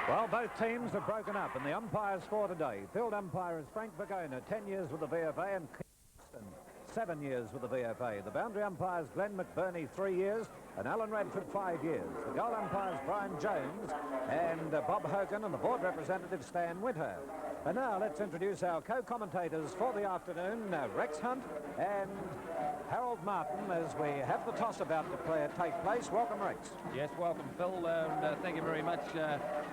Well, both teams have broken up, and the umpires for today. Field umpire is Frank Vergona, 10 years with the VFA, and Preston, 7 years with the VFA. The boundary umpires Glenn McBurney, 3 years, and Alan Radford, 5 years. The goal umpires Brian Jones and Bob Hogan, and the board representative Stan Winter. And now let's introduce our co-commentators for the afternoon, Rex Hunt and Harold Martin, as we have the toss about to take place. Welcome, Rex. Yes, welcome, Phil, and thank you very much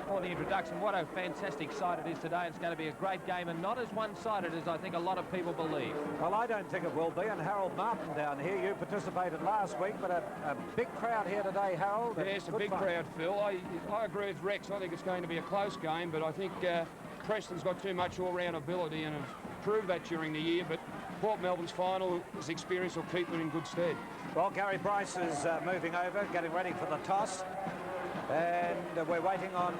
for the introduction. What a fantastic sight it is today. It's going to be a great game, and not as one-sided as I think a lot of people believe. Well, I don't think it will be, and Harold Martin down here, you participated last week, but a big crowd here today, Harold. Yes, a big crowd, Phil. I agree with Rex. I think it's going to be a close game, but I think Preston's got too much all-round ability and have proved that during the year, but Port Melbourne's final, his experience will keep them in good stead. Well, Gary Bryce is moving over, getting ready for the toss. And we're waiting on...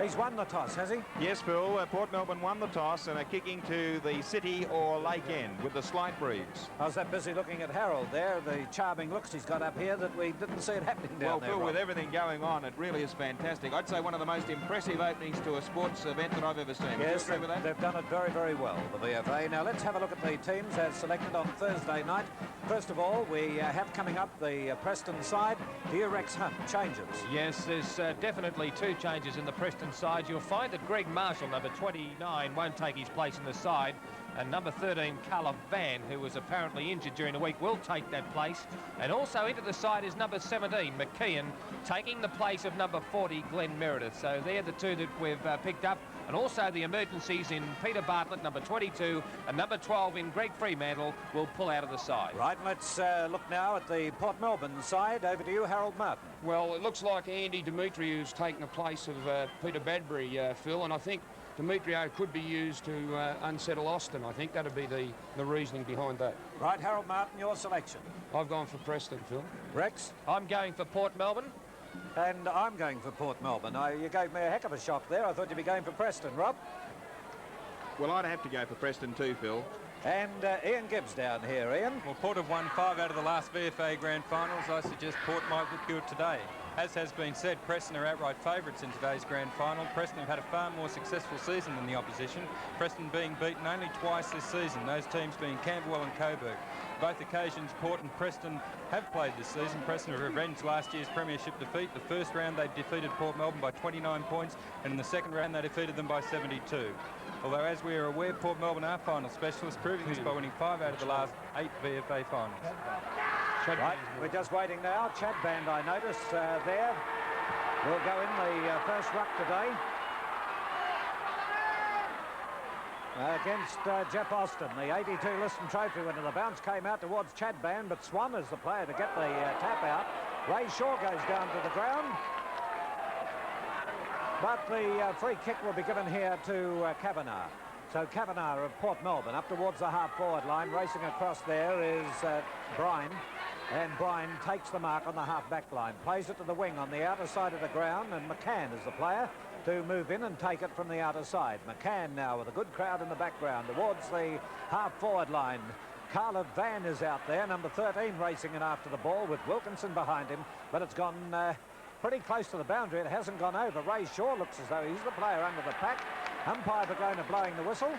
He's won the toss, has he? Yes, Phil. Port Melbourne won the toss and are kicking to the city or lake end with the slight breeze. I was that busy looking at Harold there, the charming looks he's got up here, that we didn't see it happening down there. Well, Phil, with everything going on, it really is fantastic. I'd say one of the most impressive openings to a sports event that I've ever seen. Yes, they've done it very, very well, the VFA. Now, let's have a look at the teams as selected on Thursday night. First of all, we have coming up the Preston side. Here, Rex Hunt, changes. Yes, there's definitely two changes in the Preston side. You'll find that Greg Marshall, number 29, won't take his place in the side, and number 13, Carla Van, who was apparently injured during the week, will take that place. And also into the side is number 17, McKeon, taking the place of number 40, Glenn Meredith. So they're the two that we've picked up. And also the emergencies in Peter Bartlett, number 22, and number 12 in Greg Fremantle will pull out of the side. Right, let's look now at the Port Melbourne side. Over to you, Harold Martin. Well, it looks like Andy Demetriou's taken the place of Peter Badbury, Phil, and I think Demetriou could be used to unsettle Austin. I think that'd be the reasoning behind that. Right, Harold Martin, your selection. I've gone for Preston, Phil. Rex? I'm going for Port Melbourne. And I'm going for Port Melbourne. You gave me a heck of a shock there. I thought you'd be going for Preston, Rob. Well, I'd have to go for Preston too, Phil. And Ian Gibbs down here. Ian? Well, Port have won 5 out of the last VFA Grand Finals. I suggest Port might look good today. As has been said, Preston are outright favourites in today's Grand Final. Preston have had a far more successful season than the opposition, Preston being beaten only twice this season, those teams being Camberwell and Coburg. Both occasions Port and Preston have played this season. Preston have revenged last year's premiership defeat. The first round they defeated Port Melbourne by 29 points, and in the second round they defeated them by 72. Although, as we are aware, Port Melbourne are final specialists, proving this by winning 5 out of the last 8 VFA finals. Right, we're just waiting now. Chad Band, I notice there, will go in the first ruck today. Against Jeff Austin, the 82 Liston Trophy winner. The bounce came out towards Chad Band, but Swan is the player to get the tap out. Ray Shaw goes down to the ground. But the free kick will be given here to Kavanagh. So Kavanagh of Port Melbourne up towards the half-forward line. Racing across there is Bryan. And Bryan takes the mark on the half-back line. Plays it to the wing on the outer side of the ground. And McCann is the player to move in and take it from the outer side. McCann now with a good crowd in the background towards the half-forward line. Carla Van is out there, number 13, racing in after the ball with Wilkinson behind him. But it's gone pretty close to the boundary. It hasn't gone over. Ray Shaw looks as though he's the player under the pack. Umpire Vergona blowing the whistle.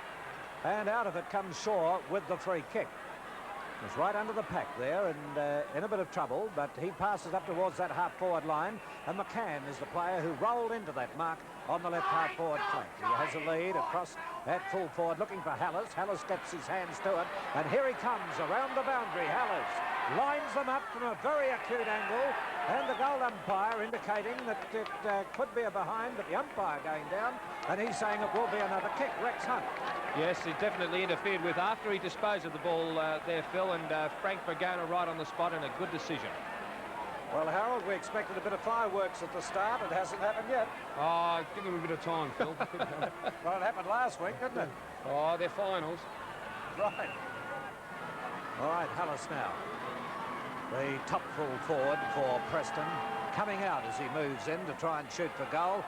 And out of it comes Shaw with the free kick. He's right under the pack there and in a bit of trouble, but he passes up towards that half-forward line, and McCann is the player who rolled into that mark on the left half-forward flank. He has a lead across at full forward, looking for Hallis. Hallis gets his hands to it, and here he comes around the boundary. Hallis lines them up from a very acute angle, and the goal umpire indicating that it could be a behind, but the umpire going down, and he's saying it will be another kick. Rex Hunt. Yes, he definitely interfered with after he disposed of the ball there, Phil, and Frank Vergona right on the spot, and a good decision. Well, Harold, we expected a bit of fireworks at the start. It hasn't happened yet. Oh, give them a bit of time, Phil. Well, it happened last week, didn't it? Oh, they're finals. Right. All right, Hallis now. The top full forward for Preston, coming out as he moves in to try and shoot for goal.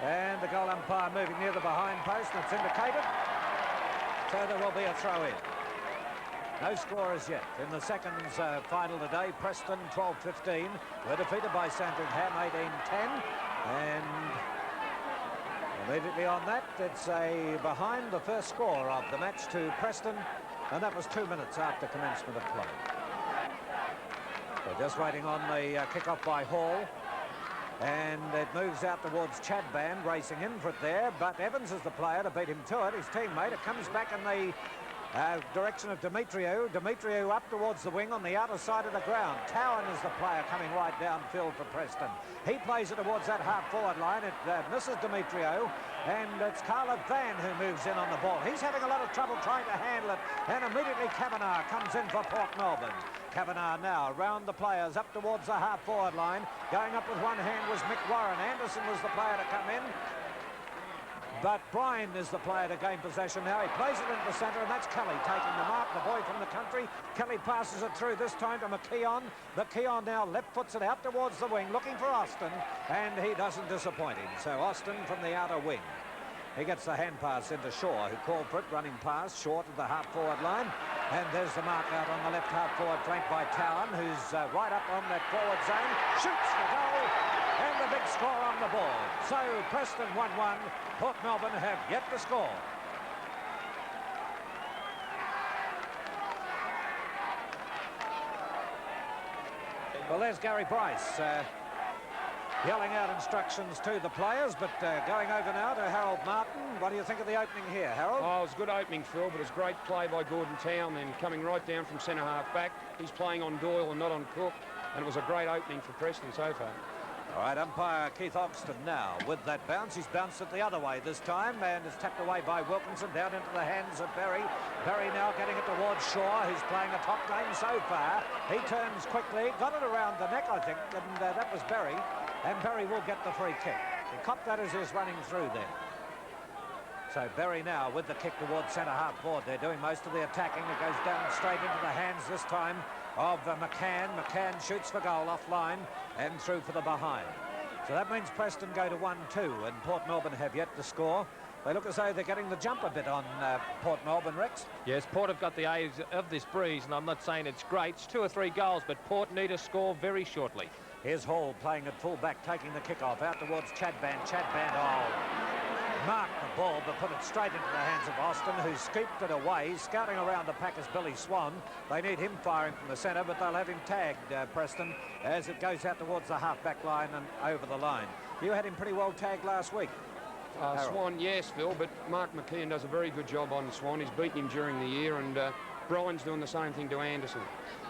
And the goal umpire moving near the behind post, and it's indicated. So there will be a throw in. No score as yet. In the seconds final today, Preston 12-15 were defeated by Sandringham 18-10. And Immediately on that, it's a behind the first score of the match to Preston, and that was 2 minutes after commencement of play. So just waiting on the kick-off by Hall. And it moves out towards Chadband, racing in for it there, but Evans is the player to beat him to it, his teammate. It comes back in the direction of Demetriou. Demetriou up towards the wing on the outer side of the ground. Towan is the player coming right downfield for Preston. He plays it towards that half-forward line. It misses Demetriou, and it's Carla Van who moves in on the ball. He's having a lot of trouble trying to handle it, and immediately Kavanagh comes in for Port Melbourne. Kavanagh now round the players up towards the half-forward line. Going up with one hand was Mick Warren. Anderson was the player to come in. But Bryan is the player to gain possession now. He plays it into the centre, and that's Kelly taking the mark, the boy from the country. Kelly passes it through this time to McKeon. McKeon now left foots it out towards the wing, looking for Austin, and he doesn't disappoint him. So Austin from the outer wing. He gets the hand pass into Shaw, who called for it, running past, short of the half-forward line. And there's the mark out on the left half-forward flank by Towan, who's right up on that forward zone. Shoots the goal, and the big score on the board. So Preston 1-1. Port Melbourne have yet to score. Well, there's Gary Bryce. Yelling out instructions to the players, but going over now to Harold Martin. What do you think of the opening here, Harold? Oh, it was a good opening, Phil, but it was great play by Gordon Town, then coming right down from centre half back. He's playing on Doyle and not on Cook, and it was a great opening for Preston so far. All right, umpire Keith Oxton now with that bounce. He's bounced it the other way this time, and is tapped away by Wilkinson down into the hands of Berry. Berry now getting it towards Shaw, who's playing a top game so far. He turns quickly, got it around the neck, I think, and that was Berry. And Berry will get the free kick. He copped that as he was running through there. So Berry now with the kick towards centre half forward. They're doing most of the attacking. It goes down straight into the hands this time of McCann. McCann shoots for goal offline and through for the behind. So that means Preston go to 1-2, and Port Melbourne have yet to score. They look as though they're getting the jump a bit on Port Melbourne, Rex. Yes, Port have got the A's of this breeze, and I'm not saying it's great. It's 2 or 3 goals, but Port need a score very shortly. Here's Hall playing at full-back, taking the kick-off out towards Chadband. Chadband, marked the ball, but put it straight into the hands of Austin, who scooped it away. Scouting around the pack is Billy Swan. They need him firing from the centre, but they'll have him tagged, Preston, as it goes out towards the half-back line and over the line. You had him pretty well tagged last week. Swan, yes, Phil, but Mark McKeon does a very good job on Swan. He's beaten him during the year, and Bryan's doing the same thing to Anderson.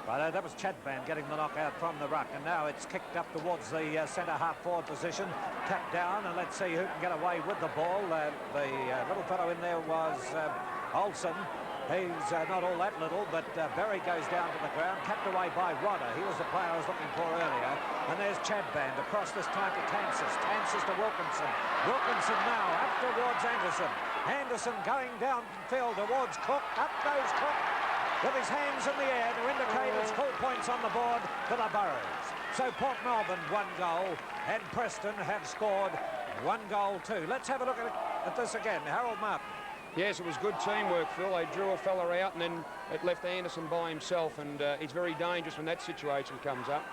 Right, that was Chadband getting the knockout from the ruck, and now it's kicked up towards the centre half-forward position. Tapped down, and let's see who can get away with the ball. The little fellow in there was Olsen. He's not all that little, but Berry goes down to the ground, kept away by Rodder. He was the player I was looking for earlier. And there's Chadband across this time to Tansis. Tansis to Wilkinson. Wilkinson now up towards Anderson. Anderson going downfield towards Cook. Up goes Cook with his hands in the air to indicate it's full points on the board for the Burrows. So Port Melbourne 1 goal, and Preston have scored 1 goal too. Let's have a look at this again. Harold Martin. Yes, it was good teamwork, Phil. They drew a fella out, and then it left Anderson by himself, and it's very dangerous when that situation comes up.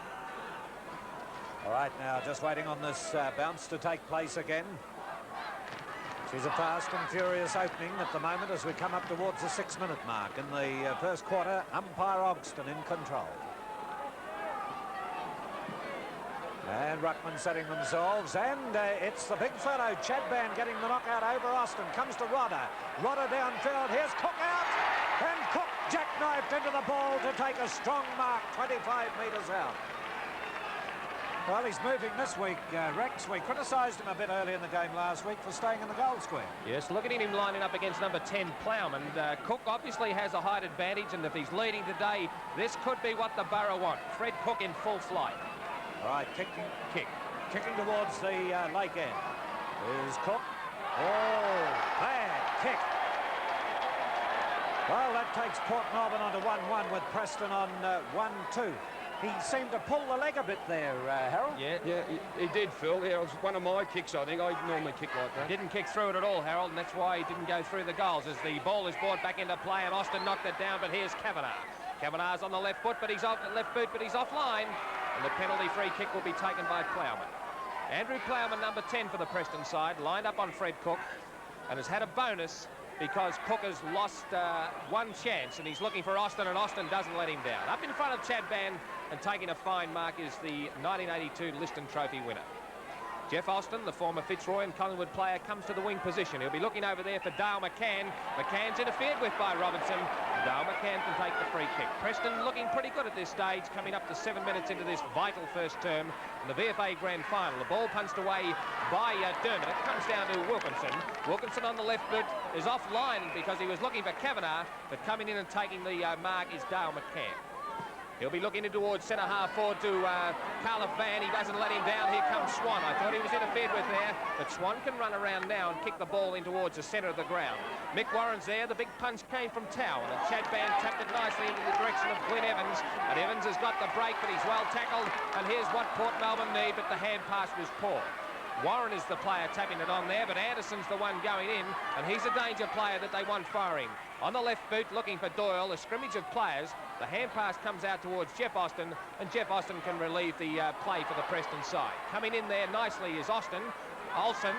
All right, now just waiting on this bounce to take place again. She's a fast and furious opening at the moment as we come up towards the 6-minute mark in the first quarter. Umpire Ogston in control. And Ruckman setting themselves, and it's the big fellow, Chadband, getting the knockout over Austin. Comes to Rodder. Rodder downfield. Here's Cook out, and Cook jackknifed into the ball to take a strong mark 25 metres out. Well, he's moving this week, Rex. We criticised him a bit early in the game last week for staying in the goal square. Yes, looking at him lining up against number 10, Plowman. Cook obviously has a height advantage, and if he's leading today, this could be what the Borough want. Fred Cook in full flight. All right, kicking towards the lake end. Here's Cook. Oh, bad kick. Well, that takes Port Melbourne on to 1-1 with Preston on 1-2. He seemed to pull the leg a bit there, Harold. Yeah, he did, Phil. Yeah, it was one of my kicks, I think. I normally kick like that. Didn't kick through it at all, Harold, and that's why he didn't go through the goals as the ball is brought back into play, and Austin knocked it down, but here's Kavanagh. Kavanagh's on the left foot, but he's off left boot, but he's offline. And the penalty free kick will be taken by Plowman. Andrew Plowman, number 10 for the Preston side, lined up on Fred Cook and has had a bonus because Cook has lost one chance and he's looking for Austin, and Austin doesn't let him down. Up in front of Chad Van and taking a fine mark is the 1982 Liston Trophy winner. Jeff Austin, the former Fitzroy and Collingwood player, comes to the wing position. He'll be looking over there for Dale McCann. McCann's interfered with by Robinson. Dale McCann can take the free kick. Preston looking pretty good at this stage, coming up to 7 minutes into this vital first term in the VFA Grand Final. The ball punched away by Dermott. It comes down to Wilkinson. Wilkinson on the left boot is offline because he was looking for Kavanagh, but coming in and taking the mark is Dale McCann. He'll be looking in towards centre-half forward to Carla Van. He doesn't let him down. Here comes Swan. I thought he was interfered with there, but Swan can run around now and kick the ball in towards the centre of the ground. Mick Warren's there. The big punch came from Town, and Chad Van tapped it nicely into the direction of Glenn Evans, and Evans has got the break, but he's well tackled, and here's what Port Melbourne need, but the hand pass was poor. Warren is the player tapping it on there, but Anderson's the one going in, and he's a danger player that they want firing. On the left boot, looking for Doyle, a scrimmage of players. The hand pass comes out towards Jeff Austin, and Jeff Austin can relieve the play for the Preston side. Coming in there nicely is Austin. Olsen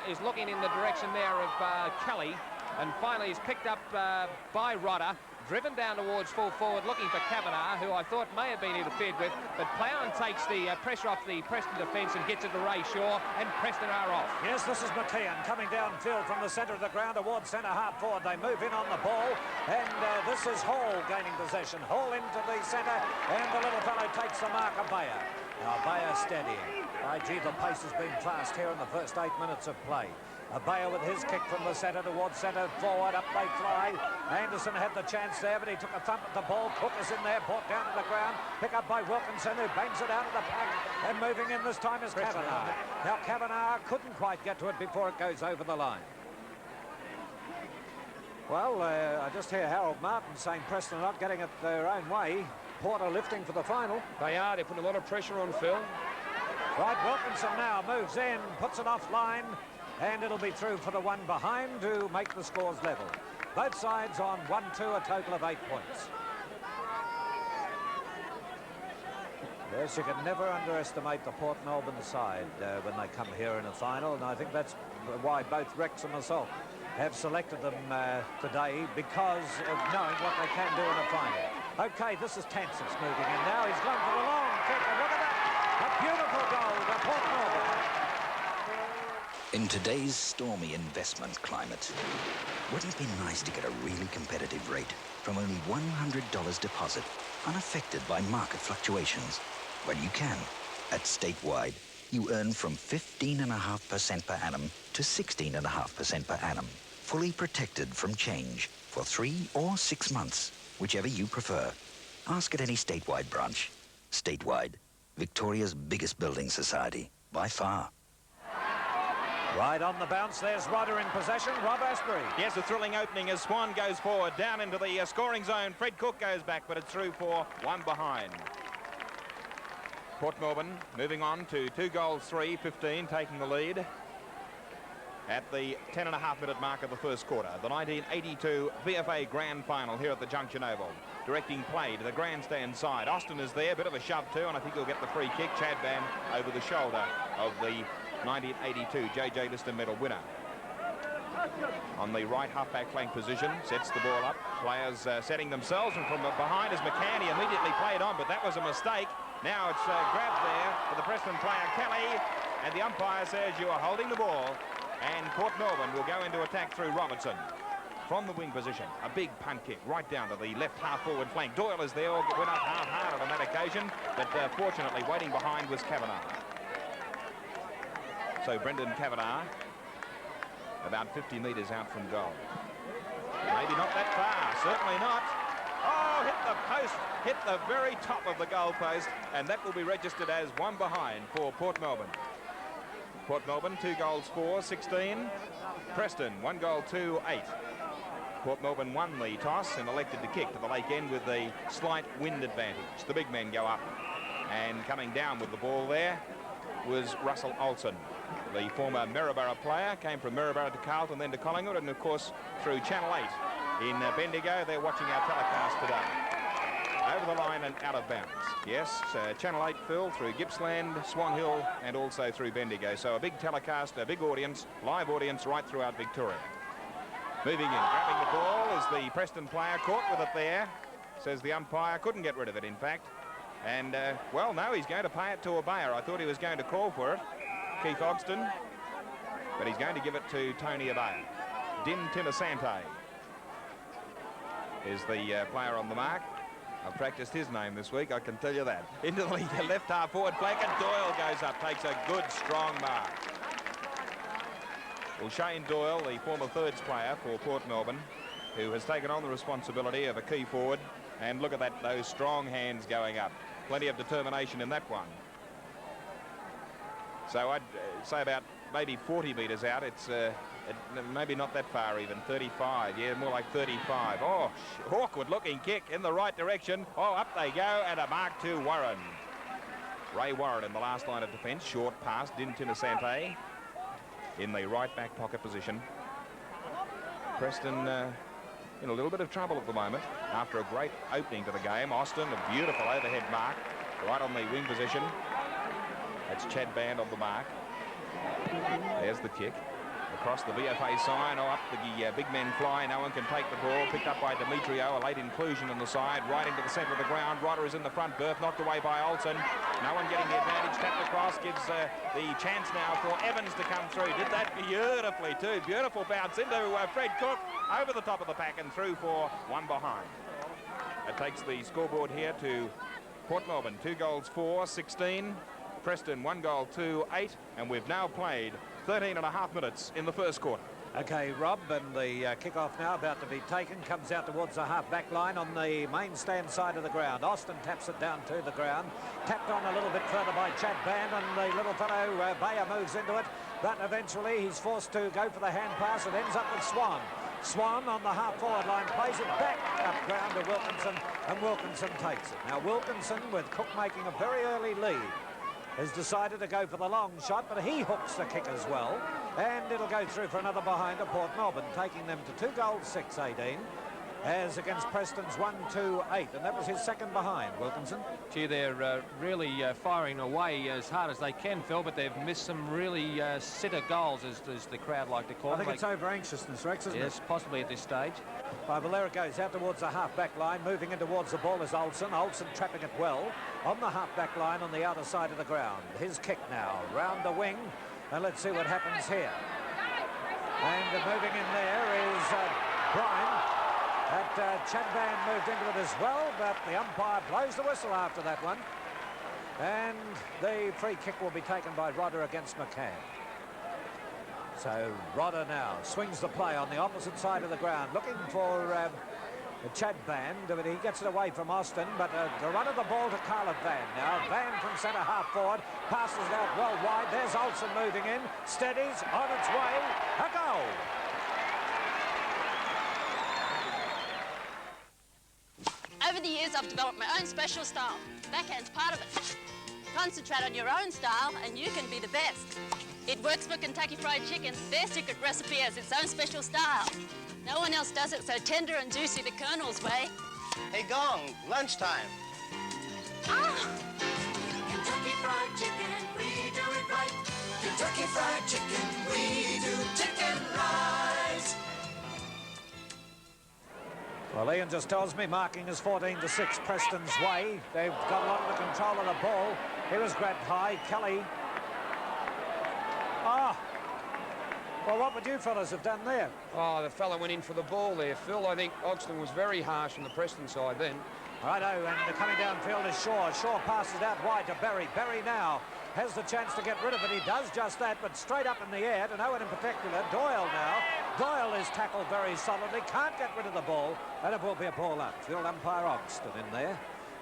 is looking in the direction there of Kelly, and finally he's picked up by Rodder. Driven down towards full forward, looking for Kavanagh, who I thought may have been interfered with, but Plowman takes the pressure off the Preston defence and gets it to Ray Shaw, and Preston are off. Yes, this is McKeon coming downfield from the centre of the ground towards centre-half forward. They move in on the ball, and this is Hall gaining possession. Hall into the centre, and the little fellow takes the mark of Bayer. Now Bayer steadying. By gee, the pace has been fast here in the first 8 minutes of play. Bayer with his kick from the centre towards centre forward, up they fly. Anderson had the chance there, but he took a thump at the ball. Cook is in there, brought down to the ground. Pick up by Wilkinson, who bangs it out of the pack. And moving in this time is Kavanagh. Now Kavanagh couldn't quite get to it before it goes over the line. Well, I just hear Harold Martin saying Preston are not getting it their own way. Port are lifting for the final. They are. They're putting a lot of pressure on Phil. Right, Wilkinson now moves in, puts it offline, and it'll be through for the one behind to make the scores level. Both sides on 1-2, a total of 8 points. Yes, you can never underestimate the Port Melbourne side when they come here in a final, and I think that's why both Rex and myself have selected them today, because of knowing what they can do in a final. Okay, this is Tanson's moving in now. He's gone for the long kick, and look at that! A beautiful goal to Port Melbourne. In today's stormy investment climate, wouldn't it be nice to get a really competitive rate from only $100 deposit, unaffected by market fluctuations? Well, you can. At Statewide, you earn from 15.5% per annum to 16.5% per annum, fully protected from change for 3 or 6 months, whichever you prefer. Ask at any Statewide branch. Statewide, Victoria's biggest building society, by far. Right on the bounce, there's Rodder in possession. Rob Asprey. Yes, a thrilling opening as Swan goes forward, down into the scoring zone. Fred Cook goes back, but it's through for one behind. Port Melbourne moving on to 2 goals, 3-15, taking the lead at the 10.5-minute mark of the first quarter. The 1982 VFA Grand Final here at the Junction Oval. Directing play to the grandstand side. Austin is there, bit of a shove too, and I think he'll get the free kick. Chad Van over the shoulder of the 1982 J.J. Liston medal winner. On the right half-back flank position, sets the ball up. Players setting themselves, and from behind is McCann. He immediately played on, but that was a mistake. Now it's grabbed there for the Preston player Kelly, and the umpire says you are holding the ball, and Port Melbourne will go into attack through Robertson. From the wing position, a big punt kick right down to the left half-forward flank. Doyle is there, went up half-hearted on that occasion, but fortunately waiting behind was Kavanagh. So Brendan Kavanagh, about 50 metres out from goal. Maybe not that far, certainly not. Oh, hit the post, hit the very top of the goal post, and that will be registered as one behind for Port Melbourne. Port Melbourne, 2 goals, 4-16. Preston, 1 goal, 2-8. Port Melbourne won the toss and elected to kick to the lake end with the slight wind advantage. The big men go up, and coming down with the ball there was Russell Olsen, the former Maryborough player. Came from Maryborough to Carlton, then to Collingwood, and of course through Channel 8 in Bendigo. They're watching our telecast today. over the line and out of bounds. Yes, Channel 8, Phil, through Gippsland, Swan Hill, and also through Bendigo. So a big telecast, a big audience, live audience right throughout Victoria. Moving in, grabbing the ball is the Preston player, caught with it there, says the umpire, couldn't get rid of it in fact. And, well, no, he's going to pay it to a Bayer. I thought he was going to call for it, Keith Ogston, but he's going to give it to Tony Abayer. Din Tinasante is the player on the mark. I've practiced his name this week, I can tell you that. Into the left half forward flank, and Doyle goes up, takes a good, strong mark. Well, Shane Doyle, the former thirds player for Port Melbourne, who has taken on the responsibility of a key forward, and look at that, those strong hands going up. Plenty of determination in that one. So I'd say about maybe 40 metres out. It's maybe not that far even, 35. Yeah, more like 35. Oh, awkward looking kick in the right direction. Oh, up they go, and a mark to Warren. Ray Warren in the last line of defence. Short pass, Din Tinasante in the right back pocket position. Preston in a little bit of trouble at the moment after a great opening to the game. Austin, a beautiful overhead mark right on the wing position. That's Chad Band on the mark. There's the kick. Across the VFA sign, up the big men fly. No one can take the ball. Picked up by Demetrio, a late inclusion on the side, right into the centre of the ground. Rodder is in the front berth, knocked away by Olsen. No one getting the advantage. Tapped across, gives the chance now for Evans to come through. Did that beautifully too. Beautiful bounce into Fred Cook, over the top of the pack and through for one behind. That takes the scoreboard here to Port Melbourne, 2 goals 4, 16. Preston 1 goal 2, 8, and we've now played 13.5 minutes in the first quarter. Okay, Rob, and the kick-off now about to be taken, comes out towards the half-back line on the main stand side of the ground. Austin taps it down to the ground, tapped on a little bit further by Chad Band, and the little fellow, Bayer, moves into it, but eventually he's forced to go for the hand pass. It ends up with Swan. Swan on the half-forward line plays it back up ground to Wilkinson, and Wilkinson takes it. Now, Wilkinson, with Cook making a very early lead, has decided to go for the long shot, but he hooks the kick as well, and it'll go through for another behind to Port Melbourne, taking them to 2 goals 6-18, as against Preston's 1-2-8, and that was his second behind, Wilkinson. Gee, they're really firing away as hard as they can, Phil, but they've missed some really sitter goals, as the crowd like to call them. I think it's over-anxiousness, Rex, isn't it? Yes, possibly at this stage. Well, there it goes, out towards the half-back line, moving in towards the ball is Olsen. Olsen trapping it well on the half-back line on the outer side of the ground. His kick now, round the wing, and let's see what happens here. And moving in there is Brian. Chad Van moved into it as well, but the umpire blows the whistle after that one. And the free kick will be taken by Rodder against McCann. So Rodder now swings the play on the opposite side of the ground, looking for Chad Van, but he gets it away from Austin, but the run of the ball to Carla Van now. Van from centre half forward, passes it out well wide. There's Olsen moving in, steadies, on its way, a goal. Over the years, I've developed my own special style. Backhand's part of it. Concentrate on your own style and you can be the best. It works for Kentucky Fried Chicken. Their secret recipe has its own special style. No one else does it so tender and juicy the Colonel's way. Hey, Gong, lunchtime. Ah! Kentucky Fried Chicken, we do it right. Kentucky Fried Chicken, we do chicken right. Well, Ian just tells me marking is 14-6 Preston's way. They've got a lot of the control of the ball. He was grabbed high. Kelly. Well, what would you fellas have done there? Oh, the fella went in for the ball there, Phil. I think Ogston was very harsh on the Preston side then. Righto, and coming downfield is Shaw. Shaw passes out wide to Berry. Berry now has the chance to get rid of it. He does just that, but straight up in the air to no one in particular. Doyle now. Doyle is tackled very solidly, can't get rid of the ball, and it will be a ball up. Field umpire Ogston in there,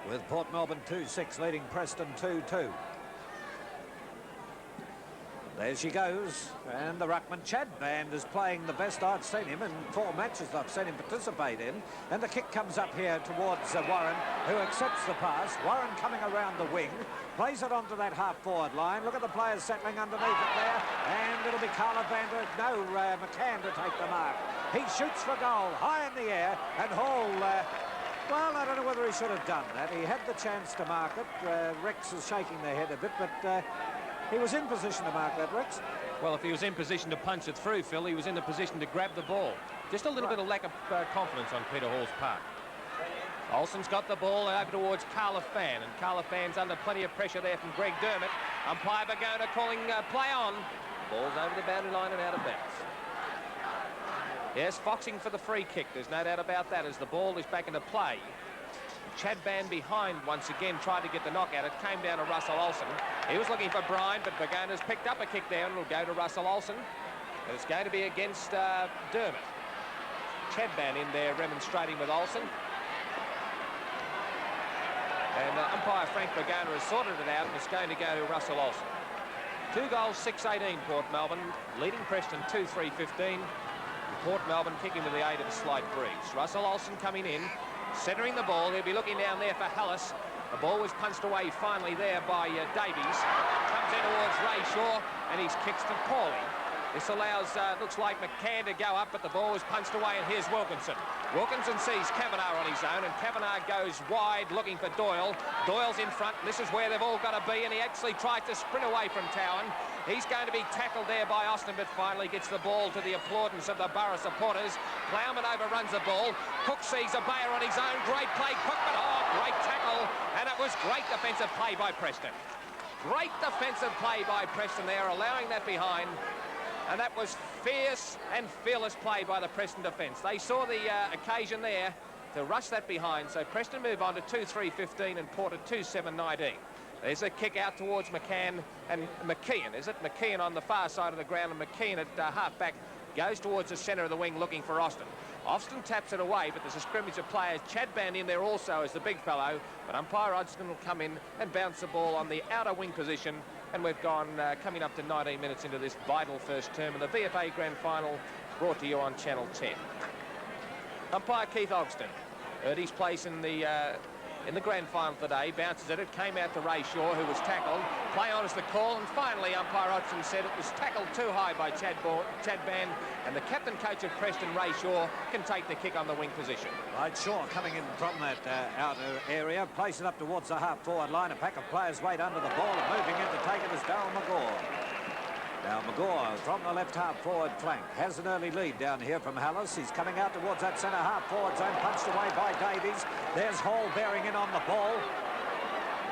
with Port Melbourne 2-6 leading Preston 2-2. There she goes, and the ruckman Chad Band is playing the best I've seen him in 4 matches I've seen him participate in, and the kick comes up here towards Warren, who accepts the pass. Warren coming around the wing, plays it onto that half-forward line. Look at the players settling underneath it there, and it'll be Carla Van McCann to take the mark. He shoots for goal, high in the air, and Hall Well, I don't know whether he should have done that. He had the chance to mark it. Rex is shaking their head a bit, but he was in position to mark that, Rex. Well, if he was in position to punch it through, Phil, he was in the position to grab the ball. Just a little bit of lack of confidence on Peter Hall's part. Olsen's got the ball over towards Carla Fan, and Carla Fan's under plenty of pressure there from Greg Dermott. Umpire Bergona calling play on. Ball's over the boundary line and out of bounds. Yes, Foxing for the free kick. There's no doubt about that as the ball is back into play. Chad Band behind once again tried to get the knockout. It came down to Russell Olsen. He was looking for Bryan, but Bergona's picked up a kick there and it'll go to Russell Olsen. And it's going to be against Dermott. Chad Band in there remonstrating with Olsen. And umpire Frank Bergona has sorted it out and it's going to go to Russell Olsen. 2 goals, 6-18 Port Melbourne, leading Preston 2-3-15. Port Melbourne kicking with the aid of a slight breeze. Russell Olsen coming in, centering the ball. He'll be looking down there for Hallis. The ball was punched away finally there by Davies. Comes in towards Ray Shaw and he's kicked it poorly. This allows, looks like McCann to go up, but the ball was punched away, and here's Wilkinson. Wilkinson sees Kavanagh on his own, and Kavanagh goes wide looking for Doyle. Doyle's in front, and this is where they've all got to be, and he actually tried to sprint away from Towan. He's going to be tackled there by Austin, but finally gets the ball to the applaudance of the Borough supporters. Plowman overruns the ball. Cook sees a Bayer on his own. Great play, Cook, but great tackle, and it was great defensive play by Preston. Great defensive play by Preston there, allowing that behind. And that was fierce and fearless play by the Preston defence. They saw the occasion there to rush that behind. So Preston move on to 2-3-15 and Port at 2-7-19. There's a kick out towards McCann and McKeon, is it? McKeon on the far side of the ground, and McKeon at half-back goes towards the centre of the wing looking for Austin. Austin taps it away, but there's a scrimmage of players. Chad Band in there also as the big fellow, but umpire Hodgson will come in and bounce the ball on the outer wing position. And we've gone coming up to 19 minutes into this vital first term of the VFA Grand Final, brought to you on Channel 10. Umpire Keith Ogston earned his place in the Grand Final today, bounces it. It came out to Ray Shaw, who was tackled. Play on is the call, and finally umpire Hodgson said it was tackled too high by Chad Band, and the captain coach of Preston, Ray Shaw, can take the kick on the wing position. Right, Shaw coming in from that outer area, place it up towards the half-forward line. A pack of players wait under the ball, and moving in to take it is Darryl McGaw. Now McGaw from the left half-forward flank has an early lead down here from Hallis. He's coming out towards that centre half-forward zone, punched away by Davies. There's Hall bearing in on the ball.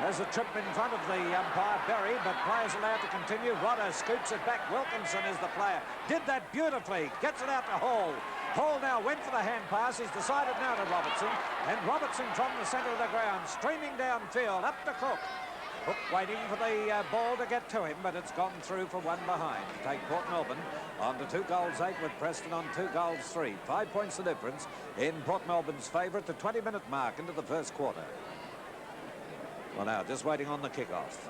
There's a trip in front of the umpire, Berry, but players allowed to continue. Rodder scoops it back. Wilkinson is the player. Did that beautifully. Gets it out to Hall. Hall now went for the hand pass. He's decided now to Robertson. And Robertson from the centre of the ground, streaming downfield, up to Cook. Cook waiting for the ball to get to him, but it's gone through for one behind. Take Port Melbourne on to 2 goals 8 with Preston on 2 goals 3. 5 points the difference in Port Melbourne's favour at the 20-minute mark into the first quarter. Well, now, just waiting on the kick-off.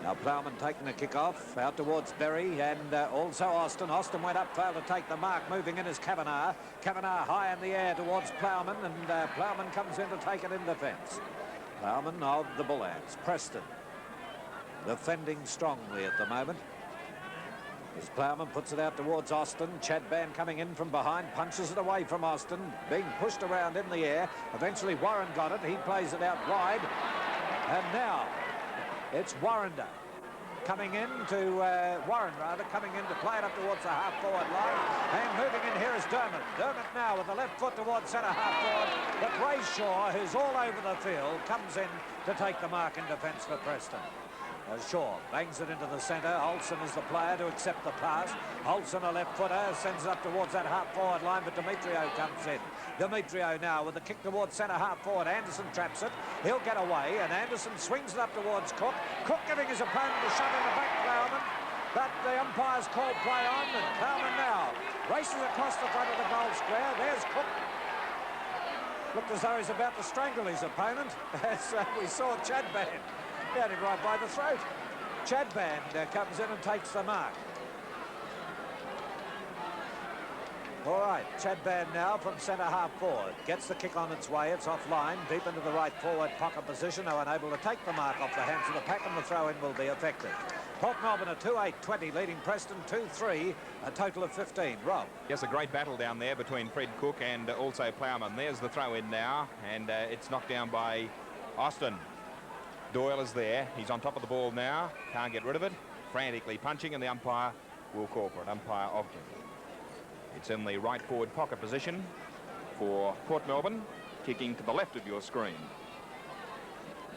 Now, Plowman taking the kick-off out towards Berry and also Austin. Austin went up, failed to take the mark. Moving in is Kavanagh. Kavanagh high in the air towards Plowman, and Plowman comes in to take it in defence. Plowman of the Bullants. Preston defending strongly at the moment. As Plowman puts it out towards Austin. Chad Band coming in from behind, punches it away from Austin, being pushed around in the air. Eventually Warren got it. He plays it out wide. And now it's Warrender coming in to coming in to play it up towards the half-forward line. And moving in here is Dermott. Dermott now with the left foot towards centre half-forward. But Ray Shaw, who's all over the field, comes in to take the mark in defence for Preston. Shaw bangs it into the centre. Olsen is the player to accept the pass. Olsen, a left footer, sends it up towards that half-forward line, but Demetrio comes in. Demetrio now with the kick towards centre half-forward. Anderson traps it. He'll get away, and Anderson swings it up towards Cook. Cook giving his opponent a shove in the back, Plowman. But the umpires call play on, and Plowman now races across the front of the goal square. There's Cook. Looked as though he's about to strangle his opponent, as we saw Chad Band. He had him right by the throat. Chad Band comes in and takes the mark. All right, Chad Band now from centre half forward. Gets the kick on its way. It's offline, deep into the right forward pocket position. Now unable to take the mark off the hands of the pack, and the throw-in will be effective. Port Melbourne at 2-8-20, leading Preston 2-3, a total of 15. Rob. Yes, a great battle down there between Fred Cook and also Plowman. There's the throw in now, and it's knocked down by Austin. Doyle is there. He's on top of the ball now. Can't get rid of it. Frantically punching, and the umpire will call for it. Umpire Ogden. It's in the right forward pocket position for Port Melbourne, kicking to the left of your screen.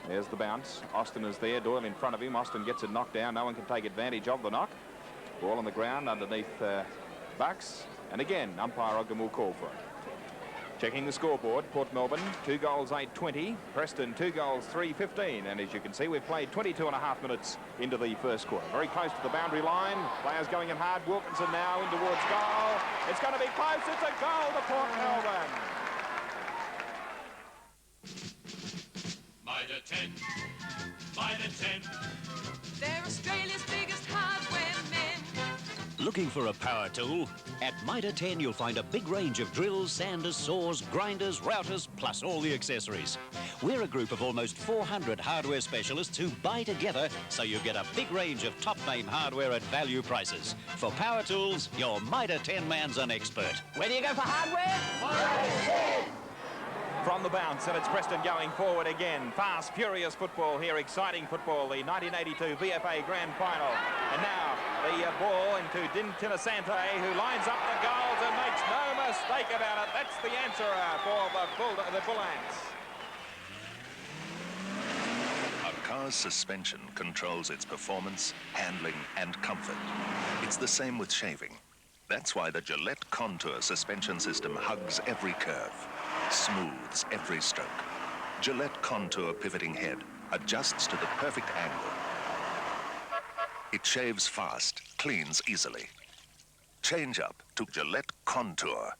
There's the bounce. Austin is there. Doyle in front of him. Austin gets it knocked down. No one can take advantage of the knock. Ball on the ground underneath Bucks. And again, umpire Ogden will call for it. Checking the scoreboard, Port Melbourne, 2 goals, 8-20. Preston, 2 goals, 3-15. And as you can see, we've played 22.5 minutes into the first quarter. Very close to the boundary line. Players going in hard. Wilkinson now in towards goal. It's going to be close. It's a goal to Port Melbourne. Mitre 10, Mitre 10. They're Australia's biggest hardware men. Looking for a power tool? At Mitre 10 you'll find a big range of drills, sanders, saws, grinders, routers, plus all the accessories. We're a group of almost 400 hardware specialists who buy together so you get a big range of top-name hardware at value prices. For power tools, your Mitre 10 man's an expert. Where do you go for hardware? Mitre 10. From the bounce, and it's Preston going forward again. Fast, furious football here, exciting football. The 1982 VFA Grand Final. And now the ball into Tinasante, who lines up the goals and makes no mistake about it. That's the answer for the Bull Ants. A car's suspension controls its performance, handling, and comfort. It's the same with shaving. That's why the Gillette Contour suspension system hugs every curve, smooths every stroke. Gillette Contour pivoting head adjusts to the perfect angle. It shaves fast, cleans easily. Change up to Gillette Contour.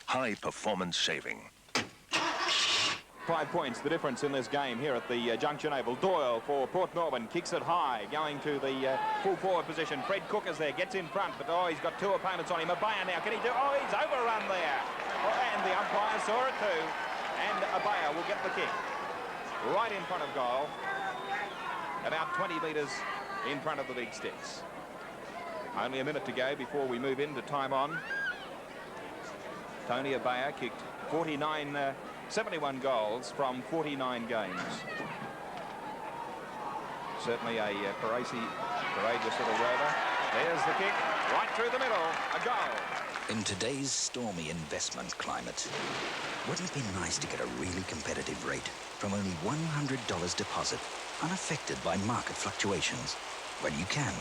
High performance shaving. 5 points, the difference in this game here at the Junction Oval. Doyle for Port Melbourne kicks it high, going to the full forward position. Fred Cook is there, gets in front, but he's got 2 opponents on him. Abaya now, can he do? Oh, he's overrun there. And the umpire saw it too. And Abaya will get the kick. Right in front of goal. About 20 metres in front of the big sticks. Only a minute to go before we move into time on. Tony Abaya kicked 71 goals from 49 games. Certainly a courageous little rover. There's the kick, right through the middle, a goal. In today's stormy investment climate, wouldn't it be nice to get a really competitive rate from only $100 deposit, unaffected by market fluctuations? Well, you can.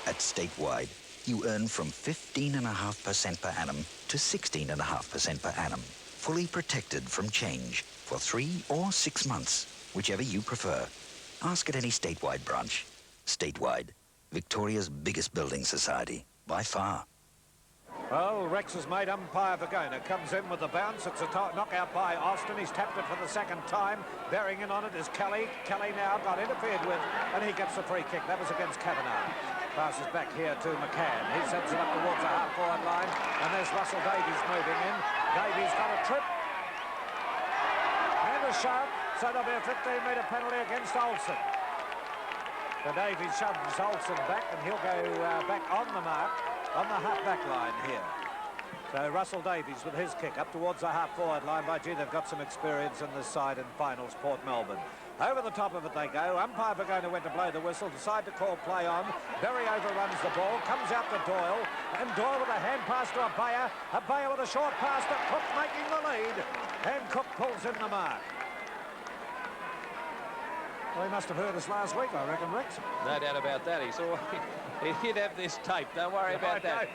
At Statewide, you earn from 15.5% per annum to 16.5% per annum, fully protected from change for 3 or 6 months, whichever you prefer. Ask at any Statewide branch. Statewide, Victoria's biggest building society, by far. Well, Rex's mate, umpire Vergona, comes in with the bounce. It's a knockout by Austin. He's tapped it for the second time. Bearing in on it is Kelly. Kelly now got interfered with, and he gets the free kick. That was against Kavanagh. Passes back here to McCann. He sends it up towards the half-forward line, and there's Russell Davies moving in. Davies got a trip and a shove, so there'll be a 15-metre penalty against Olsen. So Davies shoves Olsen back, and he'll go back on the mark on the half-back line here. So Russell Davies with his kick up towards the half-forward line. By gee, they've got some experience in this side in finals, Port Melbourne. Over the top of it they go. Umpire Vergona went to blow the whistle, decide to call play on. Berry overruns the ball, comes out to Doyle, and Doyle with a hand pass to Abaya. Abaya with a short pass to Cook, making the lead, and Cook pulls in the mark. Well, he must have heard us last week, I reckon, Rex. No doubt about that. He'd have this tape. Don't worry about that.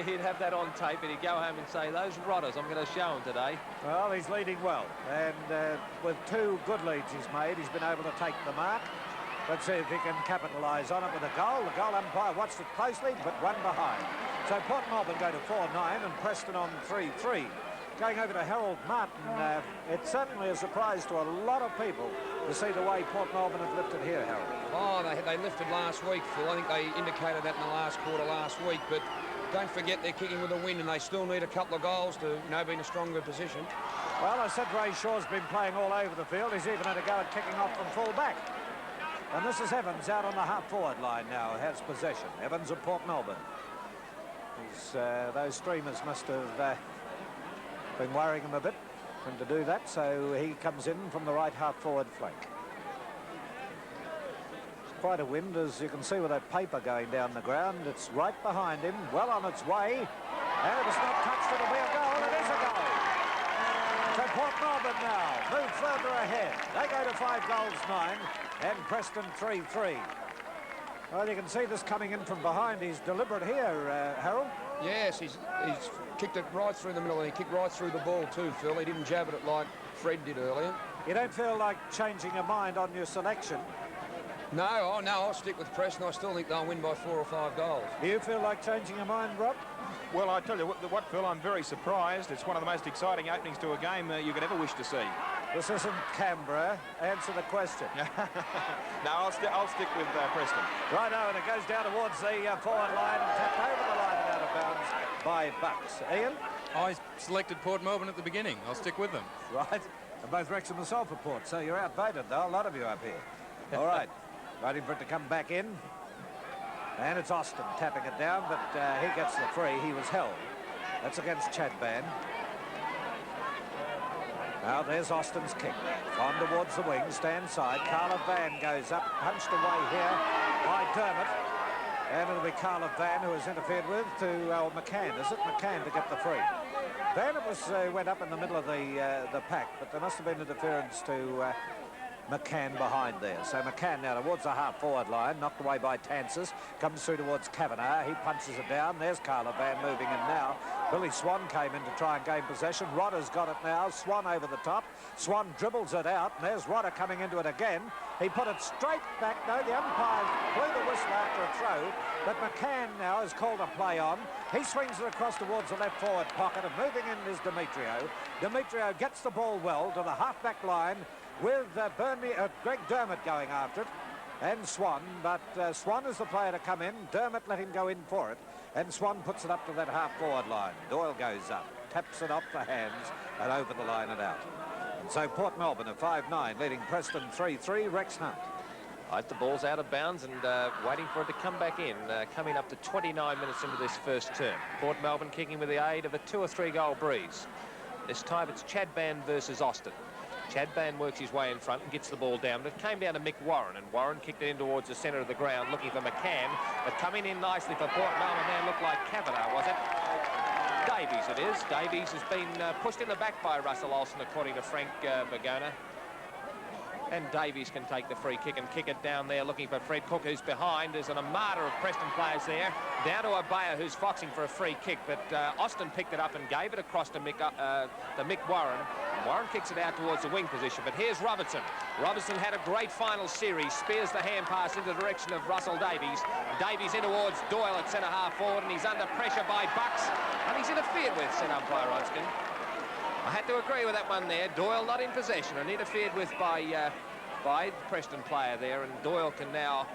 He'd have that on tape, and he'd go home and say, those rotters, I'm going to show him today. Well, he's leading well, and with 2 good leads he's made, he's been able to take the mark. Let's see if he can capitalise on it with a goal. The goal umpire watched it closely, but 1 behind. So Port Melbourne go to 4-9, and Preston on 3-3. Going over to Harold Martin, it's certainly a surprise to a lot of people to see the way Port Melbourne have lifted here, Harold. Oh, they lifted last week, Phil. I think they indicated that in the last quarter last week, but don't forget they're kicking with a win, and they still need a couple of goals to, be in a stronger position. Well, I said Ray Shaw's been playing all over the field. He's even had a go at kicking off from full back. And this is Evans out on the half-forward line now, has possession. Evans of Port Melbourne. Those streamers must have been worrying him a bit for him to do that, so he comes in from the right half-forward flank. It's quite a wind, as you can see with that paper going down the ground. It's right behind him, well on its way, and it's not touched. It'll be a goal. It is a goal. So Port Melbourne now move further ahead. They go to 5 goals 9, and Preston 3-3. Well, you can see this coming in from behind. He's deliberate here, Harold. Yes, he's kicked it right through the middle, and he kicked right through the ball too, Phil. He didn't jab at it like Fred did earlier. You don't feel like changing your mind on your selection? No, I'll stick with Preston. I still think they'll win by 4 or 5 goals. Do you feel like changing your mind, Rob? Well, I tell you what, Phil, I'm very surprised. It's one of the most exciting openings to a game you could ever wish to see. This isn't Canberra. Answer the question. No, I'll stick with Preston. Righto, and it goes down towards the forward line and tapped over the line and out of bounds by Bucks. Ian? I selected Port Melbourne at the beginning. I'll stick with them. Right. And both Rex and myself are Port, so you're outvoted, though. A lot of you up here. All right. Waiting for it to come back in. And it's Austin tapping it down, but he gets the free. He was held. That's against Chadban. Now there's Austin's kick. On towards the wing, stand side. Carla Van goes up, punched away here by Dermott. And it'll be Carla Van who has interfered with to McCann. Is it McCann to get the free? Van went up in the middle of the pack, but there must have been interference to McCann behind there. So McCann now towards the half-forward line, knocked away by Tansis, comes through towards Kavanagh. He punches it down. There's Carla Van moving in now. Billy Swan came in to try and gain possession. Rodder's got it now. Swan over the top. Swan dribbles it out, and there's Rodder coming into it again. He put it straight back. No, the umpire blew the whistle after a throw, but McCann now has called a play on. He swings it across towards the left forward pocket, and moving in is Demetrio. Demetrio gets the ball well to the half-back line, with Greg Dermott going after it, and Swan, but Swan is the player to come in. Dermott let him go in for it, and Swan puts it up to that half-forward line. Doyle goes up, taps it off the hands, and over the line and out. And so Port Melbourne at 5-9, leading Preston 3-3, Rex Hunt. Right, the ball's out of bounds and waiting for it to come back in, coming up to 29 minutes into this first term. Port Melbourne kicking with the aid of a 2 or 3 goal breeze. This time it's Chadban versus Austin. Chadban works his way in front and gets the ball down, but it came down to Mick Warren, and Warren kicked it in towards the centre of the ground, looking for McCann, but coming in nicely for Port Melbourne there looked like Kavanagh, was it? Davies it is. Davies has been pushed in the back by Russell Olsen, according to Frank Bergona. And Davies can take the free kick and kick it down there, looking for Fred Cook, who's behind. There's an armada of Preston players there. Down to Abaya, who's foxing for a free kick, but Austin picked it up and gave it across to Mick Warren. Warren kicks it out towards the wing position, but here's Robertson. Robertson had a great final series, spears the hand pass into the direction of Russell Davies. Davies in towards Doyle at centre-half forward, and he's under pressure by Bucks, and he's interfered with, said umpire Ronskin. I had to agree with that one there. Doyle not in possession and interfered with by the Preston player there, and Doyle can now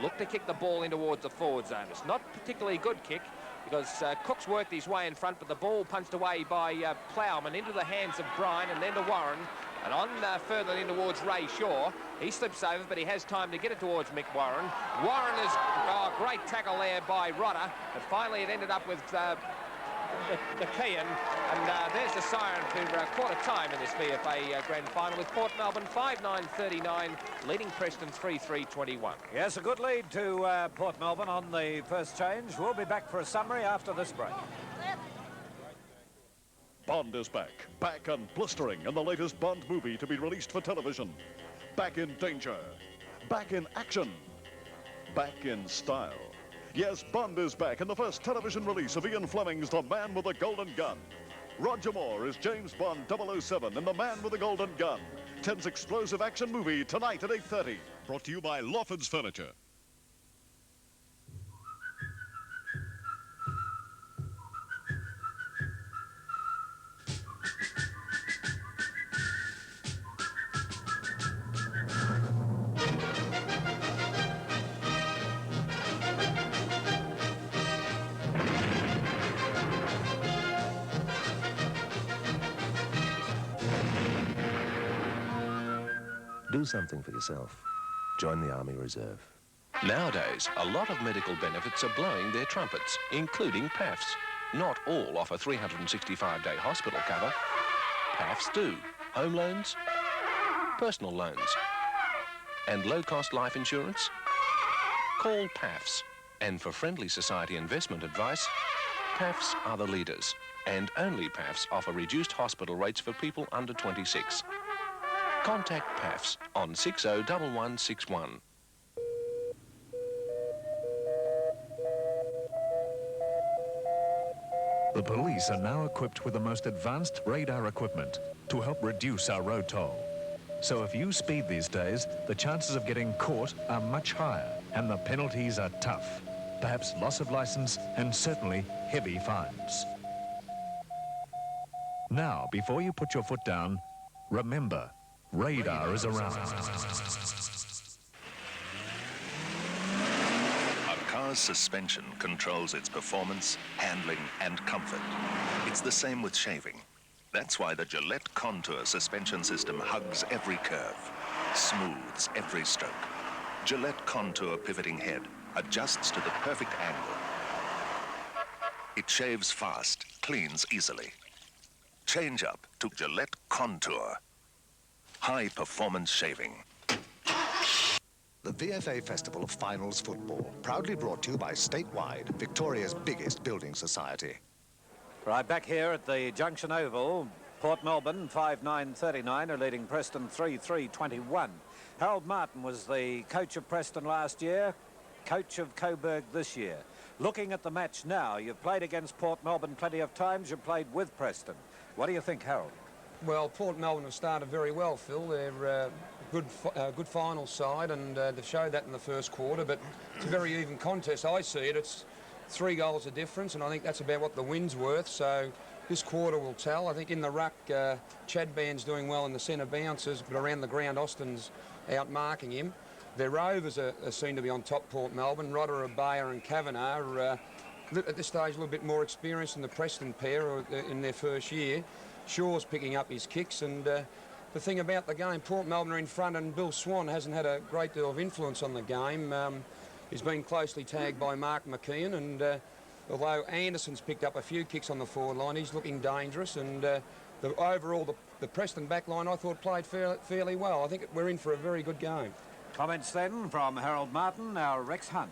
look to kick the ball in towards the forward zone. It's not a particularly good kick because Cook's worked his way in front, but the ball punched away by Plowman into the hands of Bryan and then to Warren, and on further in towards Ray Shaw. He slips over, but he has time to get it towards Mick Warren. Warren is great tackle there by Rodder, but finally it ended up with McKeon, and there's the siren for quarter time in this VFA Grand Final, with Port Melbourne 5-9-39 leading Preston 3-3-21. Yes, a good lead to Port Melbourne on the first change. We'll be back for a summary after this break. Bond is back and blistering in the latest Bond movie to be released for television. Back in danger, back in action, back in style. Yes, Bond is back in the first television release of Ian Fleming's The Man with the Golden Gun. Roger Moore is James Bond 007 in The Man with the Golden Gun. 10's explosive action movie tonight at 8:30. Brought to you by Lawford's Furniture. Do something for yourself. join the Army Reserve. Nowadays, a lot of medical benefits are blowing their trumpets, including PAFs. Not all offer 365-day hospital cover. PAFs do. Home loans, personal loans, and low-cost life insurance. Call PAFs. And for friendly society investment advice, PAFs are the leaders. And only PAFs offer reduced hospital rates for people under 26. Contact PAFs on 601161. The police are now equipped with the most advanced radar equipment to help reduce our road toll. So if you speed these days, the chances of getting caught are much higher and the penalties are tough. Perhaps loss of license and certainly heavy fines. Now, before you put your foot down, remember, radar is around. A car's suspension controls its performance, handling, and comfort. It's the same with shaving. That's why the Gillette Contour suspension system hugs every curve, smooths every stroke. Gillette Contour pivoting head adjusts to the perfect angle. It shaves fast, cleans easily. Change up to Gillette Contour. High-performance shaving. The VFA Festival of Finals Football, proudly brought to you by Statewide, Victoria's biggest building society. Right, back here at the Junction Oval, Port Melbourne 5-9-39 are leading Preston 3-3-21. Harold Martin was the coach of Preston last year, coach of Coburg this year. Looking at the match now, you've played against Port Melbourne plenty of times, you've played with Preston. What do you think, Harold? Well, Port Melbourne have started very well, Phil. They're good final side, and they've showed that in the first quarter, but it's a very even contest. I see it. It's 3 goals of difference, and I think that's about what the win's worth, so this quarter will tell. I think in the ruck, Chadban's doing well in the centre bounces, but around the ground, Austin's out marking him. Their rovers are seen to be on top, Port Melbourne. Rodder, Abaya and Kavanagh are at this stage a little bit more experienced than the Preston pair in their first year. Shaw's picking up his kicks, and the thing about the game, Port Melbourne are in front, and Bill Swan hasn't had a great deal of influence on the game. He's been closely tagged by Mark McKeon, and although Anderson's picked up a few kicks on the forward line, he's looking dangerous, and overall the Preston back line I thought played fairly well. I think we're in for a very good game. Comments then from Harold Martin, now Rex Hunt.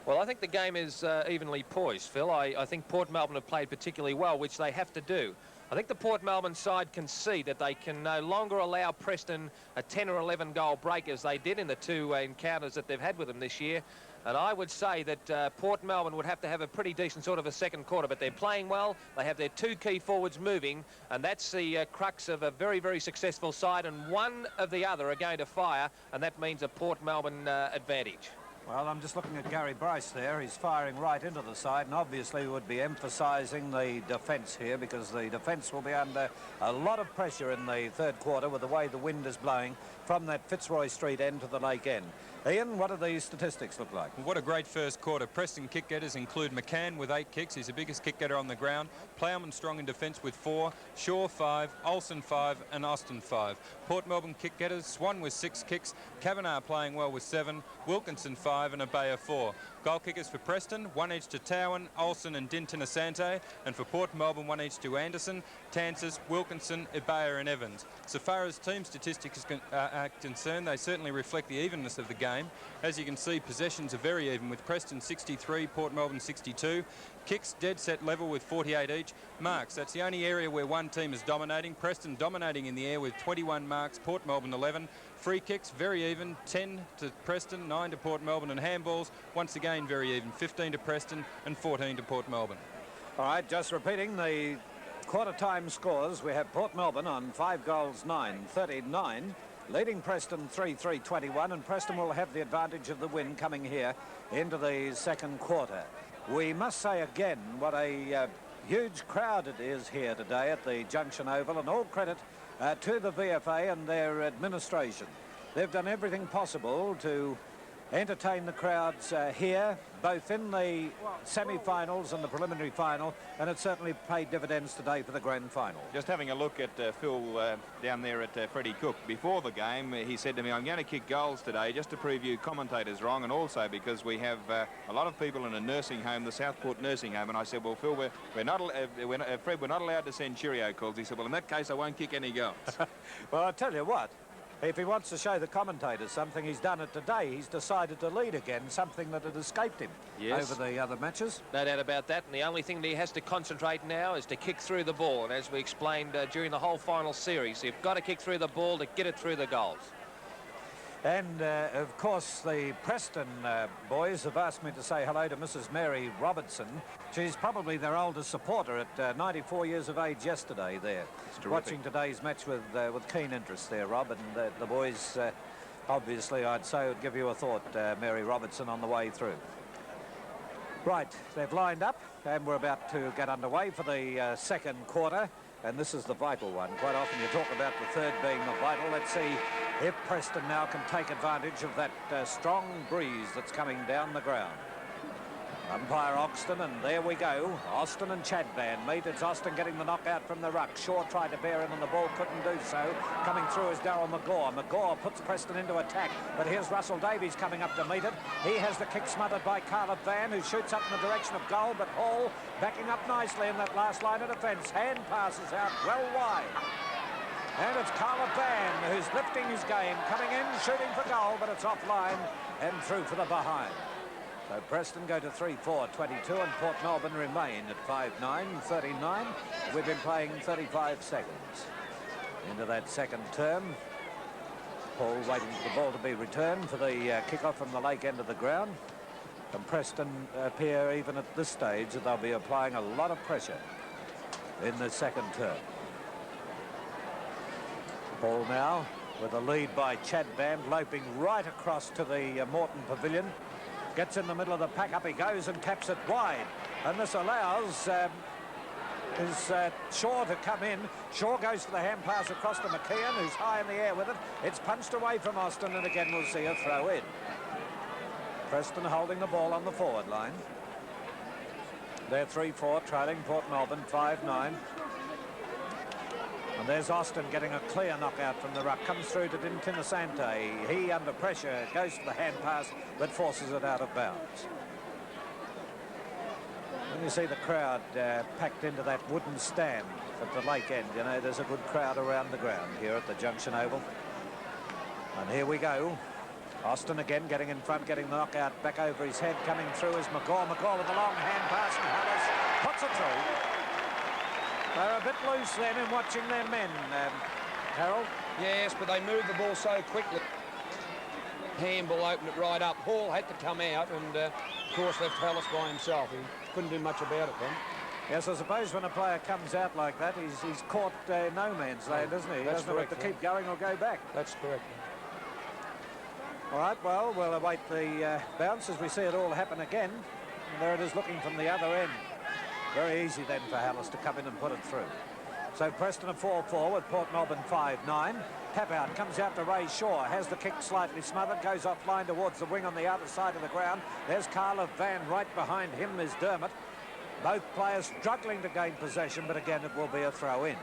Well, I think the game is evenly poised, Phil. I think Port Melbourne have played particularly well, which they have to do. I think the Port Melbourne side can see that they can no longer allow Preston a 10 or 11 goal break as they did in the 2 encounters that they've had with them this year. And I would say that Port Melbourne would have to have a pretty decent sort of a second quarter, but they're playing well. They have their 2 key forwards moving, and that's the crux of a very, very successful side, and one of the other are going to fire, and that means a Port Melbourne advantage. Well, I'm just looking at Gary Bryce there. He's firing right into the side, and obviously would be emphasising the defence here, because the defence will be under a lot of pressure in the third quarter with the way the wind is blowing from that Fitzroy Street end to the lake end. Ian, what do these statistics look like? What a great first quarter. Preston kick-getters include McCann with 8 kicks. He's the biggest kick-getter on the ground. Plowman strong in defence with 4. Shaw 5, Olsen 5 and Austin 5. Port Melbourne kick-getters, Swan with 6 kicks. Kavanagh playing well with 7. Wilkinson 5 and Abaya 4. Goal kickers for Preston, 1 each to Towan, Olsen and Dinton Asante. And for Port Melbourne, 1 each to Anderson, Tansis, Wilkinson, Abaya and Evans. So far as team statistics are concerned, they certainly reflect the evenness of the game. As you can see, possessions are very even, with Preston 63, Port Melbourne 62. Kicks dead set level with 48 each. Marks, that's the only area where one team is dominating. Preston dominating in the air with 21 marks, Port Melbourne 11. Free kicks very even, 10 to Preston, 9 to Port Melbourne, and handballs once again very even, 15 to Preston and 14 to Port Melbourne. All right, just repeating the quarter time scores. We have Port Melbourne on 5 goals 9, 39. Leading Preston 3-3-21, and Preston will have the advantage of the win coming here into the second quarter. We must say again what a huge crowd it is here today at the Junction Oval, and all credit to the VFA and their administration. They've done everything possible to entertain the crowds here, both in the semi-finals and the preliminary final, and it certainly paid dividends today for the grand final. Just having a look at Phil down there at Freddie Cook. Before the game, he said to me, I'm going to kick goals today just to prove you commentators wrong, and also because we have a lot of people in a nursing home, the Southport nursing home. And I said, well, Phil, we're not, Fred, we're not allowed to send cheerio calls. He said, well, in that case, I won't kick any goals. Well, I'll tell you what. If he wants to show the commentators something, he's done it today. He's decided to lead again, something that had escaped him over the other matches. No doubt about that. And the only thing that he has to concentrate now is to kick through the ball. And as we explained during the whole final series, you've got to kick through the ball to get it through the goals. And, of course, the Preston boys have asked me to say hello to Mrs. Mary Robertson. She's probably their oldest supporter at 94 years of age yesterday there. Watching today's match with keen interest there, Rob. And the boys, obviously, I'd say would give you a thought, Mary Robertson, on the way through. Right, they've lined up, and we're about to get underway for the second quarter. And this is the vital one. Quite often you talk about the third being the vital. Let's see if Preston now can take advantage of that strong breeze that's coming down the ground. Umpire Oxton, and there we go. Austin and Chadban meet. It's Austin getting the knockout from the ruck. Shaw tried to bear in and the ball couldn't do so. Coming through is Darryl McGaw. McGaw puts Preston into attack, but here's Russell Davies coming up to meet it. He has the kick smothered by Carla Van, who shoots up in the direction of goal, but Hall backing up nicely in that last line of defence. Hand passes out well wide. And it's Carla Van who's lifting his game, coming in, shooting for goal, but it's offline and through for the behind. So Preston go to 3-4-22 and Port Melbourne remain at 5-9-39. We've been playing 35 seconds into that second term. Paul waiting for the ball to be returned for the kick-off from the lake end of the ground. And Preston appear even at this stage that they'll be applying a lot of pressure in the second term. Paul now with a lead by Chadban, loping right across to the Moreton Pavilion. Gets in the middle of the pack, up he goes and taps it wide. And this allows Shaw to come in. Shaw goes for the hand pass across to McKeon, who's high in the air with it. It's punched away from Austin, and again we'll see a throw in. Preston holding the ball on the forward line. They're 3-4, trailing Port Melbourne 5-9. And there's Austin getting a clear knockout from the ruck. Comes through to Dintinisante. He, under pressure, goes for the hand pass, but forces it out of bounds. When you see the crowd packed into that wooden stand at the lake end, you know, there's a good crowd around the ground here at the Junction Oval. And here we go. Austin again getting in front, getting the knockout back over his head. Coming through is McGaw. McGaw with a long hand pass, and Harris puts it through. They're a bit loose then in watching their men, Harold. Yes, but they moved the ball so quickly. Handball opened it right up. Hall had to come out and, of course, left Hallis by himself. He couldn't do much about it then. Yes, I suppose when a player comes out like that, he's caught no man's land, isn't he? He doesn't have to keep going or go back. That's correct. All right, well, we'll await the bounce as we see it all happen again. And there it is looking from the other end. Very easy then for Hallis to come in and put it through. So Preston a 4-4 with Port Melbourne 5-9. Tap out, comes out to Ray Shaw, has the kick slightly smothered, goes offline towards the wing on the other side of the ground. There's Carla Van, right behind him is Dermott. Both players struggling to gain possession, but again it will be a throw in.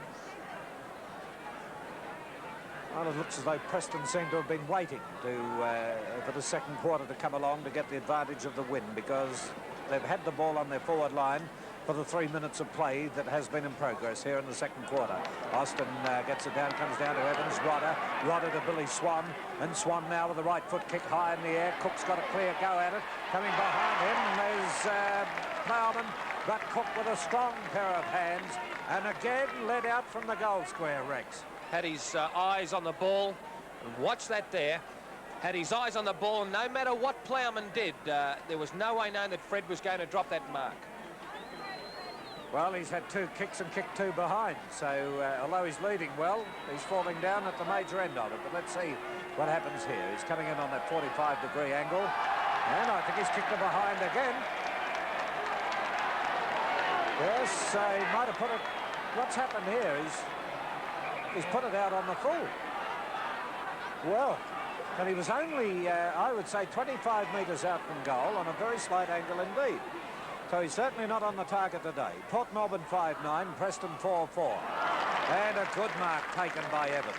Well, it looks as though Preston seem to have been waiting for the second quarter to come along to get the advantage of the win, because they've had the ball on their forward line for the 3 minutes of play that has been in progress here in the second quarter. Austin gets it down, comes down to Evans. Rodder to Billy Swan, and Swan now with the right foot kick high in the air. Cook's got a clear go at it. Coming behind him there's Plowman, but Cook with a strong pair of hands, and again led out from the goal square, Rex. Had his eyes on the ball, and watch that there. Had his eyes on the ball, and no matter what Plowman did, there was no way known that Fred was going to drop that mark. Well, he's had 2 kicks and kicked 2 behind, so although he's leading well, he's falling down at the major end of it. But let's see what happens here. He's coming in on that 45-degree angle, and I think he's kicked it behind again. Yes, he might have put it... What's happened here is he's put it out on the full. Well, And he was only, I would say, 25 metres out from goal on a very slight angle indeed. So he's certainly not on the target today. Port Melbourne 5-9, Preston 4-4. And a good mark taken by Evans.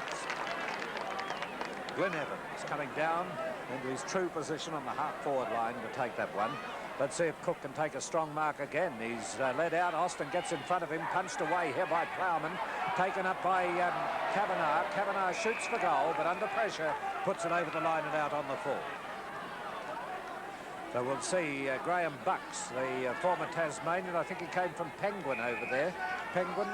Glenn Evans coming down into his true position on the half-forward line to take that one. Let's see if Cook can take a strong mark again. He's led out. Austin gets in front of him, punched away here by Plowman. Taken up by Kavanagh. Kavanagh shoots for goal, but under pressure, puts it over the line and out on the full. So we'll see Graham Bucks, the former Tasmanian. I think he came from Penguin over there. Penguin,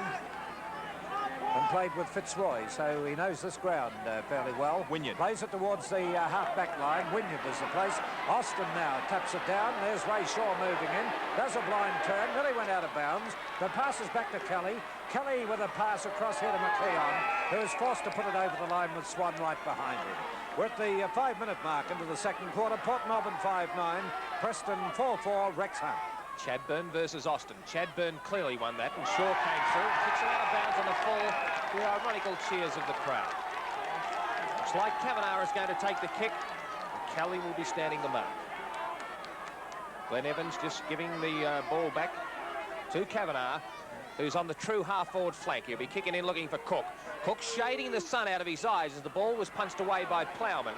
and played with Fitzroy, so he knows this ground fairly well. Wynyard plays it towards the half-back line. Wynyard was the place. Austin now taps it down. There's Ray Shaw moving in. Does a blind turn. Nearly went out of bounds. The passes back to Kelly. Kelly with a pass across here to McKeon, who is forced to put it over the line with Swan right behind him. We're at the 5-minute mark into the second quarter. Port Melbourne 5-9, Preston 4-4, Wrexham. Chadburn versus Austin. Chadburn clearly won that, and Shaw came through and kicks it out of bounds on the full. The ironical cheers of the crowd. Looks like Kavanagh is going to take the kick. Kelly will be standing the mark. Glenn Evans just giving the ball back to Kavanagh, who's on the true half-forward flank. He'll be kicking in looking for Cook. Cook shading the sun out of his eyes as the ball was punched away by Plowman.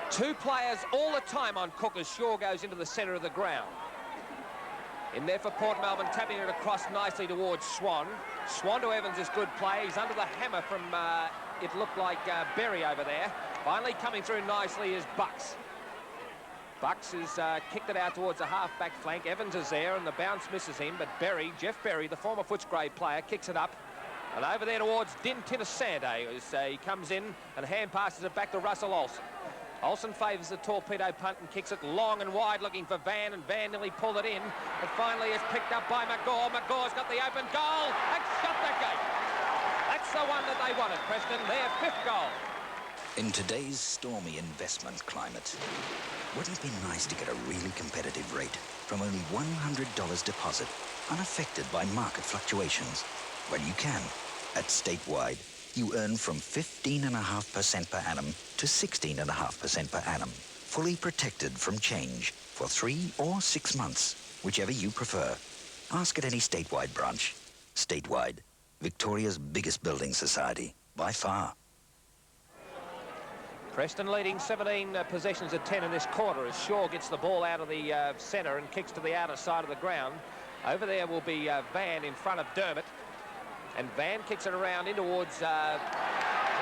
Two players all the time on Cook as Shaw goes into the centre of the ground. In there for Port Melbourne, tapping it across nicely towards Swan. Swan to Evans is good play. He's under the hammer from, it looked like Berry over there. Finally coming through nicely is Bucks. Bucks has kicked it out towards the half-back flank. Evans is there and the bounce misses him, but Berry, Jeff Berry, the former Footscray player, kicks it up. And over there towards Din Tinasante as he comes in and hand passes it back to Russell Olsen. Olsen favours the torpedo punt and kicks it long and wide looking for Van, and Van nearly pulled it in. But finally it's picked up by McGaw. McGaw's got the open goal and shot the gate. That's the one that they wanted, Preston. Their 5th goal. In today's stormy investment climate, wouldn't it be nice to get a really competitive rate from only $100 deposit, unaffected by market fluctuations? Well, you can. At Statewide, you earn from 15.5% per annum to 16.5% per annum, fully protected from change for 3 or 6 months, whichever you prefer. Ask at any Statewide branch. Statewide, Victoria's biggest building society, by far. Preston leading 17 possessions at 10 in this quarter as Shaw gets the ball out of the centre and kicks to the outer side of the ground. Over there will be Van in front of Dermott. And Van kicks it around in towards the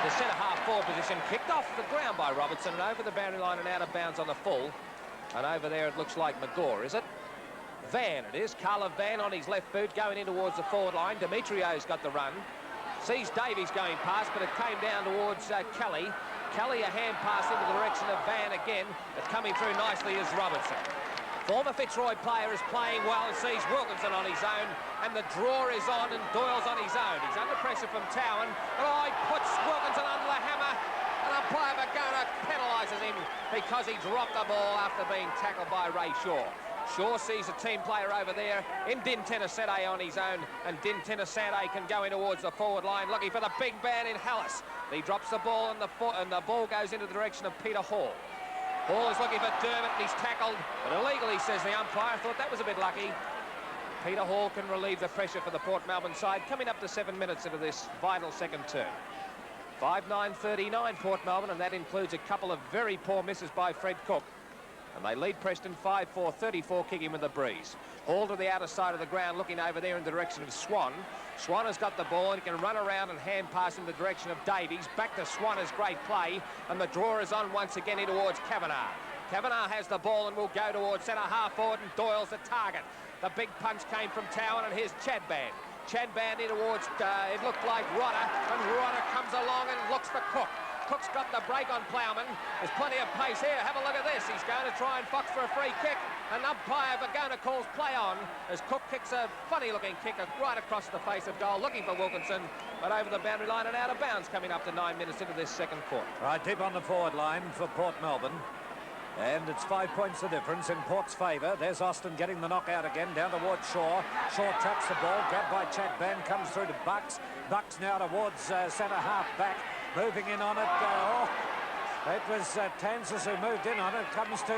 centre half-forward position. Kicked off the ground by Robertson and over the boundary line and out of bounds on the full. And over there it looks like McGaw, is it? Van it is. Carla Van on his left boot going in towards the forward line. Demetrio's got the run. Sees Davies going past, but it came down towards Kelly. Kelly a hand pass into the direction of Van again. But coming through nicely is Robertson. Former Fitzroy player is playing well and sees Wilkinson on his own, and the draw is on and Doyle's on his own. He's under pressure from Towan, but he puts Wilkinson under the hammer, and umpire Bagona penalises him because he dropped the ball after being tackled by Ray Shaw. Shaw sees a team player over there in Din Tinasante on his own, and Din Tinasante can go in towards the forward line looking for the big man in Hallis. He drops the ball and the ball goes into the direction of Peter Hall. Hall is looking for Dermott and he's tackled, but illegally, says the umpire. Thought that was a bit lucky. Peter Hall can relieve the pressure for the Port Melbourne side, coming up to 7 minutes into this vital second term. 5-9-39 Port Melbourne, and that includes a couple of very poor misses by Fred Cook. And they lead Preston 5-4-34, kicking with the breeze. Hall to the outer side of the ground, looking over there in the direction of Swan. Swan has got the ball and he can run around and hand pass in the direction of Davies. Back to Swan is great play, and the draw is on once again in towards Kavanagh. Kavanagh has the ball and will go towards centre half forward, and Doyle's the target. The big punch came from Towan, and here's Chadband. Chadband in towards, it looked like Rodder, and Rodder comes along and looks for Cook. Cook's got the break on Plowman. There's plenty of pace here. Have a look at this. He's going to try and box for a free kick. And umpire Bagona calls play on as Cook kicks a funny-looking kick right across the face of goal, looking for Wilkinson, but over the boundary line and out of bounds, coming up to 9 minutes into this second quarter. Right, deep on the forward line for Port Melbourne. And it's 5 points the difference in Port's favour. There's Austin getting the knockout again, down towards Shaw. Shaw traps the ball, grabbed by Chadband, comes through to Bucks. Bucks now towards centre half back, moving in on it. It was Tansis who moved in on it. It comes to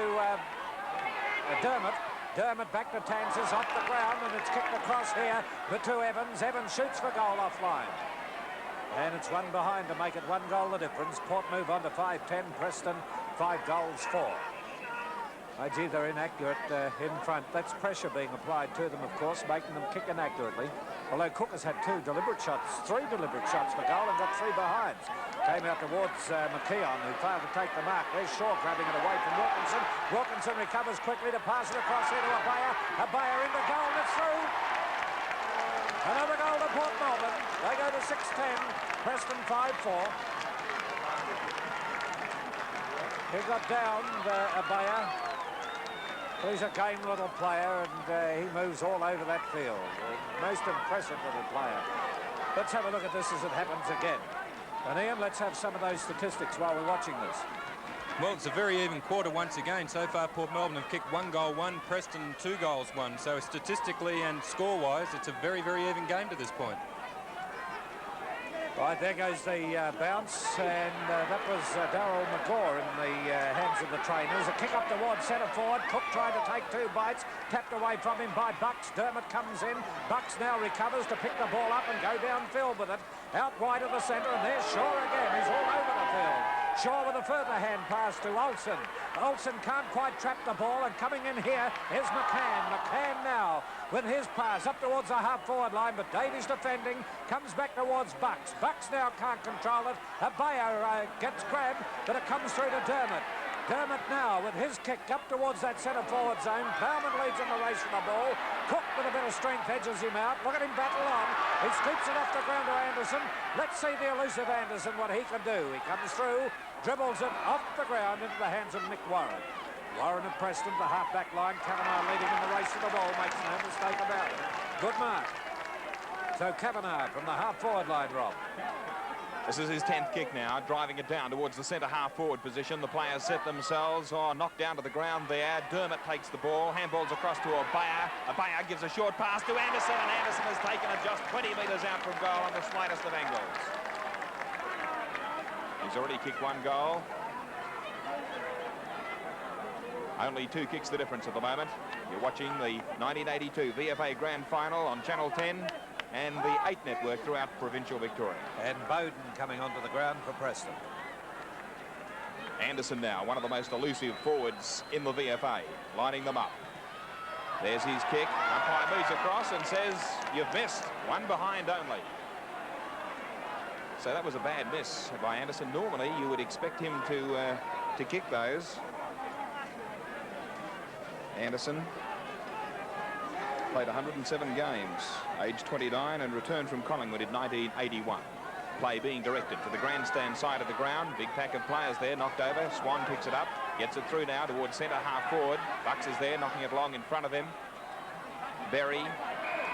Dermot. Dermot back to Tansis off the ground, and it's kicked across here but to Evans. Evans shoots for goal offline. And it's one behind to make it 1 goal the difference. Port move on to 5-10. Preston 5 goals 4. Oh, gee, they're inaccurate in front. That's pressure being applied to them, of course, making them kick inaccurately. Although Cook has had 2 deliberate shots, 3 deliberate shots for goal and got 3 behinds. Came out towards McKeon, who failed to take the mark. There's Shaw grabbing it away from Wilkinson. Wilkinson recovers quickly to pass it across here to Abaya. Abaya into goal, and it's through. Another goal to Port Melbourne. They go to 6-10. Preston 5-4. He got down, Abaya. He's a game little player, and he moves all over that field. Most impressive little player. Let's have a look at this as it happens again. And Ian, let's have some of those statistics while we're watching this. Well, it's a very even quarter once again. So far, Port Melbourne have kicked 1 goal 1, Preston 2 goals 1. So statistically and score-wise, it's a very, very even game to this point. Right, there goes the bounce, and that was Darryl McGaw in the hands of the trainers. A kick up towards centre forward. Cook tried to take 2 bites, tapped away from him by Bucks. Dermot comes in. Bucks now recovers to pick the ball up and go downfield with it. Out wide of the centre, and there's Shaw again. He's all over the field. Shaw with a further hand pass to Olsen. Olsen can't quite trap the ball, and coming in here is McCann. McCann now with his pass up towards the half-forward line, but Davies defending, comes back towards Bucks. Bucks now can't control it. Abaya gets grabbed, but it comes through to Dermot. Dermot now with his kick up towards that centre-forward zone. Plowman leads in the race for the ball. Cook with a bit of strength edges him out. Look at him battle on. He scoops it off the ground to Anderson. Let's see the elusive Anderson, what he can do. He comes through, dribbles it off the ground into the hands of Nick Warren. Warren and Preston, the half-back line. Kavanagh leading in the race for the ball, makes no mistake about it. Good mark. So Kavanagh from the half-forward line, Rob. This is his 10th kick now, driving it down towards the centre half-forward position. The players set themselves, knocked down to the ground there. Dermot takes the ball, handballs across to Abaya. Abaya gives a short pass to Anderson, and Anderson has taken it just 20 metres out from goal on the slightest of angles. He's already kicked 1 goal. Only 2 kicks the difference at the moment. You're watching the 1982 VFA Grand Final on Channel 10 and the 8 network throughout provincial Victoria. And Bowden coming onto the ground for Preston. Anderson now, one of the most elusive forwards in the VFA, lining them up. There's his kick. Umpire moves across and says, you've missed. 1 behind only. So that was a bad miss by Anderson. Normally, you would expect him to kick those. Anderson played 107 games, aged 29, and returned from Collingwood in 1981. Play being directed to the grandstand side of the ground. Big pack of players there, knocked over. Swan picks it up, gets it through now towards centre half forward. Bucks is there, knocking it along in front of him. Berry,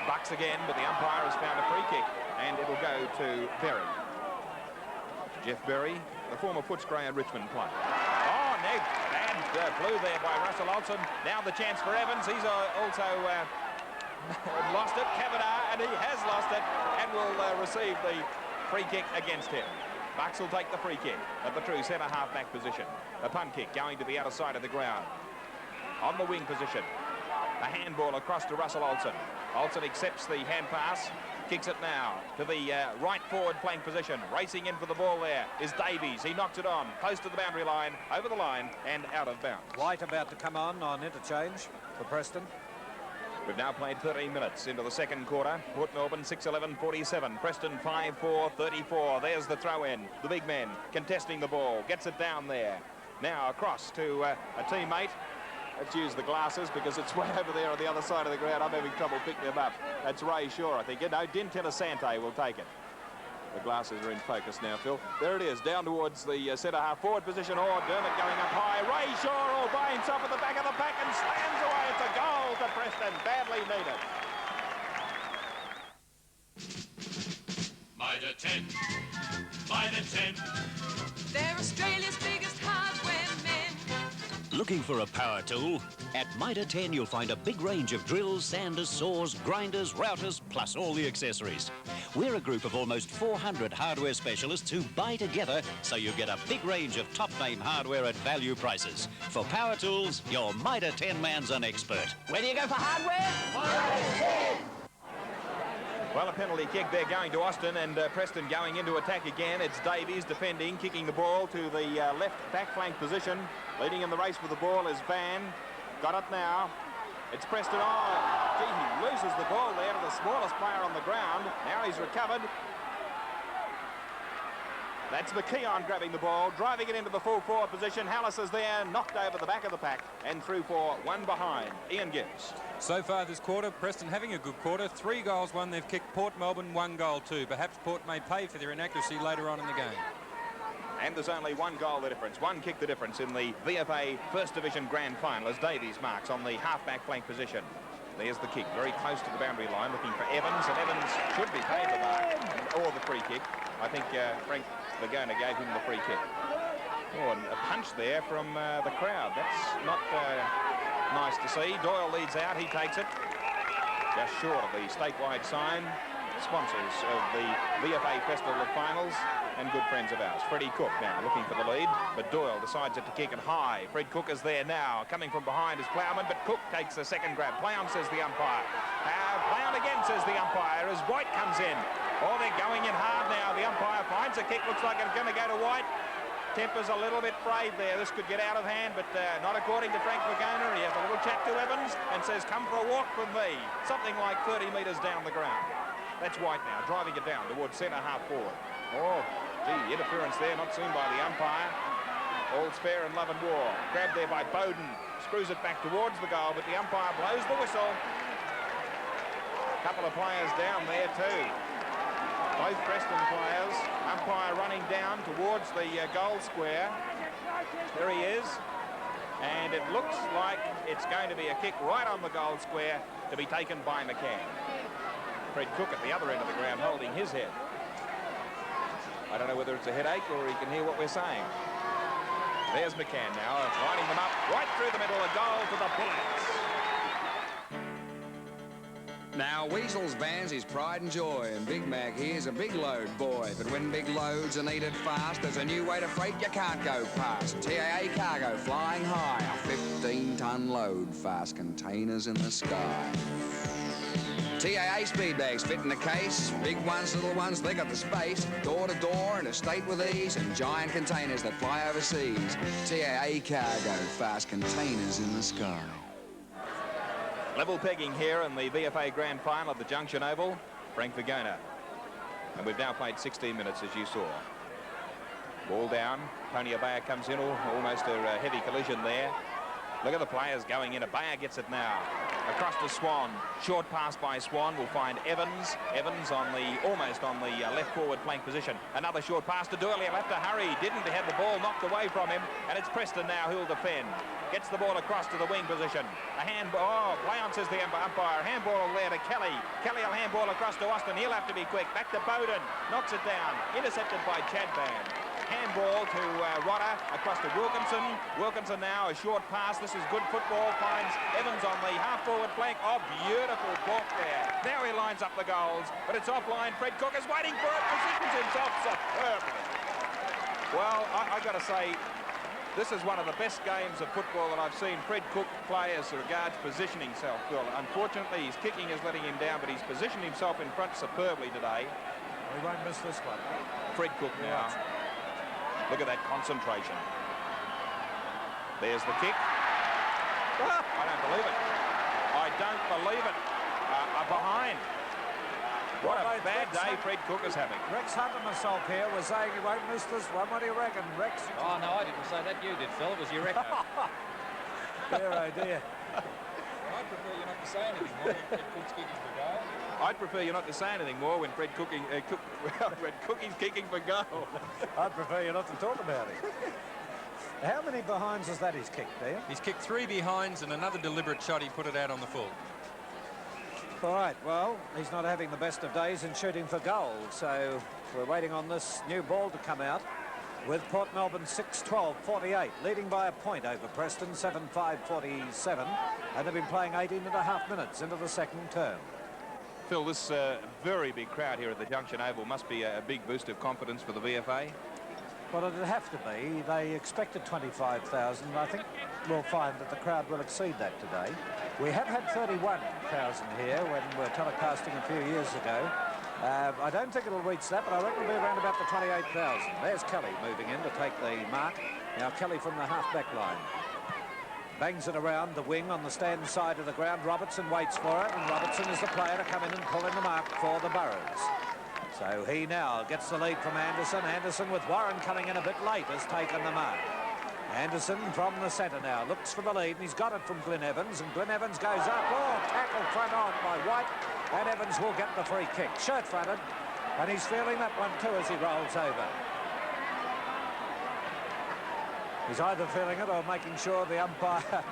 Bucks again, but the umpire has found a free kick, and it'll go to Berry. Jeff Berry, the former Footscray and Richmond player. Oh, Ned, bad blue there by Russell Olsen. Now the chance for Evans. He's also lost it. Kavanagh, and he has lost it, and will receive the free kick against him. Bucks will take the free kick at the true centre half-back position. A punt kick going to the outer side of the ground. On the wing position. A handball across to Russell Olsen. Olsen accepts the hand pass. Kicks it now to the right forward flank position. Racing in for the ball there is Davies. He knocks it on, close to the boundary line, over the line, and out of bounds. White about to come on interchange for Preston. We've now played 13 minutes into the second quarter. Port Melbourne 6-11-47. Preston 5-4-34. There's the throw in. The big men contesting the ball. Gets it down there. Now across to a teammate. Let's use the glasses because it's way over there on the other side of the ground. I'm having trouble picking them up. That's Ray Shaw, I think. No, Dintella Sante will take it. The glasses are in focus now, Phil. There it is, down towards the centre half forward position. Oh, Dermot going up high. Ray Shaw all by himself at the back of the pack and slams away. It's a goal to Preston. Badly needed. Mitre 10, Mitre 10. They're Australia's biggest hardware men. Look Looking for a power tool? At Mitre 10, you'll find a big range of drills, sanders, saws, grinders, routers, plus all the accessories. We're a group of almost 400 hardware specialists who buy together so you get a big range of top-name hardware at value prices. For power tools, your Mitre 10 man's an expert. Where do you go for hardware? Mitre 10! Well, a penalty kick there going to Austin, and Preston going into attack again. It's Davies defending, kicking the ball to the left back flank position. Leading in the race with the ball is Van. Got it now. It's Preston. Oh, gee, he loses the ball there to the smallest player on the ground. Now he's recovered. That's McKeon grabbing the ball, driving it into the full forward position. Hallis is there, knocked over the back of the pack, and through for one behind. Ian Gibbs. So far this quarter, Preston having a good quarter. 3 goals, 1 they've kicked. Port Melbourne, 1 goal, 2. Perhaps Port may pay for their inaccuracy later on in the game. And there's only 1 goal the difference, 1 kick the difference in the VFA First Division Grand Final as Davies marks on the half-back flank position. There's the kick, very close to the boundary line, looking for Evans, and Evans should be paid the mark, or the free kick. I think Frank Lagona gave him the free kick. Oh, and a punch there from the crowd. That's not nice to see. Doyle leads out, he takes it. Just short of the statewide sign. Sponsors of the VFA Festival of Finals and good friends of ours. Freddie Cook now looking for the lead, but Doyle decides to kick it high. Fred Cook is there now. Coming from behind is Plowman, but Cook takes the second grab. Plown, says the umpire. Plown again, says the umpire, as White comes in. Oh, they're going in hard now. The umpire finds a kick. Looks like it's going to go to White. Temper's a little bit frayed there. This could get out of hand, but not according to Frank Lagona. He has a little chat to Evans and says, come for a walk with me. Something like 30 metres down the ground. That's White now, driving it down towards centre half forward. Oh, gee, interference there, not seen by the umpire. All's fair in love and war. Grabbed there by Bowden. Screws it back towards the goal, but the umpire blows the whistle. A couple of players down there too. Both Preston players. Umpire running down towards the goal square. There he is. And it looks like it's going to be a kick right on the goal square to be taken by McCann. Fred Cook at the other end of the ground holding his head. I don't know whether it's a headache or he can hear what we're saying. There's McCann now, lining them up right through the middle, a goal to the Bullets. Now, Weasel's van's his pride and joy, and Big Mac here's a big load boy. But when big loads are needed fast, there's a new way to freight you can't go past. TAA Cargo flying high, a 15-ton load, fast containers in the sky. TAA speed bags fit in the case. Big ones, little ones, they got the space. Door to door and estate with ease, and giant containers that fly overseas. TAA Cargo, fast containers in the sky. Level pegging here in the VFA Grand Final of the Junction Oval. Frank Lagona. And we've now played 16 minutes, as you saw. Ball down. Tony Abaya comes in, almost a heavy collision there. Look at the players going in. Abaya gets it now. Across to Swan. Short pass by Swan will find Evans. Evans on the almost on the left forward flank position. Another short pass to Doyle. He'll have to hurry. Didn't have the ball knocked away from him. And it's Preston now who'll defend. Gets the ball across to the wing position. A handball. Oh, Plown, says the umpire. Handball there to Kelly. Kelly will handball across to Austin. He'll have to be quick. Back to Bowden. Knocks it down. Intercepted by Chadban. Handball to Rodder across to Wilkinson. Wilkinson now a short pass. This is good football. Finds Evans on the half-forward flank. Oh, beautiful block there. Now he lines up the goals, but it's offline. Fred Cook is waiting for it. Positions himself superbly. Well, I got to say, this is one of the best games of football that I've seen Fred Cook play as regards positioning himself. Well, unfortunately, his kicking is letting him down, but he's positioned himself in front superbly today. We won't miss this one. Fred Cook now. Look at that concentration. There's the kick. I don't believe it. I don't believe it. Behind. What a bad day Fred Cook is having. Rex Hunt himself here was saying he won't miss this one. What do you reckon, Rex? Oh, no, I didn't say that. You did, Phil. It was your record. Dear, oh dear. I'd prefer you not to say anything more when Fred Cook's kicking for goal. I'd prefer you not to say anything more when Fred when Cookie's kicking for goal. I'd prefer you not to talk about it. How many behinds is that he's kicked there? He's kicked 3 behinds and another deliberate shot. He put it out on the full. All right, well, he's not having the best of days in shooting for goal, so we're waiting on this new ball to come out. with Port Melbourne 6-12-48, leading by a point over Preston 7-5-47, and they've been playing 18.5 minutes into the second term. Phil, this very big crowd here at the Junction Oval must be a big boost of confidence for the VFA. Well, it'd have to be. They expected 25,000. I think we'll find that the crowd will exceed that today. We have had 31,000 here when we were telecasting a few years ago. I don't think it'll reach that, but I reckon it'll be around about the 28,000. There's Kelly moving in to take the mark. Now Kelly from the half-back line. Bangs it around the wing on the stand side of the ground. Robertson waits for it, and Robertson is the player to come in and pull in the mark for the Burrows. So he now gets the lead from Anderson. Anderson, with Warren coming in a bit late, has taken the mark. Anderson from the centre now looks for the lead, and he's got it from Glyn Evans, and Glyn Evans goes up. Oh, tackle front on by White, and Evans will get the free kick. Shirt-fronted, and he's feeling that one too as he rolls over. He's either feeling it or making sure the umpire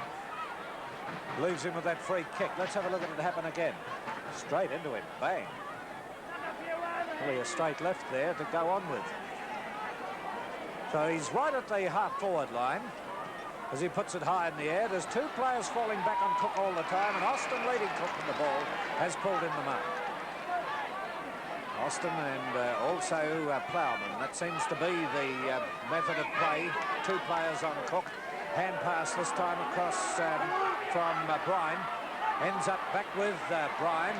leaves him with that free kick. Let's have a look at it happen again. Straight into him, bang. Really a straight left there to go on with. So he's right at the half-forward line as he puts it high in the air. There's two players falling back on Cook all the time, and Austin leading Cook in the ball has pulled in the mark. Austin and also Plowman. That seems to be the method of play. Two players on Cook. Hand pass this time across from Bryan. Ends up back with Bryan.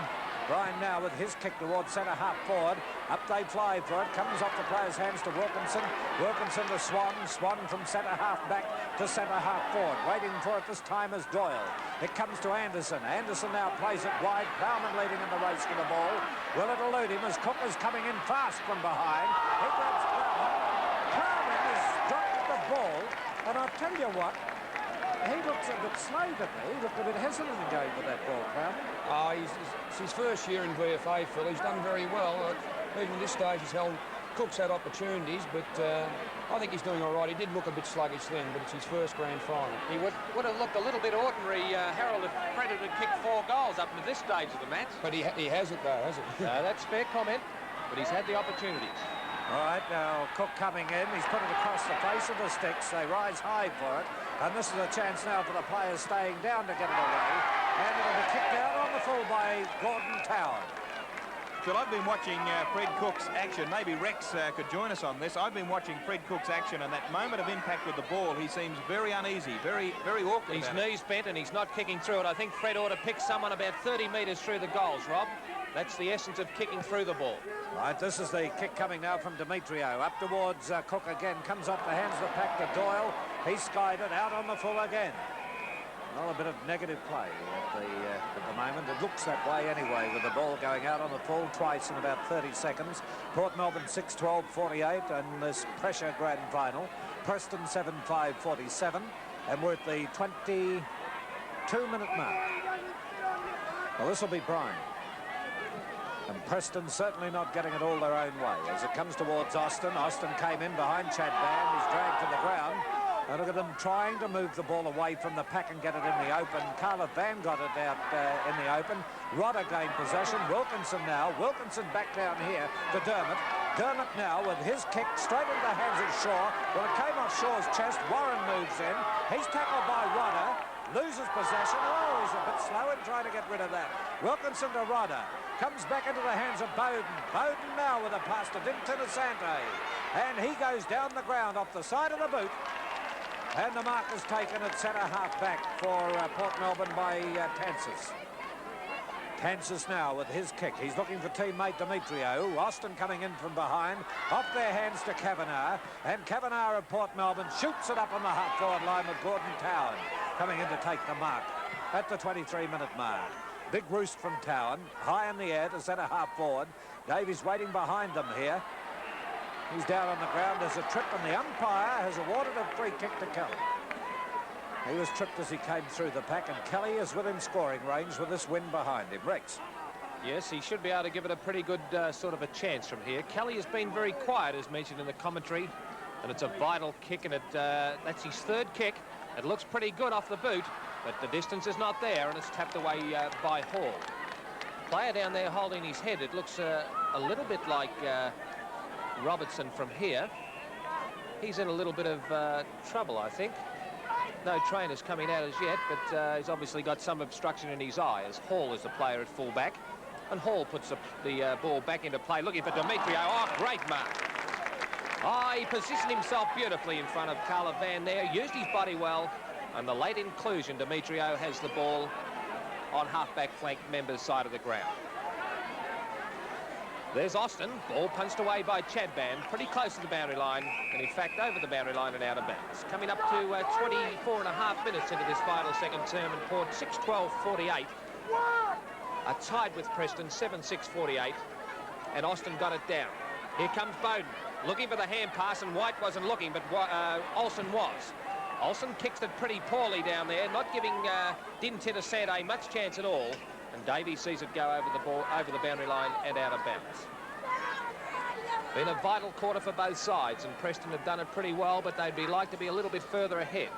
Bryan now with his kick towards centre half forward. Up they fly for it. Comes off the player's hands to Wilkinson. Wilkinson to Swan. Swan from centre half back to centre half forward. Waiting for it this time is Doyle. It comes to Anderson. Anderson now plays it wide. Plowman leading in the race for the ball. Will it elude him as Cook is coming in fast from behind? He grabs Plowman. Plowman has dropped the ball. And I'll tell you what, he looks a bit slow to me. He looked a bit hesitant in going for that ball, Plowman. It's his first year in VFA, Phil. He's done very well. Even at this stage, Cook's had opportunities, but I think he's doing all right. He did look a bit sluggish then, but it's his first grand final. He would have looked a little bit ordinary, Harold, if Fred had kicked 4 goals up to this stage of the match. But he hasn't, though, has he? That's a fair comment, but he's had the opportunities. All right, now Cook coming in. He's put it across the face of the sticks. They rise high for it. And this is a chance now for the players staying down to get it away. And it'll be kicked out on the full by Gordon Tower. Phil, I've been watching Fred Cook's action. Maybe Rex could join us on this. I've been watching Fred Cook's action, and that moment of impact with the ball, he seems very uneasy, very awkward. His knees bent and he's not kicking through it. I think Fred ought to pick someone about 30 metres through the goals, Rob. That's the essence of kicking through the ball. Right, this is the kick coming now from Demetrio. Up towards Cook again. Comes off the hands of the pack to Doyle. He skied it out on the full again. Well, a bit of negative play at the moment. It looks that way anyway, with the ball going out on the full twice in about 30 seconds. Port Melbourne 6-12-48 and this pressure grand final. Preston 7-5-47, and we're at the 22-minute mark. Well, this will be Bryan. And Preston certainly not getting it all their own way. As it comes towards Austin, Austin came in behind Chad Band. He's dragged to the ground. And look at them trying to move the ball away from the pack and get it in the open. Carla Van got it out in the open. Rodder gained possession. Wilkinson now. Wilkinson back down here to Dermott. Dermott now with his kick straight into the hands of Shaw. Well, it came off Shaw's chest. Warren moves in. He's tackled by Rodder. Loses possession. Oh, he's a bit slow in trying to get rid of that. Wilkinson to Rodder. Comes back into the hands of Bowden. Bowden now with a pass to Dinkton Asante. And he goes down the ground off the side of the boot. And the mark is taken at centre half back for Port Melbourne by Tansis. Tansis now with his kick. He's looking for teammate Demetrio. Austin coming in from behind. Off their hands to Kavanagh. And Kavanagh of Port Melbourne shoots it up on the half-forward line with Gordon Towan coming in to take the mark at the 23-minute mark. Big roost from Towan. High in the air to centre half-forward. Davies waiting behind them here. He's down on the ground. There's a trip, and the umpire has awarded a free kick to Kelly. He was tripped as he came through the pack, and Kelly is within scoring range with this win behind him. Rex. Yes, he should be able to give it a pretty good sort of a chance from here. Kelly has been very quiet, as mentioned in the commentary, and it's a vital kick, and that's his 3rd kick. It looks pretty good off the boot, but the distance is not there, and it's tapped away by Hall. Player down there holding his head. It looks a little bit like Robertson from here. he's in a little bit of trouble, I think. No trainers coming out as yet, but he's obviously got some obstruction in his eye, as Hall is the player at full-back. And Hall puts the ball back into play, looking for Demetrio. Oh, great mark. Oh, he positioned himself beautifully in front of Carla Van there, used his body well, and the late inclusion, Demetrio has the ball on half-back flank member's side of the ground. There's Austin, ball punched away by Chadban, pretty close to the boundary line, and in fact over the boundary line and out of bounds. Coming up to 24.5 minutes into this final second term, and Port 6:12:48. Are tied with Preston, 7:6:48, and Austin got it down. Here comes Bowden, looking for the hand pass, and White wasn't looking, but Olsen was. Olsen kicks it pretty poorly down there, not giving Dintinasante much chance at all, and Davies sees it go over the boundary line and out of bounds. Been a vital quarter for both sides, and Preston have done it pretty well, but they'd like to be a little bit further ahead.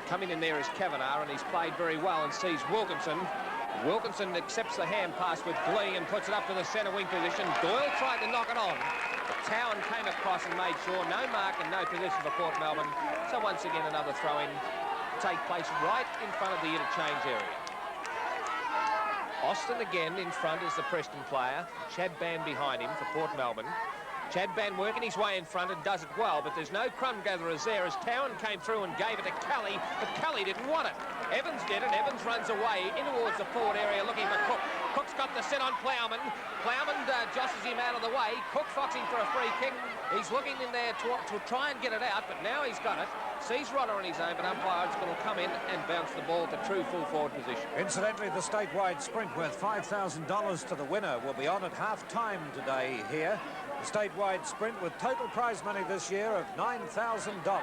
Coming in there is Kavanagh, and he's played very well and sees Wilkinson. Wilkinson accepts the hand pass with glee and puts it up to the centre wing position. Doyle tried to knock it on, but Towan came across and made sure no mark and no position for Port Melbourne. So once again another throw-in take place right in front of the interchange area. Austin again in front is the Preston player. Chadban behind him for Port Melbourne. Chadban working his way in front and does it well, but there's no crumb gatherers there as Towan came through and gave it to Kelly, but Kelly didn't want it. Evans did, and Evans runs away in towards the forward area looking for Cook. Cook's got the set on Plowman. Plowman jostles him out of the way. Cook foxing for a free kick. He's looking in there to try and get it out, but now he's got it. Sees Rodder on his own, but umpire will come in and bounce the ball to true full forward position. Incidentally, the statewide sprint worth $5,000 to the winner will be on at half-time today here. The statewide sprint with total prize money this year of $9,000.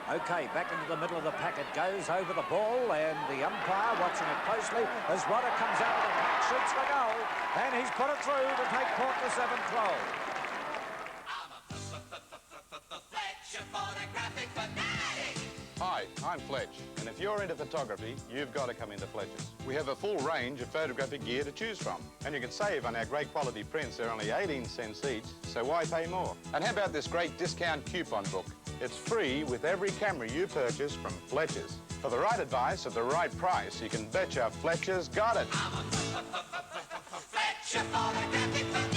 OK, back into the middle of the pack it goes, over the ball, and the umpire watching it closely as Rodder comes out of the pack, shoots the goal, and he's put it through to take Port to 7-12. Hi, I'm Fletch, and if you're into photography, you've got to come into Fletcher's. We have a full range of photographic gear to choose from, and you can save on our great quality prints. They're only 18 cents each, so why pay more? And how about this great discount coupon book? It's free with every camera you purchase from Fletcher's. For the right advice at the right price, you can betcha Fletcher's got it. Fletcher photographic fanatic.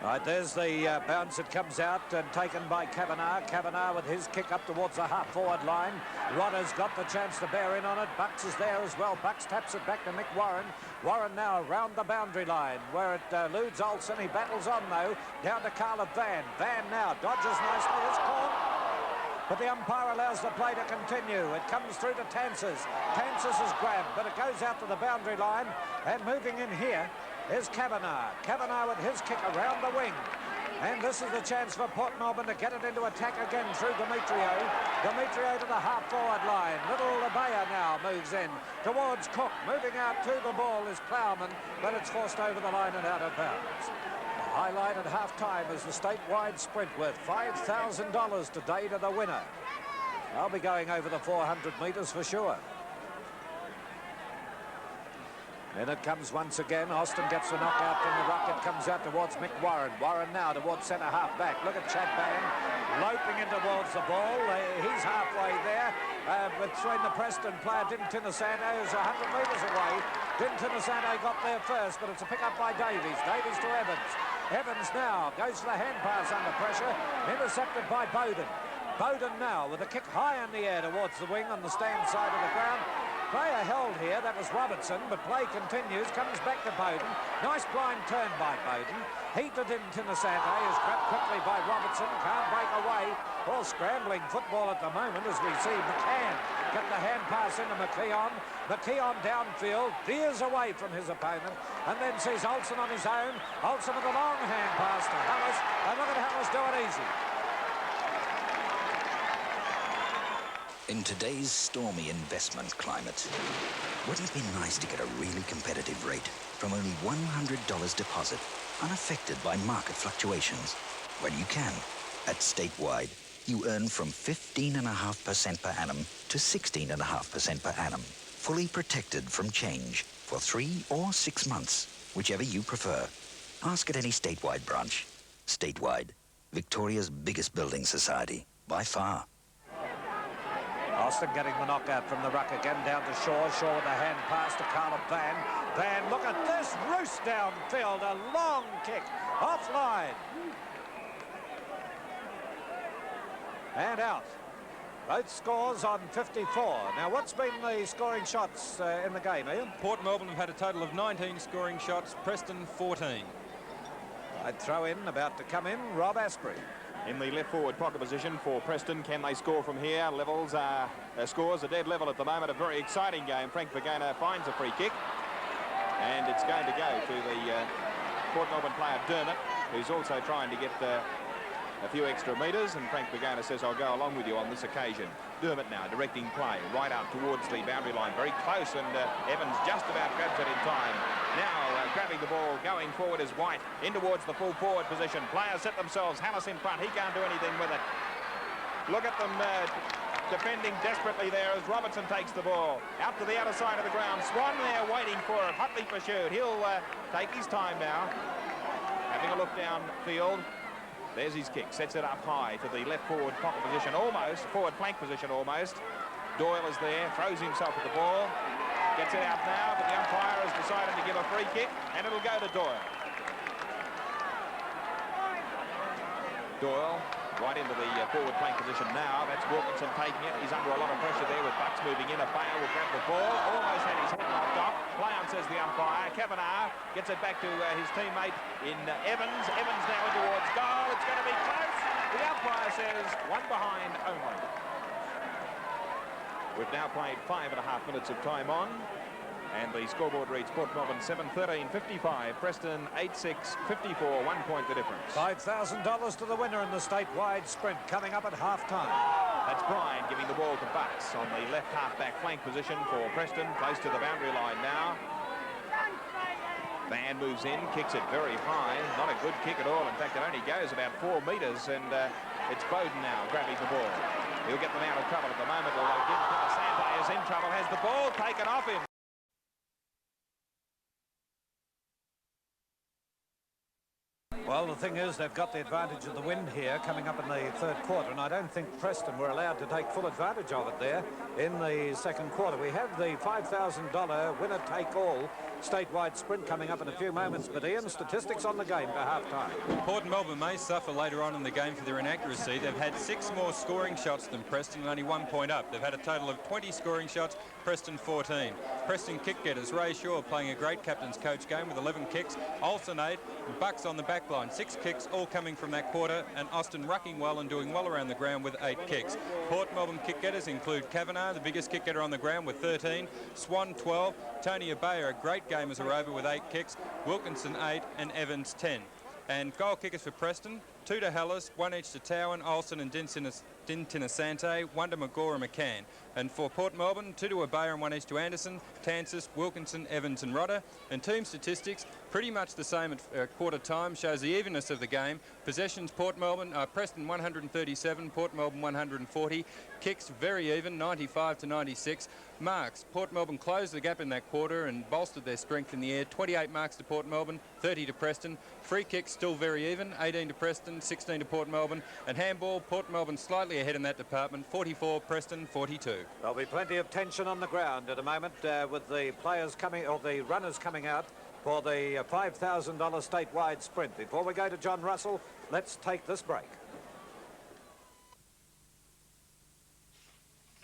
Right, there's the bounce. It comes out and taken by Kavanagh. Kavanagh with his kick up towards the half-forward line. Rodder's got the chance to bear in on it. Bucks is there as well. Bucks taps it back to Mick Warren. Warren now round the boundary line where it eludes Olsen. He battles on, though, down to Carla Van. Van now dodges nicely. It's caught. But the umpire allows the play to continue. It comes through to Tansis. Tansis is grabbed, but it goes out to the boundary line. And moving in here is Kavanagh. Kavanagh with his kick around the wing. And this is the chance for Port Melbourne to get it into attack again through Demetrio. Demetrio to the half-forward line. Little Labaya now moves in towards Cook. Moving out to the ball is Plowman, but it's forced over the line and out of bounds. The highlight at half-time is the statewide sprint worth $5,000 today to the winner. I'll be going over the 400 metres for sure. In it comes once again. Austin gets the knockout from the ruck. It comes out towards Mick Warren. Warren now towards centre half back. Look at Chadban loping in towards the ball. He's halfway there. Between the Preston player, Dintinasante, who's 100 metres away. Dintinasante got there first, but it's a pick up by Davies. Davies to Evans. Evans now goes for the hand pass under pressure. Intercepted by Bowden. Bowden now with a kick high in the air towards the wing on the stand side of the ground. Player held here, that was Robertson, but play continues, comes back to Bowden. Nice blind turn by Bowden. He to Dintinasante is grabbed quickly by Robertson, can't break away. All scrambling football at the moment as we see McCann get the hand pass into McKeon. McKeon downfield, veers away from his opponent, and then sees Olsen on his own. Olsen with a long hand pass to Hallis, and look at Hallis do it easy. In today's stormy investment climate, wouldn't it be nice to get a really competitive rate from only $100 deposit, unaffected by market fluctuations? Well, you can. At Statewide, you earn from 15.5% per annum to 16.5% per annum, fully protected from change for 3 or 6 months, whichever you prefer. Ask at any Statewide branch. Statewide, Victoria's biggest building society, by far. Austin getting the knockout from the ruck again, down to Shaw. Shaw with a hand pass to Carla Van. Van, look at this, roost downfield, a long kick, offline. And out. Both scores on 54. Now, what's been the scoring shots in the game, Ian? Port Melbourne have had a total of 19 scoring shots, Preston 14. I'd throw in, about to come in, Rob Asprey. In the left forward pocket position for Preston. Can they score from here? Levels are scores a dead level at the moment. A very exciting game. Frank Vergana finds a free kick, and it's going to go to the Port Melbourne player Dermott, who's also trying to get a few extra metres, and Frank Vergana says, I'll go along with you on this occasion. Dermott now directing play right out towards the boundary line, very close, and Evans just about grabs it in time. Now grabbing the ball, going forward is White, in towards the full forward position. Players set themselves, Hallis in front, he can't do anything with it. Look at them defending desperately there as Robertson takes the ball out to the outer side of the ground. Swan there waiting for it, hotly pursued. He'll take his time now, having a look downfield. There's his kick, sets it up high to the left forward pocket position, almost, forward flank position almost. Doyle is there, throws himself at the ball, gets it out now, but the umpire has decided to give a free kick, and it'll go to Doyle. Doyle right into the forward flank position now. That's Wilkinson taking it. He's under a lot of pressure there with Bucks moving in. A Bale will grab the ball. Almost had his head knocked off. Play on, says the umpire. Kavanagh gets it back to his teammate in Evans. Evans now in towards goal. It's going to be close. The umpire says one behind only. We've now played 5.5 minutes of time on. And the scoreboard reads Port Melbourne 7-13-55, Preston 8-6-54, 1 point the difference. $5,000 to the winner in the statewide sprint coming up at half-time. That's Bryan giving the ball to Bucks on the left half-back flank position for Preston, close to the boundary line now. Van moves in, kicks it very high, not a good kick at all. In fact, it only goes about 4 metres, and it's Bowden now grabbing the ball. He'll get them out of trouble at the moment, although Sante is in trouble, has the ball taken off him. Well, the thing is, they've got the advantage of the wind here coming up in the third quarter, and I don't think Preston were allowed to take full advantage of it there in the second quarter. We have the $5,000 winner-take-all statewide sprint coming up in a few moments, but Ian, statistics on the game for half-time. Port Melbourne may suffer later on in the game for their inaccuracy. They've had 6 more scoring shots than Preston and only 1 point up. They've had a total of 20 scoring shots, Preston 14. Preston kick-getters, Ray Shaw playing a great captain's coach game with 11 kicks, Olsen 8, and Bucks on the back line. 6 kicks, all coming from that quarter, and Austin rucking well and doing well around the ground with 8 kicks. Port Melbourne kick-getters include Kavanagh, the biggest kick-getter on the ground with 13, Swan 12, Tony Abeya, a great game as a rover with 8 kicks, Wilkinson 8, and Evans 10. And goal kickers for Preston, 2 to Hallis, 1 each to Towan, Olsen and Dintinasante, 1 to McGaw and McCann. And for Port Melbourne, 2 to Abeya and 1 each to Anderson, Tansis, Wilkinson, Evans and Rodder. And team statistics, pretty much the same at quarter time, shows the evenness of the game. Possessions, Preston 137, Port Melbourne 140. Kicks, very even, 95 to 96. Marks, Port Melbourne closed the gap in that quarter and bolstered their strength in the air. 28 marks to Port Melbourne, 30 to Preston. Free kicks still very even, 18 to Preston, 16 to Port Melbourne. And handball, Port Melbourne slightly ahead in that department, 44, Preston 42. There'll be plenty of tension on the ground at a moment with the players coming, or the runners coming out for the $5,000 statewide sprint. Before we go to John Russell, let's take this break.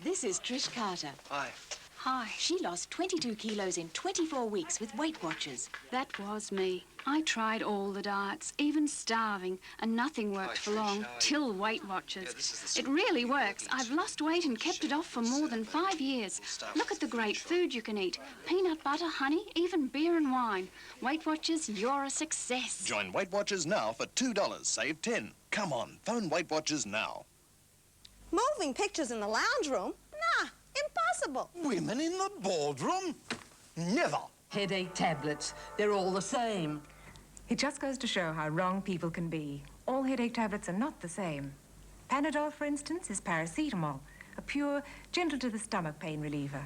This is Trish Carter. Hi. Hi. She lost 22 kilos in 24 weeks with Weight Watchers. That was me. I tried all the diets, even starving, and nothing worked for long, till Weight Watchers. It really works. I've lost weight and kept it off for more than 5 years. Look at the great food you can eat. Peanut butter, honey, even beer and wine. Weight Watchers, you're a success. Join Weight Watchers now for $2. Save 10. Come on, phone Weight Watchers now. Moving pictures in the lounge room? Nah, impossible. Women in the boardroom? Never. Headache tablets, they're all the same. It just goes to show how wrong people can be. All headache tablets are not the same. Panadol, for instance, is paracetamol, a pure, gentle-to-the-stomach pain reliever.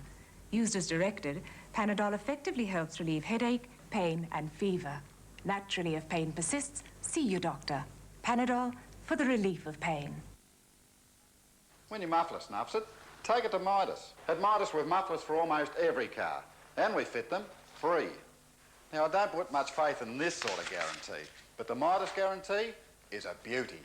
Used as directed, Panadol effectively helps relieve headache, pain, and fever. Naturally, if pain persists, see your doctor. Panadol, for the relief of pain. When your muffler snuffs it, take it to Midas. At Midas we've mufflers for almost every car, and we fit them free. Now, I don't put much faith in this sort of guarantee, but the Midas guarantee is a beauty.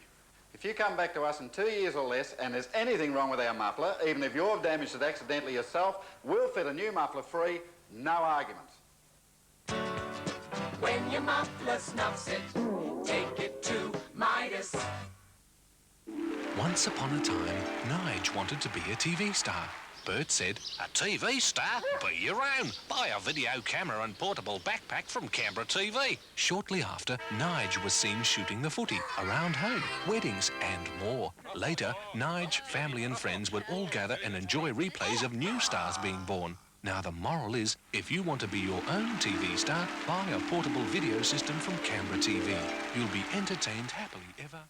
If you come back to us in 2 years or less and there's anything wrong with our muffler, even if you've damaged it accidentally yourself, we'll fit a new muffler free, no arguments. When your muffler snuffs it, take it to Midas. Once upon a time, Nige wanted to be a TV star. Bert said, A TV star? Be your own. Buy a video camera and portable backpack from Canberra TV. Shortly after, Nige was seen shooting the footy, around home, weddings and more. Later, Nige, family and friends would all gather and enjoy replays of new stars being born. Now the moral is, if you want to be your own TV star, buy a portable video system from Canberra TV. You'll be entertained happily ever.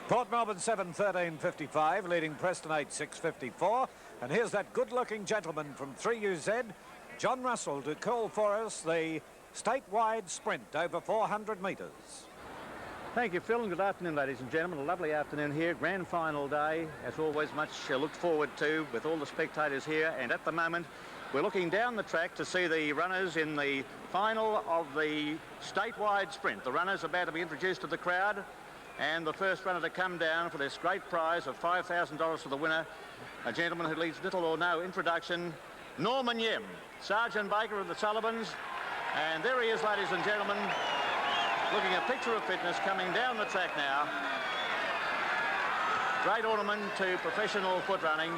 Port Melbourne 7:13.55, leading Preston 8:6.54. And here's that good-looking gentleman from 3UZ, John Russell, to call for us the statewide sprint over 400 metres. Thank you, Phil, and good afternoon, ladies and gentlemen. A lovely afternoon here, grand final day. As always, much looked forward to with all the spectators here. And at the moment, we're looking down the track to see the runners in the final of the statewide sprint. The runners are about to be introduced to the crowd. And the first runner to come down for this great prize of $5,000 for the winner, a gentleman who needs little or no introduction, Norman Yem, Sergeant Baker of the Sullivans. And there he is, ladies and gentlemen, looking a picture of fitness coming down the track now. Great ornament to professional foot running.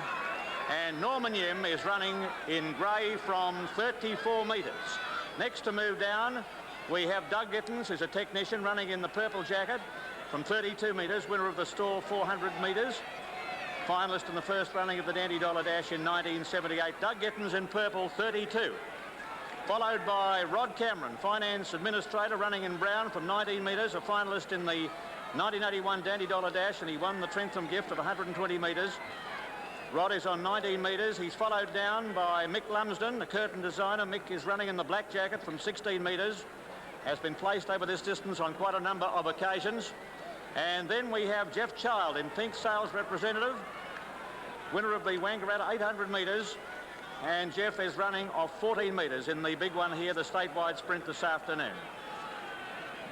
And Norman Yem is running in grey from 34 metres. Next to move down, we have Doug Gittins, who's a technician, running in the purple jacket from 32 metres, winner of the Store 400 metres, finalist in the first running of the Dandy Dollar Dash in 1978. Doug Gittins in purple, 32. Followed by Rod Cameron, finance administrator, running in brown from 19 metres, a finalist in the 1981 Dandy Dollar Dash, and he won the Trentham gift of 120 metres. Rod is on 19 metres. He's followed down by Mick Lumsden, the curtain designer. Mick is running in the black jacket from 16 metres, has been placed over this distance on quite a number of occasions. And then we have Jeff Child in pink, sales representative, winner of the Wangaratta 800 metres. And Jeff is running off 14 metres in the big one here, the statewide sprint this afternoon.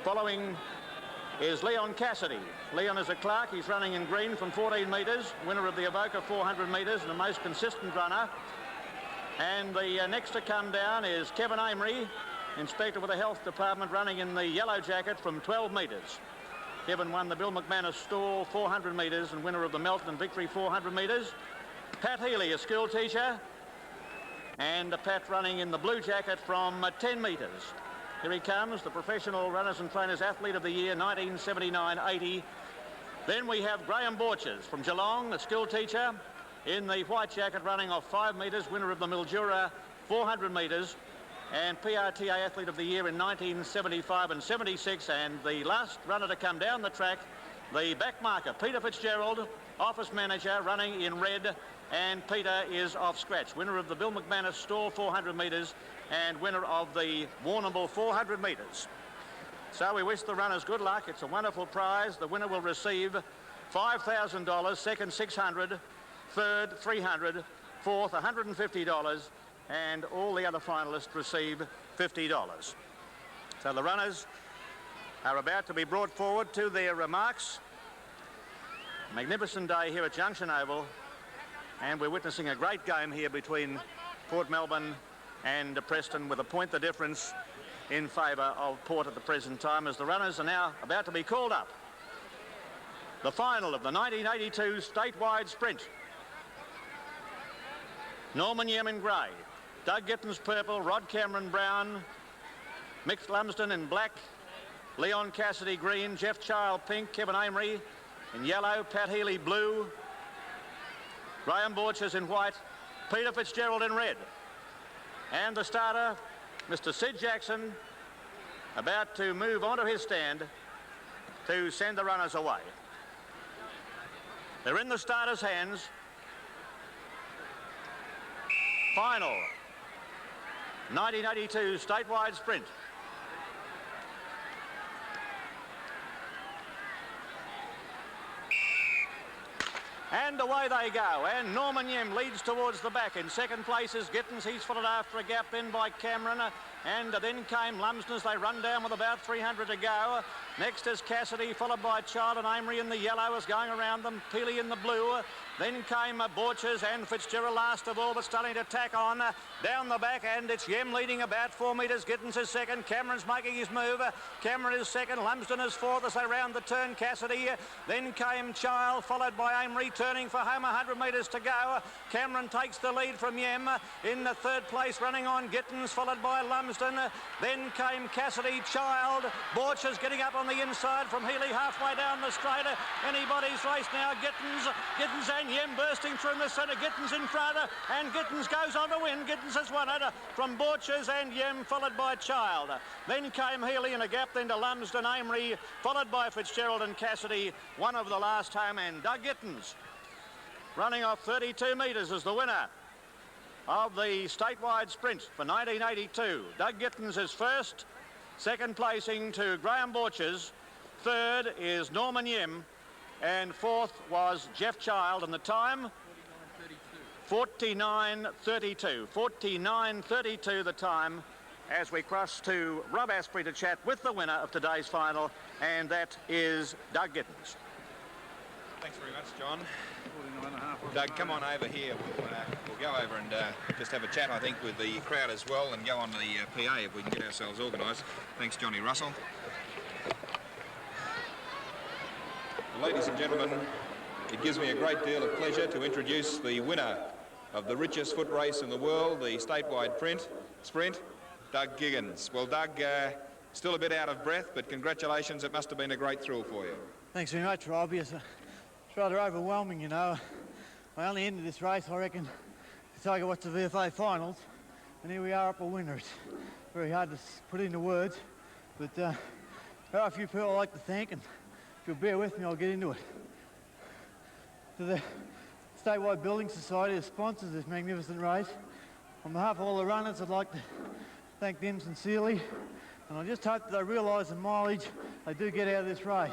Following is Leon Cassidy. Leon is a clerk. He's running in green from 14 metres, winner of the Avoca 400 metres and the most consistent runner. And the next to come down is Kevin Amery, inspector with the health department, running in the yellow jacket from 12 metres. Kevin won the Bill McManus Stall 400 metres and winner of the Melton and Victory 400 metres. Pat Healy, a school teacher, and Pat running in the blue jacket from 10 metres. Here he comes, the Professional Runners and Trainers Athlete of the Year, 1979-80. Then we have Graham Borchers from Geelong, a school teacher, in the white jacket, running off 5 metres, winner of the Mildura 400 metres, and PRTA Athlete of the Year in 1975 and 76. And the last runner to come down the track, the back marker, Peter Fitzgerald, office manager, running in red, and Peter is off scratch, winner of the Bill McManus Store 400 metres and winner of the Warrnambool 400 metres. So we wish the runners good luck. It's a wonderful prize. The winner will receive $5,000, second $600, third $300, fourth $150, and all the other finalists receive $50. So the runners are about to be brought forward to their remarks. Magnificent day here at Junction Oval, and we're witnessing a great game here between Port Melbourne and Preston, with a point the difference in favour of Port at the present time, as the runners are now about to be called up. The final of the 1982 statewide sprint. Norman Yem in grey, Doug Gittins purple, Rod Cameron brown, Mick Lumsden in black, Leon Cassidy green, Jeff Child pink, Kevin Amery in yellow, Pat Healy blue, Graham Borchers in white, Peter Fitzgerald in red. And the starter, Mr. Sid Jackson, about to move onto his stand to send the runners away. They're in the starter's hands. Final 1982 statewide sprint. And away they go. And Norman Yem leads towards the back. In second place is Gittins. He's followed after a gap then by Cameron. And then came Lumsden as they run down with about 300 to go. Next is Cassidy, followed by Child and Amory in the yellow is going around them. Peely in the blue. Then came Borchers and Fitzgerald last of all, but starting to tack on down the back. And it's Yem leading about 4 metres. Gittins is second. Cameron's making his move. Cameron is second. Lumsden is fourth as they round the turn. Cassidy. Then came Child, followed by Amory, turning for home. 100 metres to go. Cameron takes the lead from Yem. In the third place, running on Gittins, followed by Lumsden. Then came Cassidy, Child. Borchers getting up on the inside from Healy halfway down the straight. Anybody's race now. Gittins and Yem bursting through in the centre. Gittins in front, and Gittins goes on to win. Gittins has won it from Borchers and Yem, followed by Child. Then came Healy in a gap, then to Lumsden, Amory, followed by Fitzgerald and Cassidy. One of the last home, and Doug Gittins running off 32 metres as the winner of the statewide sprint for 1982. Doug Gittins is first, second placing to Graham Borchers, third is Norman Yem, and fourth was Jeff Child, and the time 49.32. 49.32 the time as we cross to Rob Asprey to chat with the winner of today's final, and that is Doug Gittins. Thanks very much, John. Doug, come on over here. We'll go over and just have a chat, I think, with the crowd as well, and go on to the PA if we can get ourselves organised. Thanks, Johnny Russell. Well, ladies and gentlemen, it gives me a great deal of pleasure to introduce the winner of the richest foot race in the world, the statewide sprint, Doug Giggins. Well, Doug, still a bit out of breath, but congratulations. It must have been a great thrill for you. Thanks very much, Rob. Yes, it's rather overwhelming, you know. I only entered this race, I reckon, to take a watch the VFA finals, and here we are up a winner. It's very hard to put into words, but there are a few people I'd like to thank, and if you'll bear with me, I'll get into it. To the Statewide Building Society, who sponsors this magnificent race, on behalf of all the runners, I'd like to thank them sincerely, and I just hope that they realise the mileage they do get out of this race.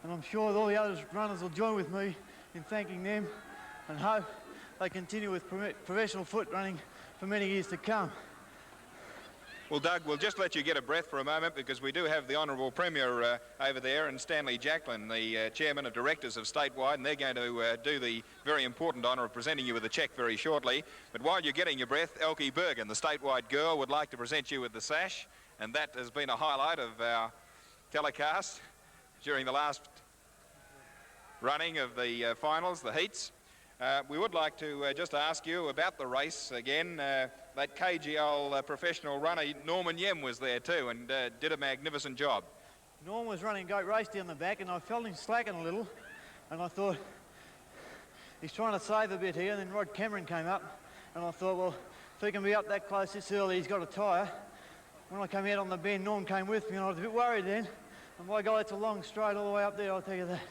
And I'm sure that all the other runners will join with me in thanking them, and hope they continue with professional foot running for many years to come. Well, Doug, we'll just let you get a breath for a moment, because we do have the Honourable Premier over there, and Stanley Jacklin, the Chairman of Directors of Statewide, and they're going to do the very important honour of presenting you with a cheque very shortly. But while you're getting your breath, Elkie Bergen, the Statewide girl, would like to present you with the sash, and that has been a highlight of our telecast during the last running of the finals, the heats. We would like to just ask you about the race again. That KGL professional runner, Norman Yem, was there too, and did a magnificent job. Norman was running a great race down the back, and I felt him slacking a little, and I thought, he's trying to save a bit here, and then Rod Cameron came up, and I thought, well, if he can be up that close this early, he's got a tyre. When I came out on the bend, Norm came with me, and I was a bit worried then, and my God, it's a long straight all the way up there, I'll tell you that.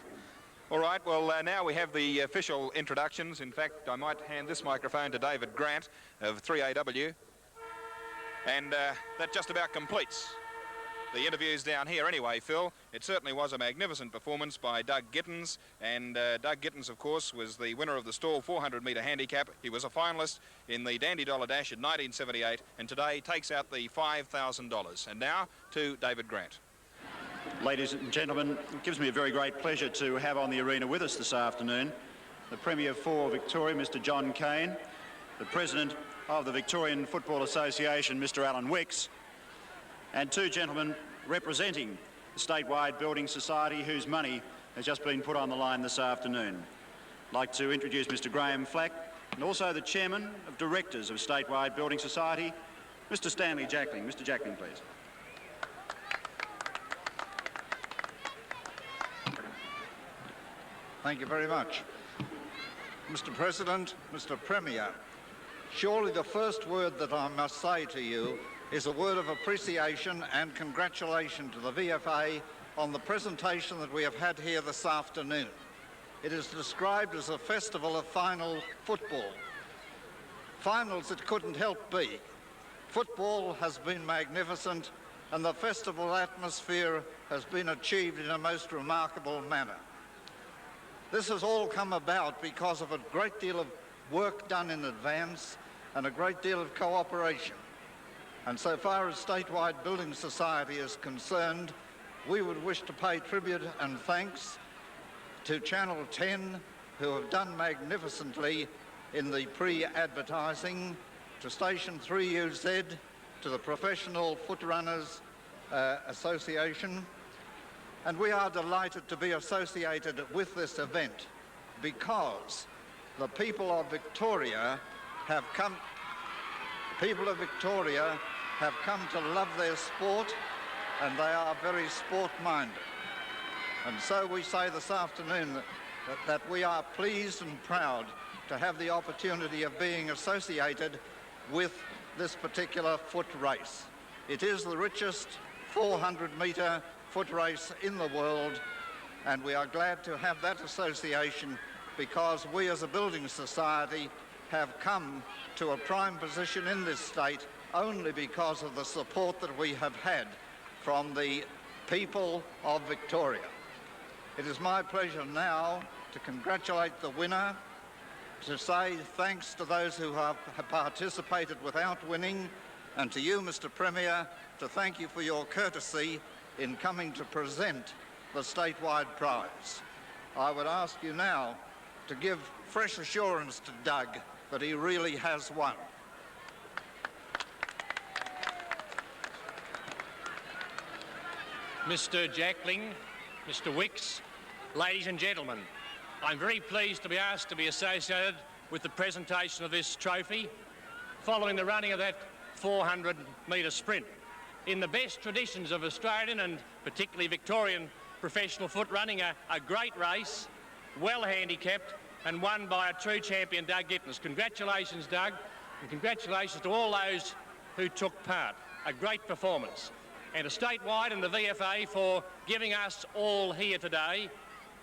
All right, well, now we have the official introductions. In fact, I might hand this microphone to David Grant of 3AW. And that just about completes the interviews down here anyway, Phil. It certainly was a magnificent performance by Doug Gittins. And Doug Gittins, of course, was the winner of the Stall 400-metre handicap. He was a finalist in the Dandy Dollar Dash in 1978, and today takes out the $5,000. And now to David Grant. Ladies and gentlemen, it gives me a very great pleasure to have on the arena with us this afternoon the Premier for Victoria, Mr. John Cain, the President of the Victorian Football Association, Mr. Alan Wicks, and two gentlemen representing the Statewide Building Society, whose money has just been put on the line this afternoon. I'd like to introduce Mr. Graham Flack, and also the Chairman of Directors of Statewide Building Society, Mr. Stanley Jacklin. Mr. Jacklin, please. Thank you very much. Mr. President, Mr. Premier, surely the first word that I must say to you is a word of appreciation and congratulation to the VFA on the presentation that we have had here this afternoon. It is described as a festival of final football. Finals it couldn't help be. Football has been magnificent, and the festival atmosphere has been achieved in a most remarkable manner. This has all come about because of a great deal of work done in advance and a great deal of cooperation. And so far as Statewide Building Society is concerned, we would wish to pay tribute and thanks to Channel 10, who have done magnificently in the pre-advertising, to Station 3UZ, to the Professional Foot Runners Association. And we are delighted to be associated with this event because the people of Victoria have come to love their sport, and they are very sport-minded. And so we say this afternoon that we are pleased and proud to have the opportunity of being associated with this particular foot race. It is the richest 400-metre foot race in the world, and we are glad to have that association because we as a building society have come to a prime position in this state only because of the support that we have had from the people of Victoria. It is my pleasure now to congratulate the winner, to say thanks to those who have participated without winning, and to you, Mr. Premier, to thank you for your courtesy in coming to present the statewide prize. I would ask you now to give fresh assurance to Doug that he really has won. Mr. Jackling, Mr. Wicks, ladies and gentlemen, I'm very pleased to be asked to be associated with the presentation of this trophy following the running of that 400-metre sprint. In the best traditions of Australian and particularly Victorian professional foot running, a great race, well handicapped and won by a true champion, Doug Gittins. Congratulations, Doug, and congratulations to all those who took part. A great performance. And to Statewide and the VFA for giving us all here today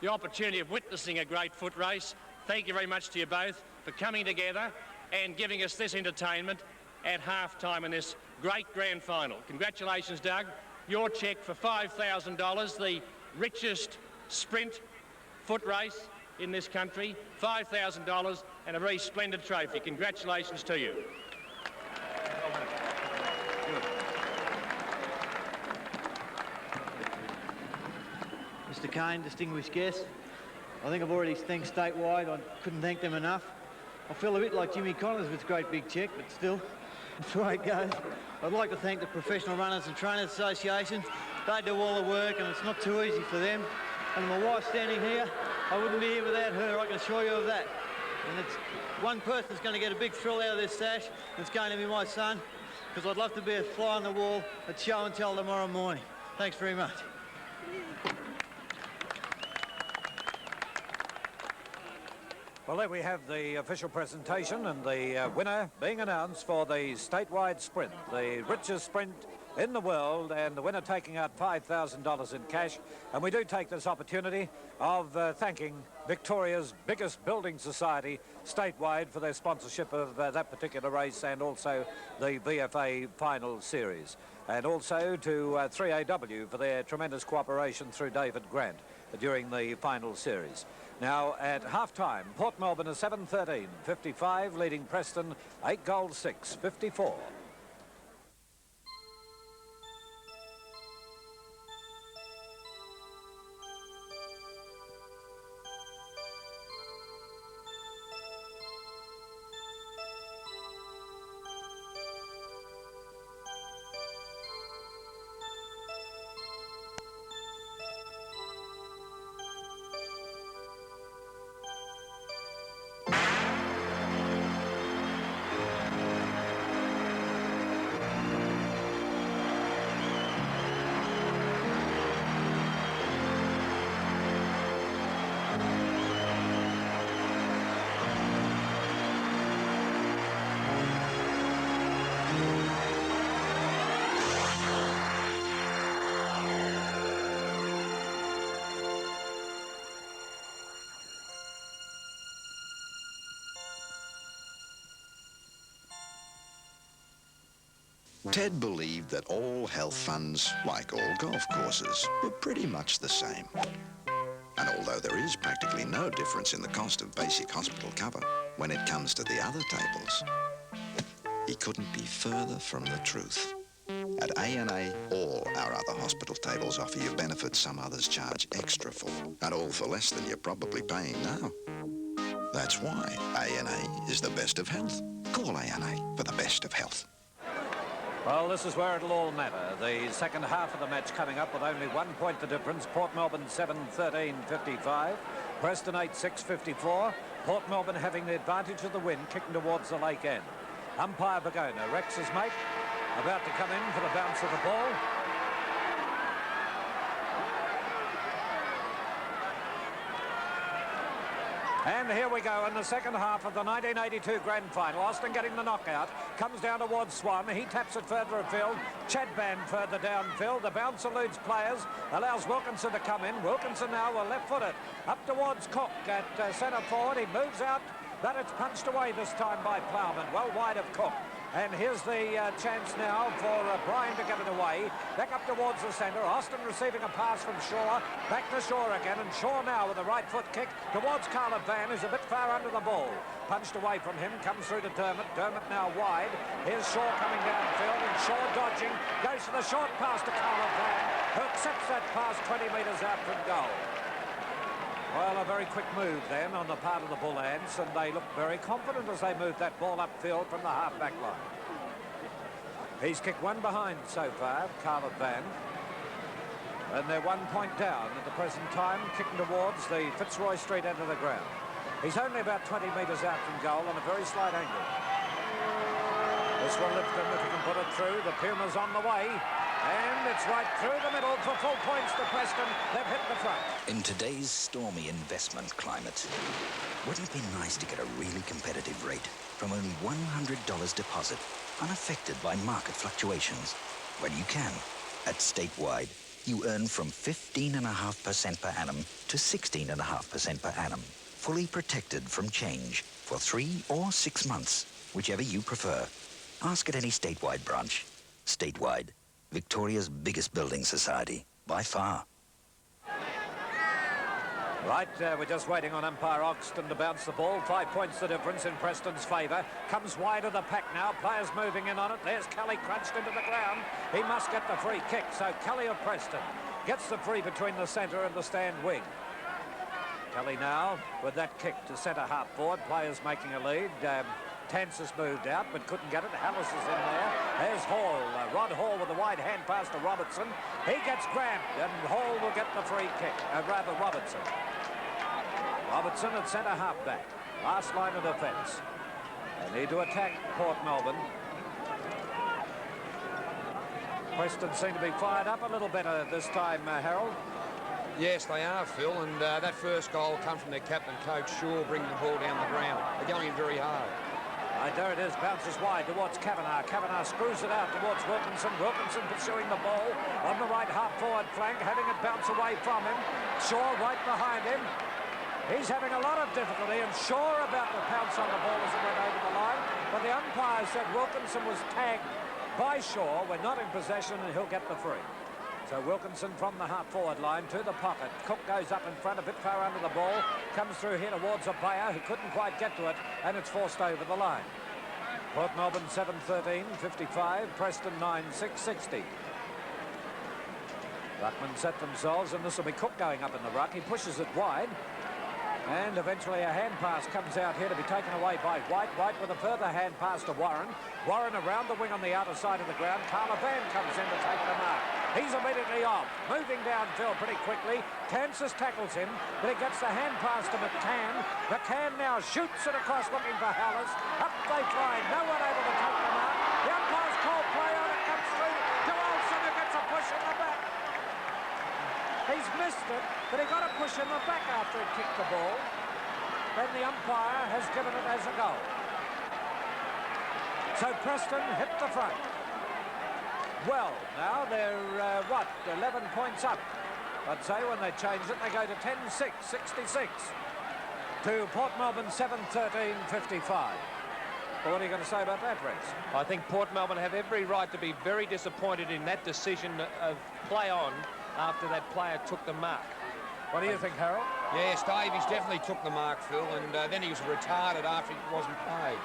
the opportunity of witnessing a great foot race. Thank you very much to you both for coming together and giving us this entertainment at half-time in this great grand final. Congratulations, Doug. Your cheque for $5,000, the richest sprint foot race in this country, $5,000 and a very splendid trophy. Congratulations to you. Mr. Kane, distinguished guests, I think I've already thanked Statewide. I couldn't thank them enough. I feel a bit like Jimmy Connors with great big cheque, but still, that's the way it goes. I'd like to thank the Professional Runners and Trainers Association. They do all the work and it's not too easy for them. And my wife standing here, I wouldn't be here without her, I can assure you of that. And it's one person's going to get a big thrill out of this sash, and it's going to be my son, because I'd love to be a fly on the wall at show and tell tomorrow morning. Thanks very much. Well, there we have the official presentation and the winner being announced for the statewide sprint, the richest sprint in the world, and the winner taking out $5,000 in cash. And we do take this opportunity of thanking Victoria's biggest building society statewide for their sponsorship of that particular race, and also the VFA final series, and also to 3AW for their tremendous cooperation through David Grant during the final series. Now at half-time, Port Melbourne is 7-13-55, leading Preston 8-6-54. Ted believed that all health funds, like all golf courses, were pretty much the same. And although there is practically no difference in the cost of basic hospital cover, when it comes to the other tables, he couldn't be further from the truth. At A&A, all our other hospital tables offer you benefits some others charge extra for, and all for less than you're probably paying now. That's why A&A is the best of health. Call A&A for the best of health. Well, this is where it'll all matter. The second half of the match coming up with only 1 point the difference. Port Melbourne 7-13-55. Preston 8-6-54. Port Melbourne having the advantage of the wind, kicking towards the lake end. Umpire Bagona, Rex's mate, about to come in for the bounce of the ball. And here we go in the second half of the 1982 Grand Final. Austin getting the knockout. Comes down towards Swan. He taps it further afield. Chadban further downfield. The bounce eludes players. Allows Wilkinson to come in. Wilkinson now will left-footed. Up towards Cook at centre forward. He moves out, but it's punched away this time by Plowman. Well wide of Cook. And here's the chance now for Bryan to get it away. Back up towards the centre. Austin receiving a pass from Shaw. Back to Shaw again. And Shaw now with a right foot kick towards Carla Van, who's a bit far under the ball. Punched away from him. Comes through to Dermott. Dermott now wide. Here's Shaw coming downfield. And Shaw dodging. Goes for the short pass to Carla Van, who accepts that pass 20 metres out from goal. Well, a very quick move then on the part of the Bull Ants, and they look very confident as they move that ball upfield from the half-back line. He's kicked one behind so far, Carla Van, and they're 1 point down at the present time, kicking towards the Fitzroy Street end of the ground. He's only about 20 metres out from goal on a very slight angle. This will lift them if he can put it through. The Puma's on the way. And it's right through the middle for full points to Preston. They've hit the front. In today's stormy investment climate, wouldn't it be nice to get a really competitive rate from only $100 deposit, unaffected by market fluctuations? Well, you can. At Statewide, you earn from 15.5% per annum to 16.5% per annum, fully protected from change for 3 or 6 months, whichever you prefer. Ask at any Statewide branch. Statewide, Victoria's biggest building society, by far. Right, we're just waiting on umpire Ogston to bounce the ball. 5 points the difference in Preston's favour. Comes wide of the pack now. Players moving in on it. There's Kelly crunched into the ground. He must get the free kick. So Kelly of Preston gets the free between the centre and the stand wing. Kelly now with that kick to centre half forward. Players making a lead. Tansis moved out but couldn't get it. Hallis is in there. There's Hall. Rod Hall with a wide hand pass to Robertson. He gets grabbed and Hall will get the free kick. Rather Robertson. Robertson at centre half back. Last line of defence. They need to attack Port Melbourne. Preston seem to be fired up a little better this time, Harold. Yes, they are, Phil, and that first goal come from their captain, Coach Shaw, bringing the ball down the ground. They're going in very hard. Right, there it is, bounces wide towards Kavanagh. Kavanagh screws it out towards Wilkinson. Wilkinson pursuing the ball on the right half-forward flank, having it bounce away from him. Shaw right behind him. He's having a lot of difficulty, and Shaw about to pounce on the ball as it went over the line. But the umpire said Wilkinson was tagged by Shaw. We're not in possession, and he'll get the free. So Wilkinson from the half-forward line to the pocket. Cook goes up in front, a bit far under the ball. Comes through here towards a player who couldn't quite get to it, and it's forced over the line. Port Melbourne 7-13-55, Preston 9-6-60. Ruckman set themselves, and this will be Cook going up in the ruck. He pushes it wide, and eventually a hand pass comes out here to be taken away by White. White with a further hand pass to Warren. Warren around the wing on the outer side of the ground. Carla Van comes in to take the mark. He's immediately off, moving downfield pretty quickly. Tansis tackles him, but he gets the hand pass to McCann. McCann now shoots it across looking for Hallis. Up they fly, no one able to take the mark. The umpire's called play on, it comes through to Olsen, who gets a push in the back. He's missed it, but he got a push in the back after he kicked the ball. Then the umpire has given it as a goal. So Preston hit the front. Well, now they're, 11 points up. I'd say when they change it, they go to 10-6, 66. To Port Melbourne 7-13-55. Well, what are you going to say about that, Rex? I think Port Melbourne have every right to be very disappointed in that decision of play on after that player took the mark. What do you think, Harold? Yes, Davies definitely took the mark, Phil, and then he was retarded after he wasn't paid.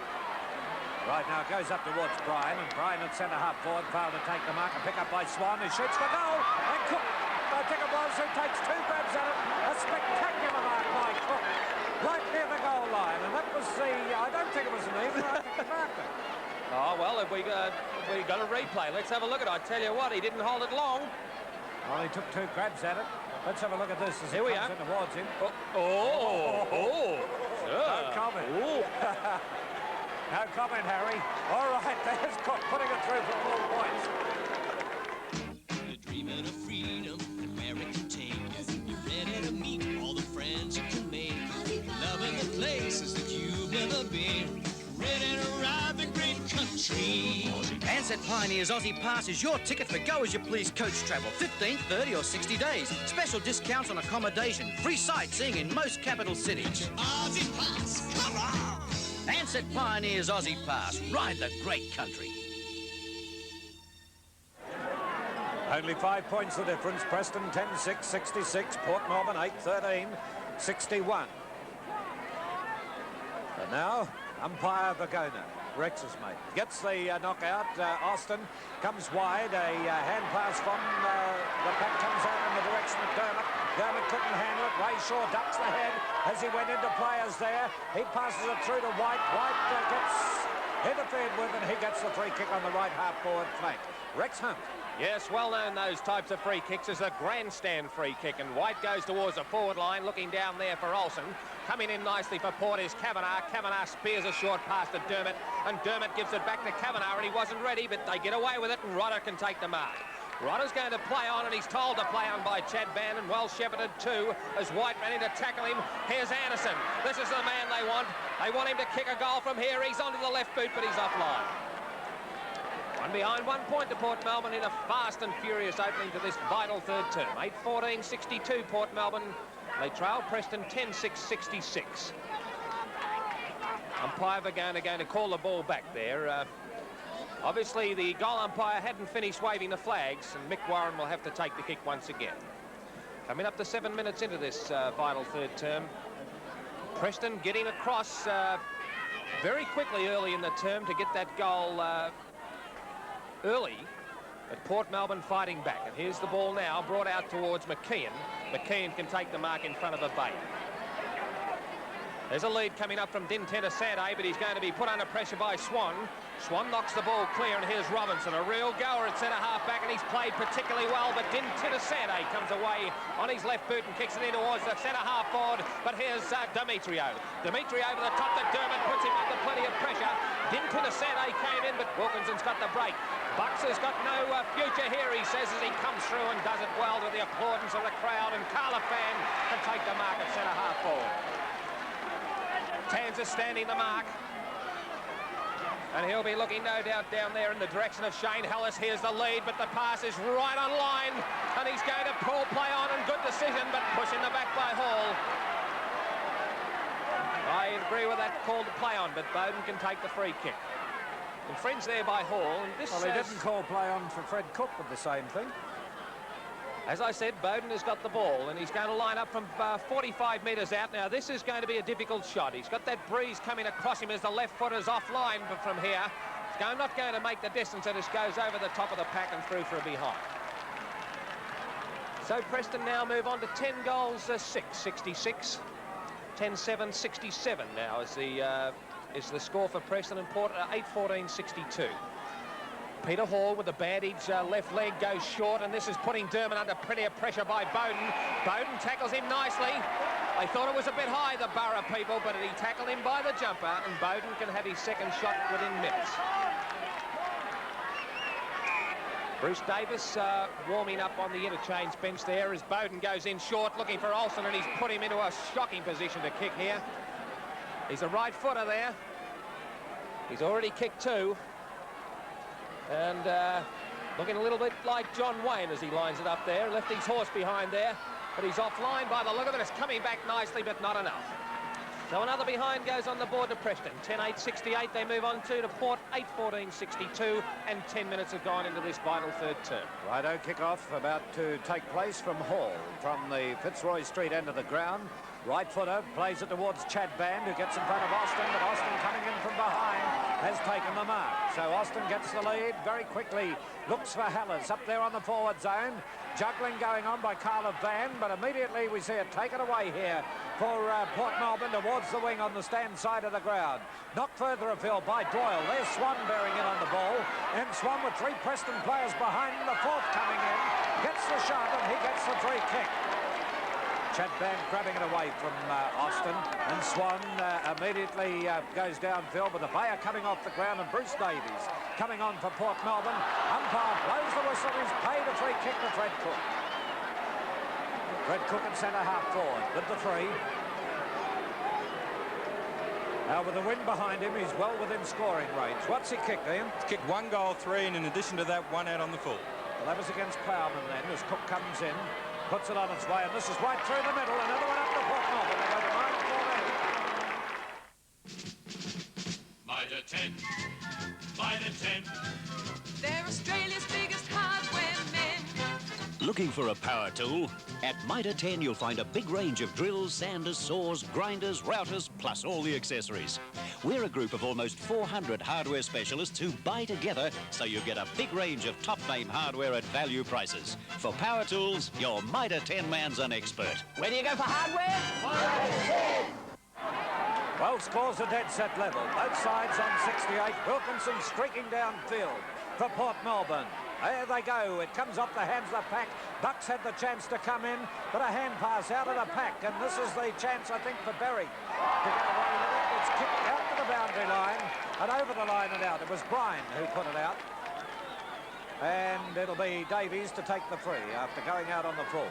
Right, now it goes up towards Bryan, and Bryan at centre-half forward failed to take the mark, and pick up by Swan, who shoots for goal, and Cook, I think it was, who takes 2 grabs at it. A spectacular mark by Cook, right near the goal line, and that was the, I don't think it was an even, I think he marked it. Oh, well, if we got a replay, let's have a look at it. I tell you what, he didn't hold it long. Well, he took 2 grabs at it. Let's have a look at this as Here it we comes are. in towards him. No comment. Ooh. No comment, Harry. All right, there's Cook putting it through for 4 points. You're dreaming of freedom, American take. You're ready to meet all the friends you can make. Loving the places that you've never been. Ready to ride the great country. Ansett Pioneers Aussie Pass is your ticket for go-as-you-please coach travel. 15, 30 or 60 days. Special discounts on accommodation. Free sightseeing in most capital cities. Aussie Pass, come on! Ansett Pioneers Aussie Pass. Ride the great country. Only 5 points the difference. Preston 10-6, 66. Port Melbourne 8-13, 61. And now, umpire Vagona, Rex's mate, gets the knockout. Austin comes wide. A hand pass from the puck comes out in the direction of Dermott. Dermott couldn't handle it. Ray Shaw ducks the head as he went into players there. He passes it through to White. White gets interfered with, and he gets the free kick on the right half forward flank. Rex Hunt. Yes, well known those types of free kicks as a grandstand free kick, and White goes towards the forward line, looking down there for Olsen. Coming in nicely for Port is Kavanagh. Kavanagh spears a short pass to Dermott, and Dermott gives it back to Kavanagh, and he wasn't ready, but they get away with it, and Rodder can take the mark. Rodder's going to play on, and he's told to play on by Chad Bannon, well shepherded too, as White ran in to tackle him. Here's Anderson. This is the man they want. They want him to kick a goal from here. He's onto the left boot, but he's offline. One behind, 1 point to Port Melbourne in a fast and furious opening to this vital third term. 8-14-62 Port Melbourne. They trail Preston 10-6-66. Umpire Vagona going to call the ball back there. Obviously, the goal umpire hadn't finished waving the flags, and Mick Warren will have to take the kick once again. Coming up to 7 minutes into this vital third term. Preston getting across very quickly early in the term to get that goal early, but Port Melbourne fighting back. And here's the ball now, brought out towards McKeon. McKeon can take the mark in front of a bait. There's a lead coming up from Dintena Sade, but he's going to be put under pressure by Swan. Swan knocks the ball clear, and here's Robinson, a real goer at centre-half back, and he's played particularly well, but Dintena Sade comes away on his left boot and kicks it in towards the centre-half forward, but here's Demetrio. Demetrio over the top to Dermott, puts him under plenty of pressure. Dintena Sade came in, but Wilkinson's got the break. Bucks has got no future here, he says, as he comes through and does it well to the applaudance of the crowd, and Carla Fan can take the mark at centre-half forward. Tanzer standing the mark, and he'll be looking no doubt down there in the direction of Shane Hellis. Here's the lead, but the pass is right on line, and he's going to pull play on, and good decision, but push in the back by Hall. I agree with that call to play on, but Bowden can take the free kick. Infringed there by Hall, and this well, he didn't call play on for Fred Cook with the same thing. As I said, Bowden has got the ball, and he's going to line up from 45 metres out. Now, this is going to be a difficult shot. He's got that breeze coming across him as the left footer's offline from here. He's not going to make the distance, and it goes over the top of the pack and through for a behind. So Preston now move on to 10 goals, 66. 10-7, 67 now is the score for Preston, and Port 8-14-62. Peter Hall with the bandage left leg goes short, and this is putting Dermott under plenty of pressure by Bowden. Bowden tackles him nicely. They thought it was a bit high, the Borough people, but he tackled him by the jumper, and Bowden can have his second shot within minutes. Bruce Davis warming up on the interchange bench there as Bowden goes in short, looking for Olsen, and he's put him into a shocking position to kick here. He's a right footer there. He's already kicked 2. And looking a little bit like John Wayne as he lines it up there. Left his horse behind there, but he's offline by the look of it. It's coming back nicely, but not enough. So another behind goes on the board to Preston. 10:08.68 they move on to Port, 8:14.62, and 10 minutes have gone into this vital third term. Righto, kick-off about to take place from Hall, from the Fitzroy Street end of the ground. Right footer plays it towards Chad Band, who gets in front of Austin, but Austin coming in from behind has taken the mark. So Austin gets the lead very quickly, looks for Hallis up there on the forward zone. Juggling going on by Carla Van, but immediately we see it taken away here for Port Melbourne towards the wing on the stand side of the ground. Knocked further afield by Doyle. There's Swan bearing in on the ball, and Swan with 3 Preston players behind him, the 4th coming in, gets the shot and he gets the free kick. Chad Band grabbing it away from Austin, and Swan immediately goes downfield with the Bayer coming off the ground, and Bruce Davies coming on for Port Melbourne. Umpire blows the whistle. He's paid a free kick to Fred Cook. Fred Cook at centre half forward with the 3. Now with the wind behind him, he's well within scoring range. What's he kicked, Ian? He's kicked 1 goal, 3, and in addition to that, 1 out on the full. Well, that was against Plowman then, as Cook comes in, puts it on its way, and this is right through the middle. Another one up to Port Melbourne. They go to 9-14. Mitre 10, Mitre 10. They're Australia's biggest hardware men. Looking for a power tool? At Mitre 10 you'll find a big range of drills, sanders, saws, grinders, routers, plus all the accessories. We're a group of almost 400 hardware specialists who buy together so you get a big range of top-name hardware at value prices. For power tools, your Mitre 10 man's an expert. Where do you go for hardware? Well, scores a dead set level. Both sides on 68. Wilkinson streaking downfield for Port Melbourne. There they go. It comes off the hands of the pack. Bucks had the chance to come in, but a hand pass out of the pack, and this is the chance, I think, for Berry to get away with it. It's kicked out to the boundary line and over the line and out. It was Bryan who put it out. And it'll be Davies to take the free after going out on the full.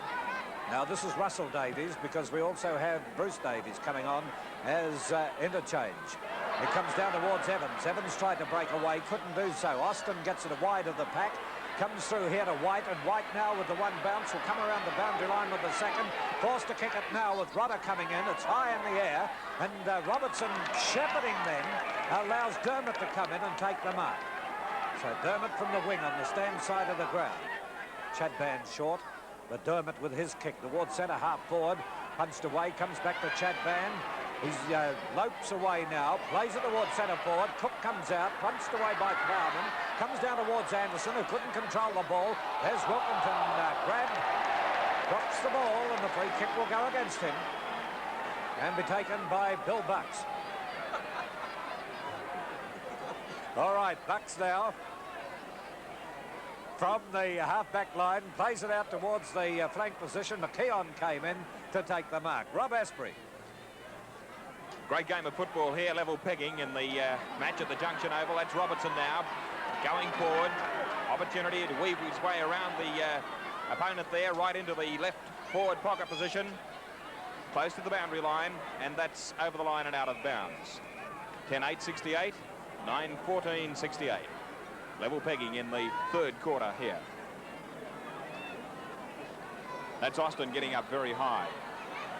Now, this is Russell Davies, because we also have Bruce Davies coming on as interchange. It comes down towards Evans. Evans tried to break away, couldn't do so. Austin gets it wide of the pack, comes through here to White, and White now with the 1 bounce will come around the boundary line with the 2nd. Forced to kick it now with Rodder coming in. It's high in the air, and Robertson shepherding then allows Dermott to come in and take the mark. So Dermott from the wing on the stand side of the ground. Chad Band short, but Dermott with his kick towards centre half forward, punched away, comes back to Chad Band. He lopes away now, plays it towards centre forward. Cook comes out, punched away by Plowman, comes down towards Anderson, who couldn't control the ball. There's Wilkinson grabbed, drops the ball, and the free kick will go against him and be taken by Bill Bucks. All right, Bucks now from the half-back line, plays it out towards the flank position. McKeon came in to take the mark. Rob Asprey. Great game of football here, level pegging in the match at the Junction Oval. That's Robertson now going forward. Opportunity to weave his way around the opponent there, right into the left forward pocket position, close to the boundary line, and that's over the line and out of bounds. 10:08.68, 9:14.68. Level pegging in the 3rd quarter here. That's Austin getting up very high.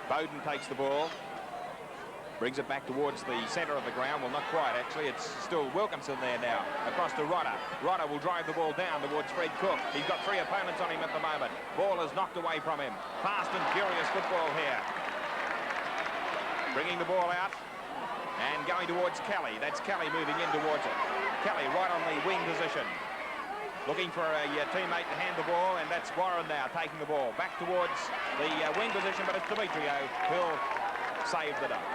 Bowden takes the ball, brings it back towards the centre of the ground. Well, not quite, actually. It's still Wilkinson there now, across to Rodder. Rodder will drive the ball down towards Fred Cook. He's got 3 opponents on him at the moment. Ball is knocked away from him. Fast and furious football here. Bringing the ball out and going towards Kelly. That's Kelly moving in towards it. Kelly right on the wing position, looking for a teammate to hand the ball, and that's Warren now taking the ball back towards the wing position, but it's Demetrio who'll save the day.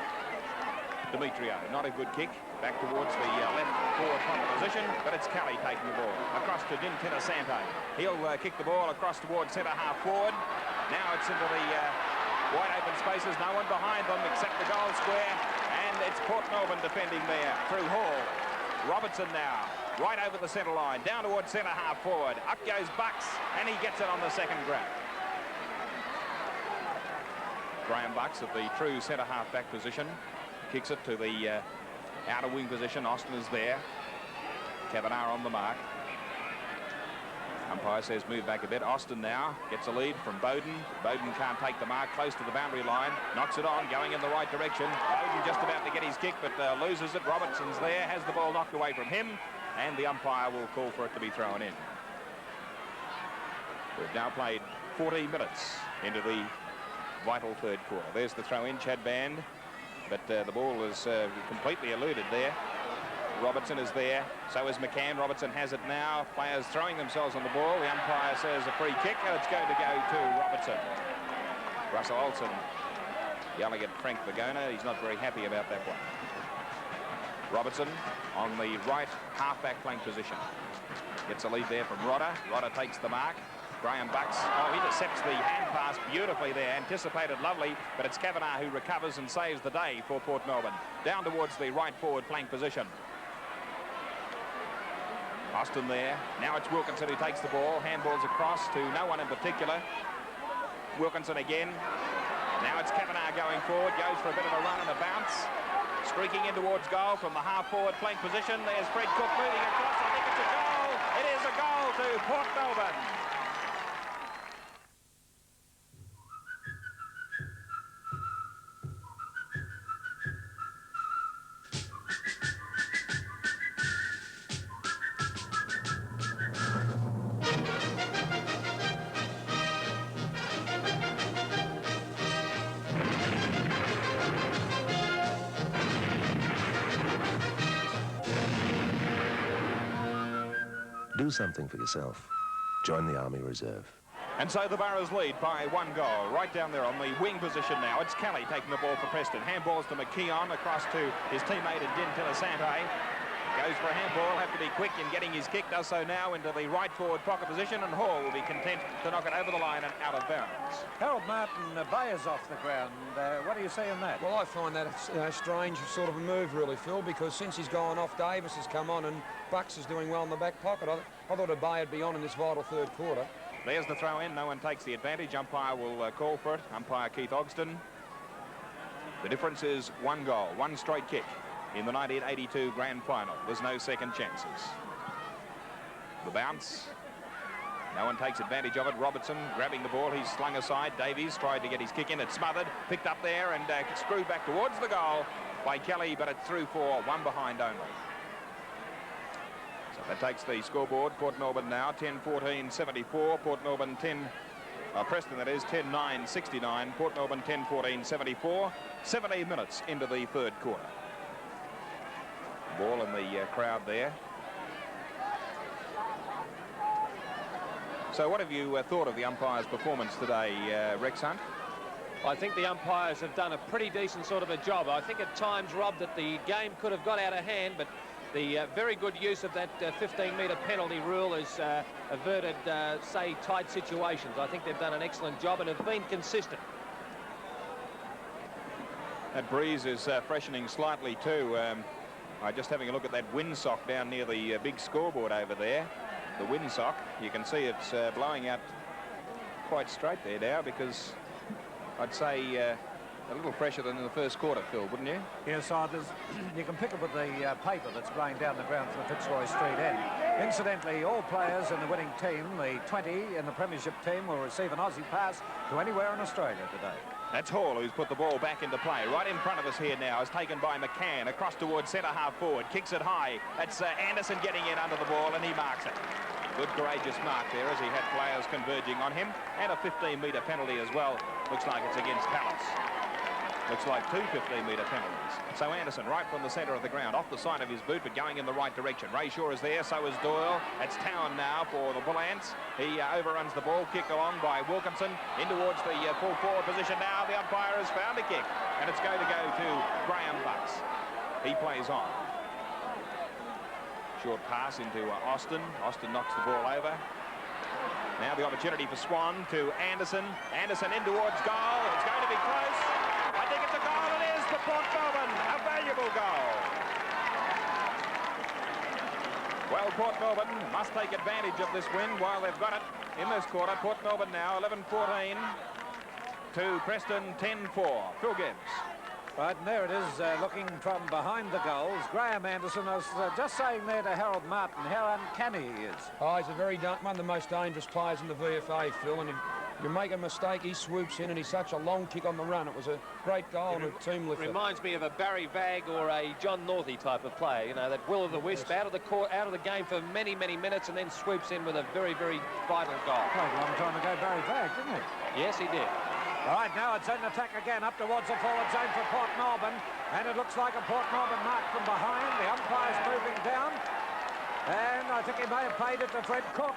Demetrio, not a good kick, back towards the left forward pocket position, but it's Kelly taking the ball across to Dintina Santo. He'll kick the ball across towards centre half forward. Now it's into the wide open spaces, no one behind them except the goal square, and it's Port Melbourne defending there through Hall. Robertson now, right over the centre line, down towards centre half forward. Up goes Bucks, and he gets it on the 2nd grab. Graham Bucks at the true centre half back position, kicks it to the outer wing position. Austin is there. Kavanagh on the mark. Umpire says move back a bit. Austin now gets a lead from Bowden. Bowden can't take the mark, close to the boundary line. Knocks it on, going in the right direction. Bowden just about to get his kick, but loses it. Robertson's there, has the ball knocked away from him, and the umpire will call for it to be thrown in. We've now played 14 minutes into the vital third quarter. There's the throw in, Chad Band, but the ball is completely eluded there. Robertson is there, so is McCann. Robertson has it now. Players throwing themselves on the ball. The umpire says a free kick, and it's going to go to Robertson. Russell Olsen yelling at Frank Vagona. He's not very happy about that one. Robertson on the right half-back flank position. Gets a lead there from Rodder. Rodder takes the mark. Graham Bucks, intercepts the hand pass beautifully there. Anticipated lovely, but it's Kavanagh who recovers and saves the day for Port Melbourne. Down towards the right forward flank position. Austin there. Now it's Wilkinson who takes the ball. Handballs across to no one in particular. Wilkinson again. Now it's Kavanagh going forward. Goes for a bit of a run and a bounce. Streaking in towards goal from the half-forward flank position. There's Fred Cook moving across. I think it's a goal. It is a goal to Port Melbourne. Do something for yourself. Join the Army Reserve. And so the Boroughs lead by 1 goal. Right down there on the wing position now. It's Kelly taking the ball for Preston. Handballs to McKeon across to his teammate Din Tilasante. Goes for a handball, have to be quick in getting his kick. Does so now into the right forward pocket position, and Hall will be content to knock it over the line and out of bounds. Harold Martin Bayer's off the ground. What do you see in that? Well, I find that a strange sort of a move, really, Phil, because since he's gone off, Davis has come on and Bucks is doing well in the back pocket. I thought a Bayer would be on in this vital third quarter. There's the throw in. No one takes the advantage. Umpire will call for it. Umpire Keith Ogston. The difference is 1 goal, 1 straight kick in the 1982 grand final. There's no second chances. The bounce. No one takes advantage of it. Robertson grabbing the ball. He's slung aside. Davies tried to get his kick in. It's smothered. Picked up there and screwed back towards the goal by Kelly, but it's through for 1 behind only. So that takes the scoreboard. Port Melbourne now 10-14-74. Port Melbourne 10... Preston, that is, 10-9-69. Port Melbourne 10-14-74. 17 minutes into the third quarter. Ball in the crowd there. So what have you thought of the umpire's performance today, Rex Hunt? I think the umpires have done a pretty decent sort of a job. I think at times, Rob, that the game could have got out of hand, but the very good use of that 15-metre penalty rule has averted, say, tight situations. I think they've done an excellent job and have been consistent. That breeze is freshening slightly too. Just having a look at that windsock down near the big scoreboard over there. The windsock, you can see it's blowing out quite straight there now, because I'd say a little fresher than in the first quarter, Phil, wouldn't you? Yes, you can pick up with the paper that's blowing down the ground from the Fitzroy Street end. Incidentally, all players in the winning team, the 20 in the Premiership team, will receive an Aussie pass to anywhere in Australia today. That's Hall who's put the ball back into play. Right in front of us here now is taken by McCann. Across towards centre half forward. Kicks it high. That's Anderson getting in under the ball, and he marks it. Good courageous mark there as he had players converging on him. And a 15-metre penalty as well. Looks like it's against Palace. Looks like 2 15-metre penalties. So Anderson right from the centre of the ground, off the side of his boot, but going in the right direction. Ray Shaw is there, so is Doyle. It's Town now for the Bull Ants. He overruns the ball, kicked along by Wilkinson. In towards the full forward position now. The umpire has found a kick, and it's going to go to Graham Bucks. He plays on. Short pass into Austin. Austin knocks the ball over. Now the opportunity for Swan to Anderson. Anderson in towards goal. It's going to be close. I think it's a goal. It is for Port Melbourne. A valuable goal. Well, Port Melbourne must take advantage of this win while they've got it in this quarter. Port Melbourne now 11-14 to Preston 10-4. Phil Gibbs. Right, and there it is, looking from behind the goals. Graham Anderson was just saying there to Harold Martin how uncanny he is. Oh, he's one of the most dangerous players in the VFA, Phil, and if you make a mistake, he swoops in, and he's such a long kick on the run. It was a great goal and a team lifter. Reminds me of a Barry Vagg or a John Northey type of player, you know, that will-o'-the-wisp, out of the court, out of the game for many, many minutes, and then swoops in with a very, very vital goal. Played a long time ago, Barry Vagg, didn't he? Yes, he did. All right, now it's in attack again, up towards the forward zone for Port Melbourne, and it looks like a Port Melbourne mark from behind. The umpire's moving down, and I think he may have paid it to Fred Cook.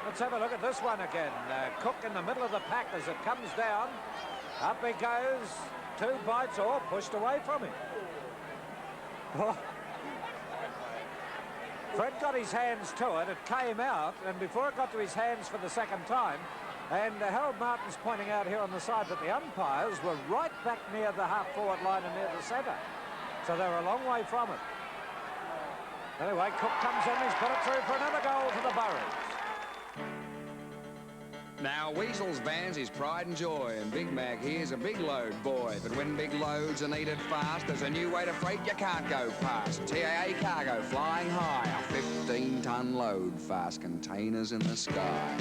Let's have a look at this one again. Cook in the middle of the pack as it comes down. Up he goes, 2 bites, or pushed away from him. Oh. Fred got his hands to it, it came out, and before it got to his hands for the second time, and Harold Martin's pointing out here on the side that the umpires were right back near the half-forward line and near the centre. So they're a long way from it. Anyway, Cook comes in, he's put it through for another goal for the Burries. Now, Weasel's van's his pride and joy, and Big Mac here's a big load boy. But when big loads are needed fast, there's a new way to freight you can't go past. TAA Cargo flying high, a 15-ton load, fast containers in the sky.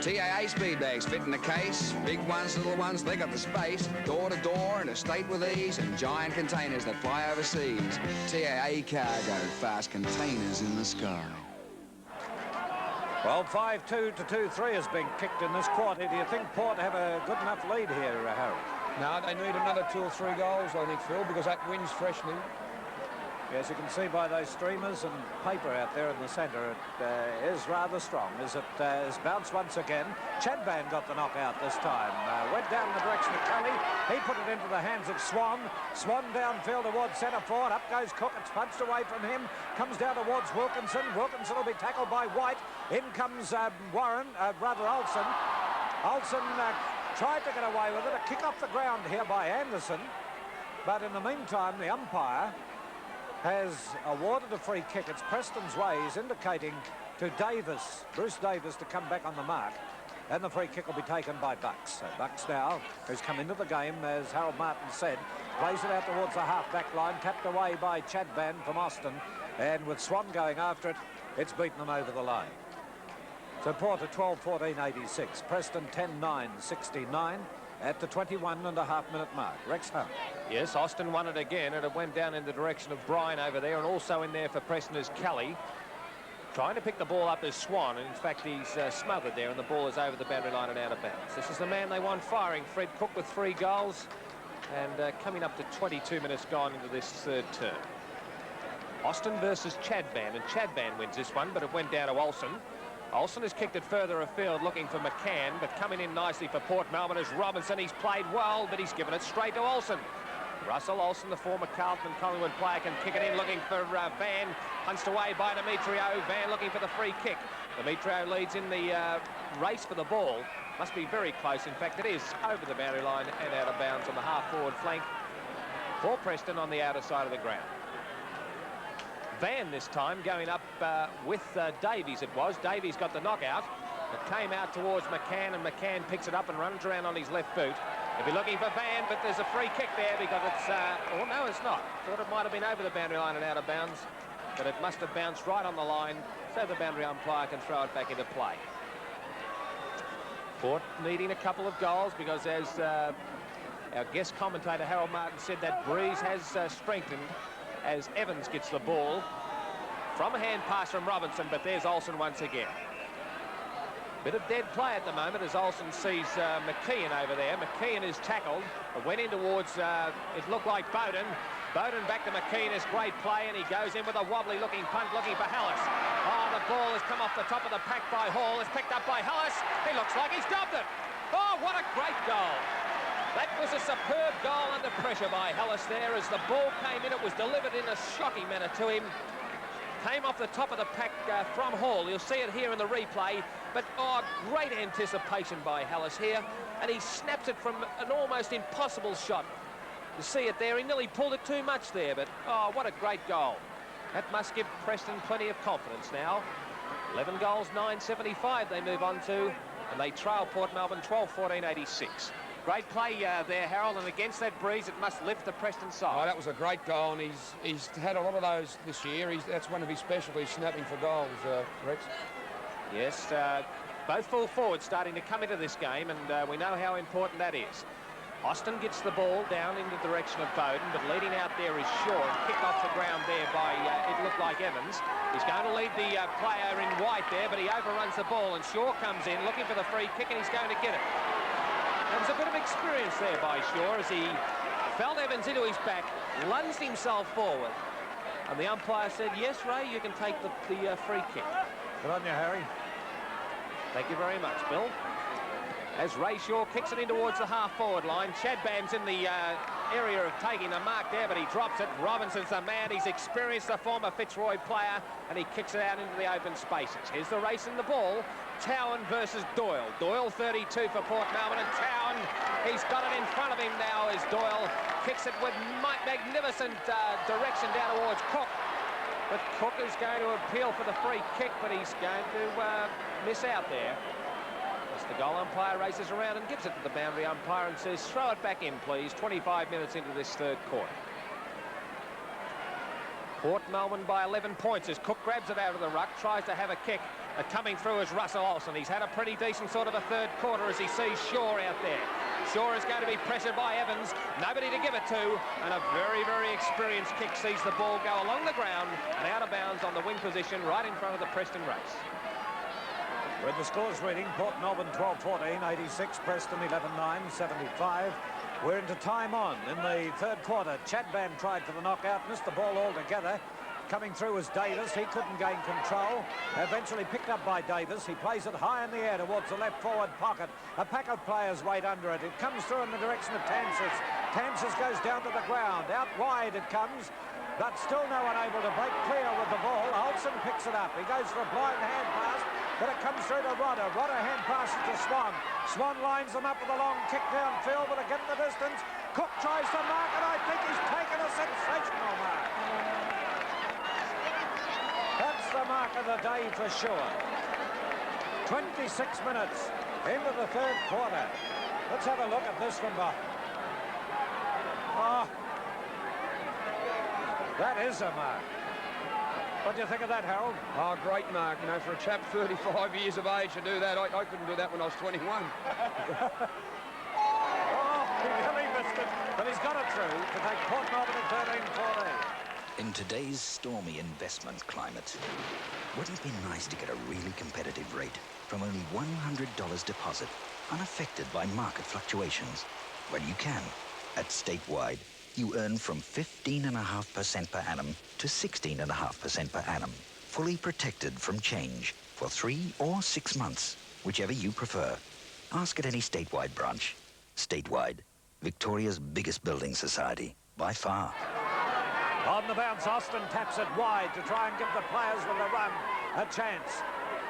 TAA speed bags fit in the case. Big ones, little ones, they got the space. Door to door, interstate with ease, and giant containers that fly overseas. TAA Cargo, fast containers in the sky. Well, 5-2 to 2-3 has been kicked in this quarter. Do you think Port have a good enough lead here, Harold? No, they need another 2 or 3 goals, I think, Phil, because that wind's freshening. Yes, you can see by those streamers and paper out there in the centre, it is rather strong as it is bounced once again. Chadban got the knockout this time. Went down in the direction of Kelly. He put it into the hands of Swan. Swan downfield towards centre forward. Up goes Cook. It's punched away from him. Comes down towards Wilkinson. Wilkinson will be tackled by White. In comes Olsen. Olsen tried to get away with it. A kick off the ground here by Anderson. But in the meantime, the umpire has awarded a free kick. It's Preston's way. He's indicating to Davis, Bruce Davis, to come back on the mark. And the free kick will be taken by Bucks. So Bucks now, who's come into the game, as Harold Martin said, plays it out towards the half-back line, tapped away by Chadban from Austin. And with Swan going after it, it's beaten them over the line. So Port at 12-14-86. Preston 10-9-69. At the 21.5-minute mark. Rex Hunt. Yes, Austin won it again, and it went down in the direction of Bryan over there, and also in there for Preston is Kelly. Trying to pick the ball up is Swan, and in fact he's smothered there, and the ball is over the boundary line and out of bounds. This is the man they want firing, Fred Cook, with 3 goals, and coming up to 22 minutes gone into this third term. Austin versus Chadban, and Chadban wins this one, but it went down to Olsen. Olsen has kicked it further afield looking for McCann, but coming in nicely for Port Melbourne is Robinson. He's played well, but he's given it straight to Olsen. Russell Olsen, the former Carlton and Collingwood player, can kick it in looking for Van. Punched away by Demetrio. Van looking for the free kick. Demetrio leads in the race for the ball. Must be very close. In fact, it is over the boundary line and out of bounds on the half-forward flank for Preston on the outer side of the ground. Van this time going up with Davies it was. Davies got the knockout. It came out towards McCann, and McCann picks it up and runs around on his left boot. They'll be looking for Van, but there's a free kick there because it's... oh, no, it's not. Thought it might have been over the boundary line and out of bounds, but it must have bounced right on the line, so the boundary umpire can throw it back into play. Port needing a couple of goals because, as our guest commentator Harold Martin said, that breeze has strengthened as Evans gets the ball from a hand pass from Robinson, but there's Olsen once again. Bit of dead play at the moment as Olsen sees McKeon over there. McKeon is tackled. It went in towards, it looked like Bowden. Bowden back to McKeon is great play, and he goes in with a wobbly-looking punt looking for Hallis. Oh, the ball has come off the top of the pack by Hall. It's picked up by Hallis. He looks like he's dubbed it. Oh, what a great goal. That was a superb goal under pressure by Hallis there. As the ball came in, it was delivered in a shocking manner to him. Came off the top of the pack from Hall. You'll see it here in the replay. But, oh, great anticipation by Hallis here. And he snaps it from an almost impossible shot. You see it there. He nearly pulled it too much there. But, oh, what a great goal. That must give Preston plenty of confidence now. 11 goals, 9.75 they move on to. And they trail Port Melbourne 12-14-86. Great play there, Harold, and against that breeze, it must lift the Preston side. Oh, that was a great goal, and he's had a lot of those this year. That's one of his specialties, snapping for goals, Rex. Yes, both full forwards starting to come into this game, and we know how important that is. Austin gets the ball down in the direction of Bowden, but leading out there is Shaw, and kicked off the ground there by, it looked like Evans. He's going to lead the player in white there, but he overruns the ball, and Shaw comes in looking for the free kick, and he's going to get it. There was a bit of experience there by Shaw as he felt Evans into his back, lunged himself forward, and the umpire said, yes, Ray, you can take the free kick. Good on you, Harry. Thank you very much, Bill. As Ray Shaw kicks it in towards the half-forward line, Chadban's in the area of taking the mark there, but he drops it. Robinson's the man. He's experienced, the former Fitzroy player, and he kicks it out into the open spaces. Here's the race in the ball. Town versus Doyle. Doyle 32 for Port Melbourne, and Town, he's got it in front of him now as Doyle kicks it with magnificent direction down towards Cook. But Cook is going to appeal for the free kick, but he's going to miss out there. As the goal umpire races around and gives it to the boundary umpire and says, throw it back in, please. 25 minutes into this third quarter. Port Melbourne by 11 points as Cook grabs it out of the ruck, tries to have a kick. Coming through is Russell Olsen. He's had a pretty decent sort of a third quarter as he sees Shaw out there. Shaw is going to be pressured by Evans. Nobody to give it to. And a very, very experienced kick sees the ball go along the ground and out of bounds on the wing position right in front of the Preston race. With the scores reading, Port Melbourne 12-14, 86, Preston 11-9, 75. We're into time on in the third quarter. Chadban tried for the knockout, missed the ball altogether. Coming through was Davis. He couldn't gain control. Eventually picked up by Davis. He plays it high in the air towards the left forward pocket. A pack of players wait under it. It comes through in the direction of Tansis. Tansis goes down to the ground. Out wide it comes, but still no one able to break clear with the ball. Olsen picks it up. He goes for a blind hand pass, but it comes through to Rodder. Rodder hand passes to Swan. Swan lines them up with a long kick downfield, but again the distance. Cook tries to mark it. I think he's taken a sensational mark. That's the mark of the day for sure. 26 minutes into the third quarter. Let's have a look at this from behind. Oh, that is a mark. What do you think of that, Harold? Oh, great mark. You know, for a chap 35 years of age to do that, I couldn't do that when I was 21. Oh, he really missed it. But he's got it through to take Port Melbourne at 13-14. In today's stormy investment climate, wouldn't it be nice to get a really competitive rate from only $100 deposit, unaffected by market fluctuations? Well, you can. At Statewide, you earn from 15.5% per annum to 16.5% per annum, fully protected from change for 3 or 6 months, whichever you prefer. Ask at any Statewide branch. Statewide, Victoria's biggest building society, by far. On the bounce, Austin taps it wide to try and give the players with a run a chance.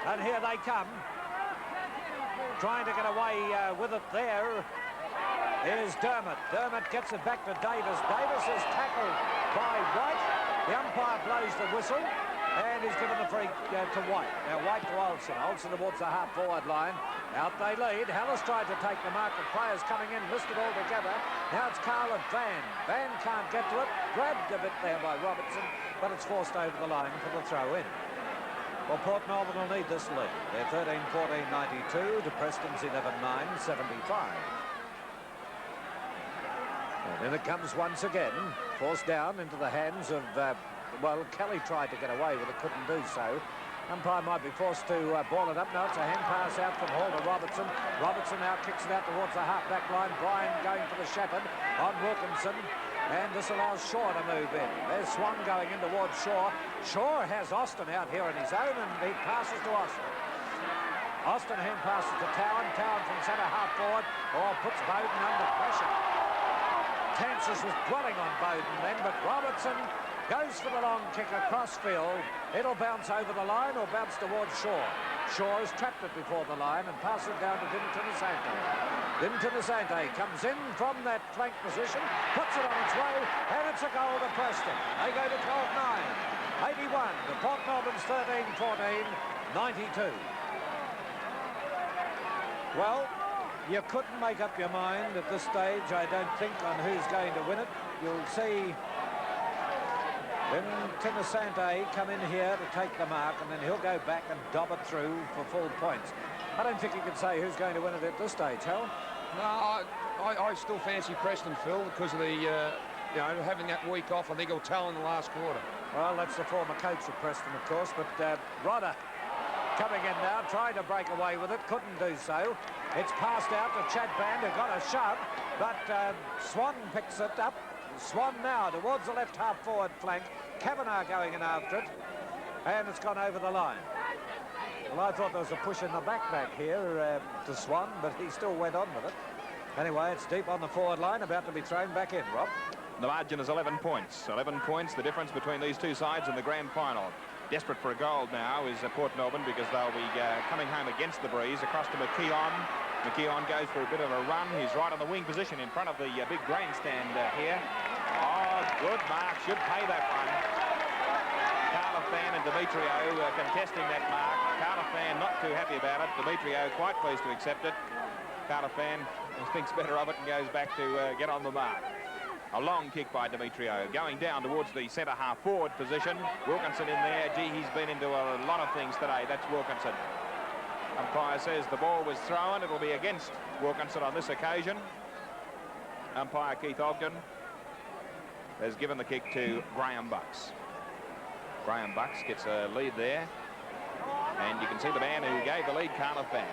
And here they come. Trying to get away with it there is Dermott. Dermott gets it back to Davis. Davis is tackled by White. The umpire blows the whistle and he's given the free to White. Now White to Olsen. Olsen towards the half-forward line. Out they lead. Hallis tried to take the mark, but players coming in missed it altogether. Now it's Carl and Van. Van can't get to it. Grabbed a bit there by Robertson, but it's forced over the line for the throw-in. Well, Port Melbourne will need this lead. They're 13-14-92 to Preston's 11-9-75. And in it comes once again, forced down into the hands of, well, Kelly tried to get away with it, couldn't do so. Umpire might be forced to ball it up. Now it's a hand pass out from Hall to Robertson. Robertson now kicks it out towards the half-back line. Bryan going for the Shepherd on Wilkinson. And this allows Shaw to move in. There's Swan going in towards Shaw. Shaw has Austin out here on his own, and he passes to Austin. Austin hand passes to Town. Town from centre half forward, puts Bowden under pressure. Tansis was dwelling on Bowden then, but Robertson goes for the long kick across field. It'll bounce over the line or bounce towards Shaw. Shaw has trapped it before the line and passes it down to Dinton Asante. Dinton Asante comes in from that flank position, puts it on its way, and it's a goal to Preston. They go to 12-9, 81 to Port Melbourne's 13-14, 92. Well, You couldn't make up your mind at this stage, I don't think, on who's going to win it. You'll see Tinasante come in here to take the mark, and then he'll go back and dob it through for full points. I don't think you can say who's going to win it at this stage, Hal. No, I still fancy Preston, Phil, because of the, you know, having that week off. I think he'll tell in the last quarter. Well, that's the former coach of Preston, of course, but Rodder coming in now, trying to break away with it, couldn't do so. It's passed out to Chad Band, who got a shove, but Swan picks it up. Swan now towards the left half-forward flank. Kavanagh going in after it, and it's gone over the line. Well, I thought there was a push in the back here to Swan, but he still went on with it. Anyway, it's deep on the forward line, about to be thrown back in, Rob. The margin is 11 points. 11 points, the difference between these two sides in the grand final. Desperate for a goal now is Port Melbourne, because they'll be coming home against the breeze. Across to McKeon. McKeon goes for a bit of a run. He's right on the wing position in front of the big grandstand here. Oh, good mark. Should pay that one. Carlofan and Demetrio contesting that mark. Carlofan not too happy about it. Demetrio quite pleased to accept it. Carlofan thinks better of it and goes back to get on the mark. A long kick by Demetrio, going down towards the centre half forward position. Wilkinson in there. Gee, he's been into a lot of things today. That's Wilkinson. Umpire says the ball was thrown. It'll be against Wilkinson on this occasion. Umpire Keith Ogden has given the kick to Graham Bucks. Graham Bucks gets a lead there. And you can see the man who gave the lead, Carlofan.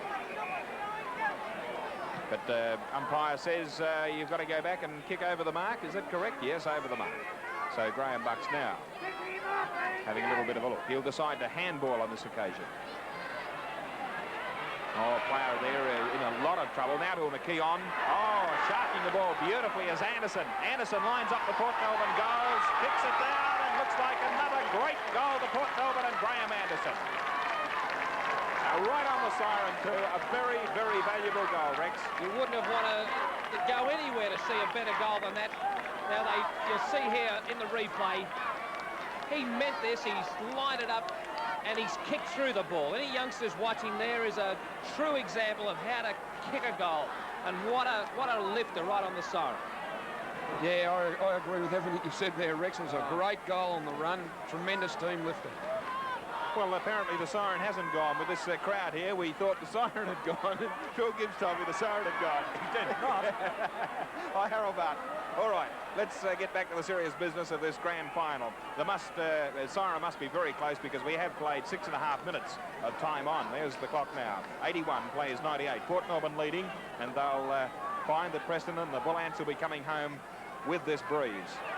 But umpire says you've got to go back and kick over the mark. Is that correct? Yes, over the mark. So Graham Bucks now having a little bit of a look. He'll decide to handball on this occasion. Oh, player there in a lot of trouble. Now to a McKeon. Oh, sharking the ball beautifully is Anderson. Anderson lines up the Port Melbourne goals, kicks it down, and looks like another great goal to Port Melbourne and Graham Anderson. Right on the siren too. A very, very valuable goal, Rex. You wouldn't have wanted to go anywhere to see a better goal than that. Now you'll see here in the replay, he meant this. He's lined it up and he's kicked through the ball. Any youngsters watching there is a true example of how to kick a goal, and what a lifter right on the siren. Yeah, I agree with everything you said there, Rex. It was a great goal on the run. Tremendous team lifter. Well, apparently the siren hasn't gone with this crowd here. We thought the siren had gone. Phil Gibbs told me the siren had gone. He did not. Oh, Harold Bart. All right, let's get back to the serious business of this grand final. The siren must be very close, because we have played 6.5 minutes of time on. There's the clock now. 81 plays 98. Port Melbourne leading, and they'll find that Preston and the Bull Ants will be coming home with this breeze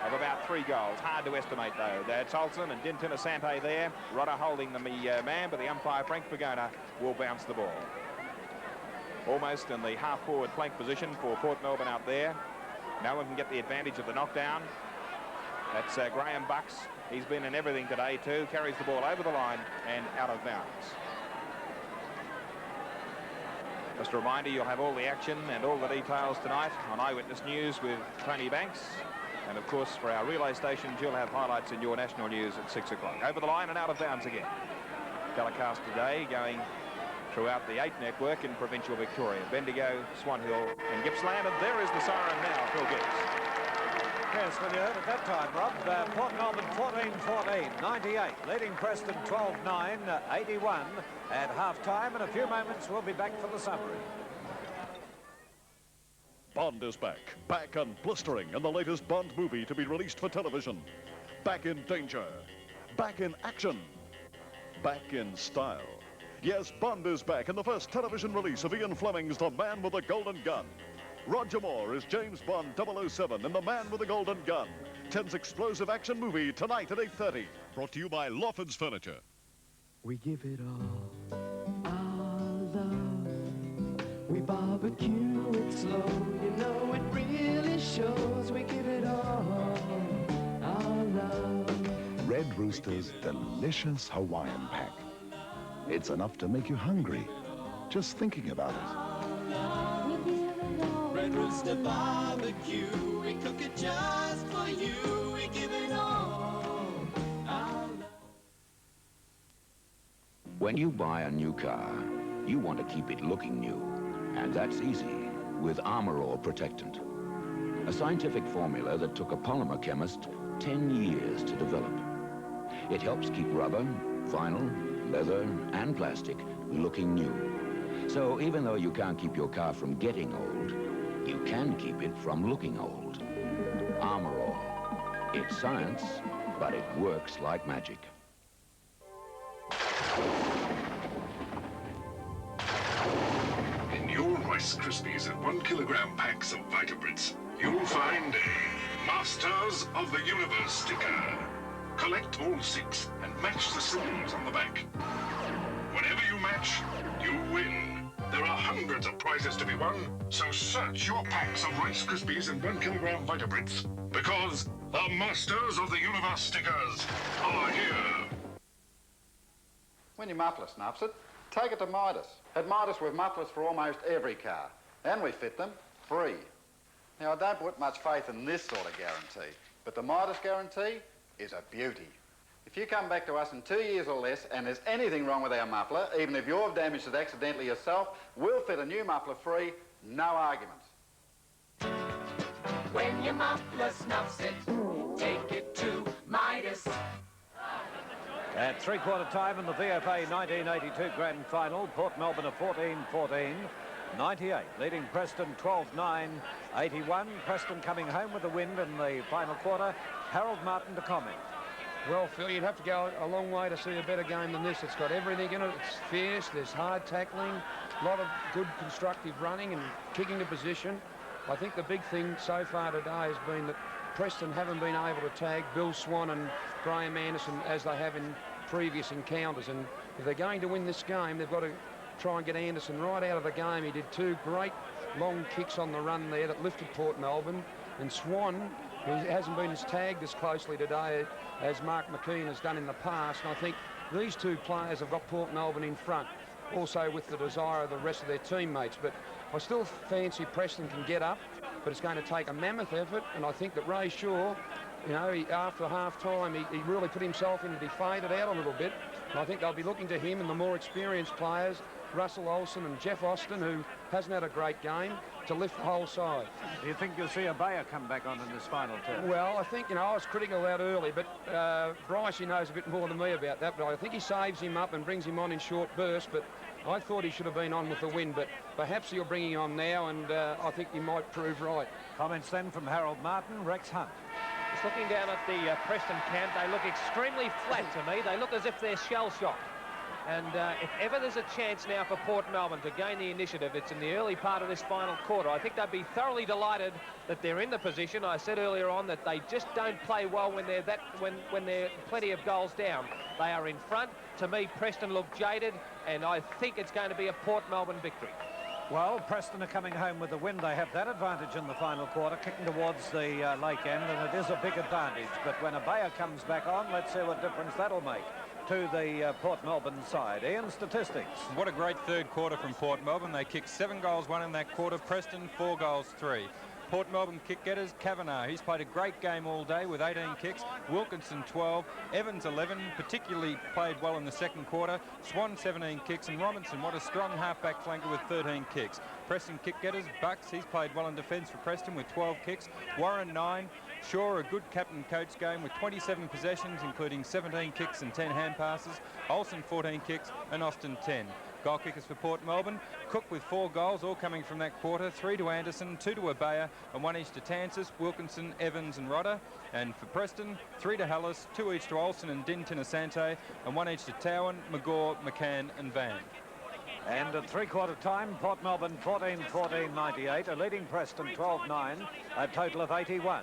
of about 3 goals. Hard to estimate, though. That's Olsen and Dintin Asante there. Rodder holding the man, but the umpire, Frank Pagona, will bounce the ball. Almost in the half-forward flank position for Port Melbourne out there. No one can get the advantage of the knockdown. That's Graham Bucks. He's been in everything today, too. Carries the ball over the line and out of bounds. Just a reminder, you'll have all the action and all the details tonight on Eyewitness News with Tony Banks. And, of course, for our relay stations, you'll have highlights in your national news at 6 o'clock. Over the line and out of bounds again. Telecast today going throughout the 8 network in provincial Victoria. Bendigo, Swan Hill and Gippsland. And there is the siren now, Phil Gibbs. Yes, when you heard at that time, Rob, Port Melbourne 14-14, 98, leading Preston 12-9, 81 at half-time. In a few moments, we'll be back for the summary. Bond is back and blistering in the latest Bond movie to be released for television. Back in danger, back in action, back in style. Yes, Bond is back in the first television release of Ian Fleming's The Man with the Golden Gun. Roger Moore is James Bond 007 in The Man with the Golden Gun. 10's explosive action movie tonight at 8:30. Brought to you by Lawford's Furniture. We give it all our love. We barbecue it slow. You know it really shows. We give it all our love. Red Rooster's delicious Hawaiian pack. It's enough to make you hungry just thinking about it. Red Rooster Barbecue, we cook it just for you. We give it all our love. When you buy a new car, you want to keep it looking new. And that's easy with Armour All Protectant, a scientific formula that took a polymer chemist 10 years to develop. It helps keep rubber, vinyl, leather, and plastic looking new. So even though you can't keep your car from getting old, you can keep it from looking old. Armour All. It's science, but it works like magic. In your Rice Krispies and 1 kilogram packs of Vitabrits, you'll find a Masters of the Universe sticker. Collect all 6 and match the symbols on the back. Whenever you match, you win. There are hundreds of prizes to be won, so search your packs of Rice Krispies and 1 kilogram Vitabrits, because the Masters of the Universe stickers are here. When your muffler snaps it, take it to Midas. At Midas we've mufflers for almost every car, and we fit them free. Now I don't put much faith in this sort of guarantee, but the Midas guarantee is a beauty. If you come back to us in 2 years or less and there's anything wrong with our muffler, even if you've damaged it accidentally yourself, we'll fit a new muffler free, no arguments. When your muffler snuffs it, take it to Midas. At three-quarter time in the VFA 1982 Grand Final, Port Melbourne are 14-14, 98, leading Preston 12-9, 81. Preston coming home with the wind in the final quarter. Harold Martin to comment. Well, Phil, you'd have to go a long way to see a better game than this. It's got everything in it. It's fierce, there's hard tackling, a lot of good constructive running and kicking the position. I think the big thing so far today has been that Preston haven't been able to tag Bill Swan and Graham Anderson as they have in previous encounters. And if they're going to win this game, they've got to try and get Anderson right out of the game. He did 2 great long kicks on the run there that lifted Port Melbourne. And Swan, he hasn't been as tagged as closely today as Mark McKean has done in the past. And I think these 2 players have got Port Melbourne in front, also with the desire of the rest of their teammates. But I still fancy Preston can get up, but it's going to take a mammoth effort. And I think that Ray Shaw, you know, after half-time, he really put himself in to be faded out a little bit. And I think they'll be looking to him and the more experienced players, Russell Olsen and Jeff Austin, who hasn't had a great game, to lift the whole side. Do you think you'll see a Bayer come back on in this final term? Well, I think, you know, I was critical of that early, but Bryce, he knows a bit more than me about that, but I think he saves him up and brings him on in short bursts, but I thought he should have been on with the win, but perhaps he'll bring him on now, and I think he might prove right. Comments then from Harold Martin, Rex Hunt. Just looking down at the Preston camp, they look extremely flat to me. They look as if they're shell-shocked. And if ever there's a chance now for Port Melbourne to gain the initiative, it's in the early part of this final quarter. I think they'd be thoroughly delighted that they're in the position. I said earlier on that they just don't play well when they're when they're plenty of goals down. They are in front. To me, Preston look jaded, and I think it's going to be a Port Melbourne victory. Well, Preston are coming home with the win. They have that advantage in the final quarter, kicking towards the lake end, and it is a big advantage. But when a Bayer comes back on, let's see what difference that'll make to the Port Melbourne side. Ian, statistics. What a great third quarter from Port Melbourne. They kicked 7 goals, 1 in that quarter. Preston, 4 goals, 3. Port Melbourne kick getters, Kavanagh. He's played a great game all day with 18 kicks. Wilkinson, 12. Evans, 11. Particularly played well in the second quarter. Swan, 17 kicks. And Robinson, what a strong half-back flanker with 13 kicks. Preston kick getters, Bucks. He's played well in defence for Preston with 12 kicks. Warren, 9. Shaw, a good captain-coach game with 27 possessions, including 17 kicks and 10 hand passes. Olsen, 14 kicks. And Austin, 10. Goal kickers for Port Melbourne. Cook with 4 goals, all coming from that quarter. 3 to Anderson, 2 to Abaya, and 1 each to Tansis, Wilkinson, Evans and Rodder. And for Preston, 3 to Hallis, 2 each to Olsen and Din Tinasante, and 1 each to Towan, McGaw, McCann and Van. And at three-quarter time, Port Melbourne 14-14, 98, a leading Preston 12-9, a total of 81.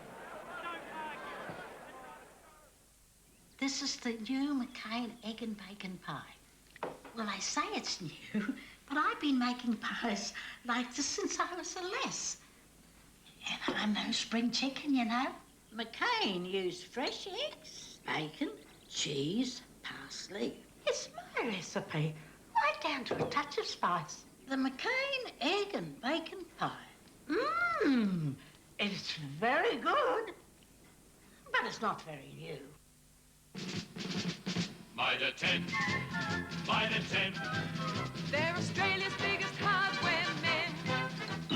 This is the new McCain egg and bacon pie. Well, I say it's new, but I've been making pies like this since I was a lass. And I'm no spring chicken, you know. McCain used fresh eggs, bacon, cheese, parsley. It's my recipe, right down to a touch of spice. The McCain egg and bacon pie. Mmm, it's very good, but it's not very new. Mitre 10, Mitre 10. They're Australia's biggest hardware men.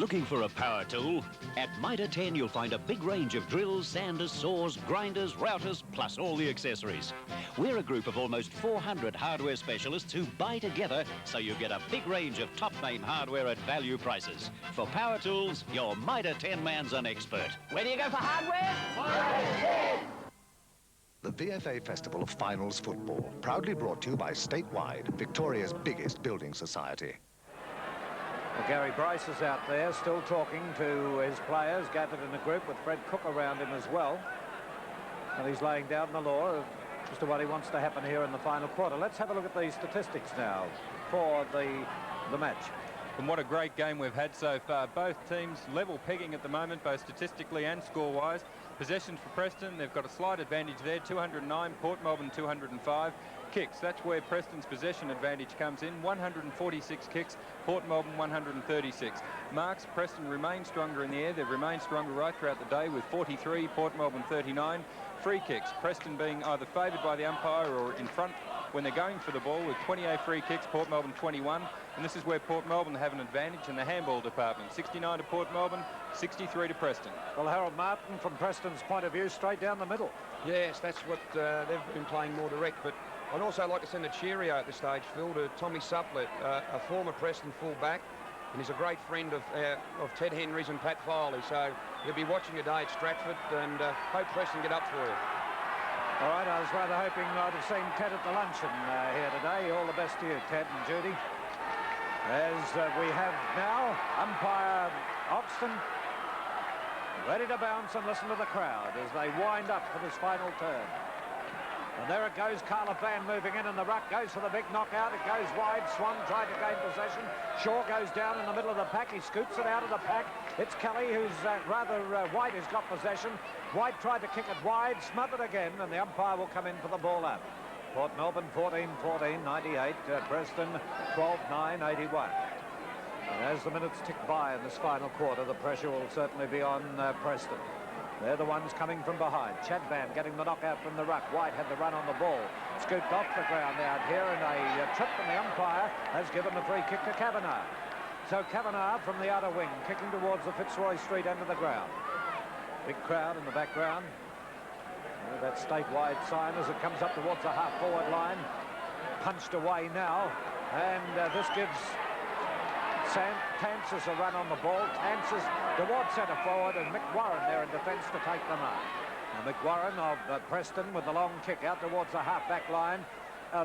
Looking for a power tool? At Mitre 10 you'll find a big range of drills, sanders, saws, grinders, routers, plus all the accessories. We're a group of almost 400 hardware specialists who buy together so you get a big range of top-name hardware at value prices. For power tools, your Mitre 10 man's an expert. Where do you go for hardware? Mitre 10! The VFA Festival of Finals Football, proudly brought to you by Statewide, Victoria's biggest building society. Well, Gary Bryce is out there still talking to his players, gathered in a group with Fred Cook around him as well. And he's laying down the law as to what he wants to happen here in the final quarter. Let's have a look at the statistics now for the match. And what a great game we've had so far. Both teams level pegging at the moment, both statistically and score-wise. Possessions for Preston, they've got a slight advantage there, 209, Port Melbourne 205. Kicks, that's where Preston's possession advantage comes in, 146 kicks, Port Melbourne 136. Marks, Preston remain stronger in the air, they've remained stronger right throughout the day with 43, Port Melbourne 39. Free kicks, Preston being either favoured by the umpire or in front when they're going for the ball with 28 free kicks, Port Melbourne 21. And this is where Port Melbourne have an advantage in the handball department. 69 to Port Melbourne, 63 to Preston. Well, Harold Martin, from Preston's point of view, straight down the middle. Yes, that's what they've been playing more direct, but I'd also like to send a cheerio at this stage, Phil, to Tommy Suplet, a former Preston full-back, and he's a great friend of Ted Henry's and Pat Foley, so he'll be watching today at Stratford, and hope Preston get up for you. All right, I was rather hoping I'd have seen Ted at the luncheon here today. All the best to you, Ted and Judy. As we have now umpire Oxton ready to bounce, and listen to the crowd as they wind up for this final turn. And there it goes, Carla Van moving in, and the ruck goes for the big knockout. It goes wide. Swan tried to gain possession. Shaw goes down in the middle of the pack. He scoops it out of the pack. It's Kelly, who's rather White, who's got possession. White tried to kick it wide, smothered again, and the umpire will come in for the ball out. Port Melbourne 14-14, 98. Preston 12-9, 81. And as the minutes tick by in this final quarter, the pressure will certainly be on Preston. They're the ones coming from behind. Chadban getting the knockout from the ruck. White had the run on the ball. Scooped off the ground out here, and a trip from the umpire has given the free kick to Kavanagh. So Kavanagh from the outer wing, kicking towards the Fitzroy Street end of the ground. Big crowd in the background. That statewide sign as it comes up towards the half-forward line. Punched away now, and this gives Tansis a run on the ball. Tansis towards centre forward, and Mick Warren there in defence to take the mark. Now Mick Warren of Preston with the long kick out towards the half-back line,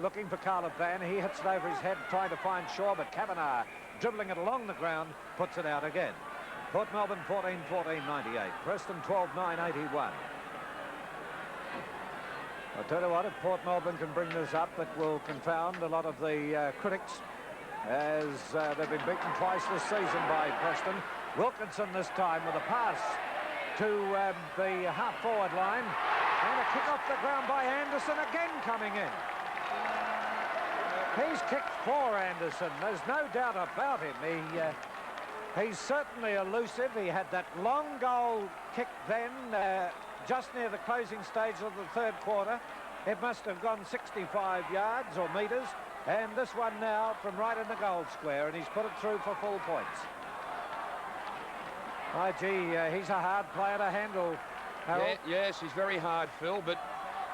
looking for Carla Van. He hits it over his head trying to find Shaw, but Kavanagh dribbling it along the ground puts it out again. Port Melbourne 14-14, 98. Preston 12-9, 81. I'll tell you what, if Port Melbourne can bring this up, it will confound a lot of the critics, as they've been beaten twice this season by Preston. Wilkinson this time with a pass to the half-forward line, and a kick off the ground by Anderson, again coming in. He's kicked for Anderson, there's no doubt about him. He's certainly elusive. He had that long goal kick then, just near the closing stage of the third quarter. It must have gone 65 yards or metres. And this one now from right in the goal square, and he's put it through for full points. Oh, gee, he's a hard player to handle, Harold. Yeah, yes, he's very hard, Phil, but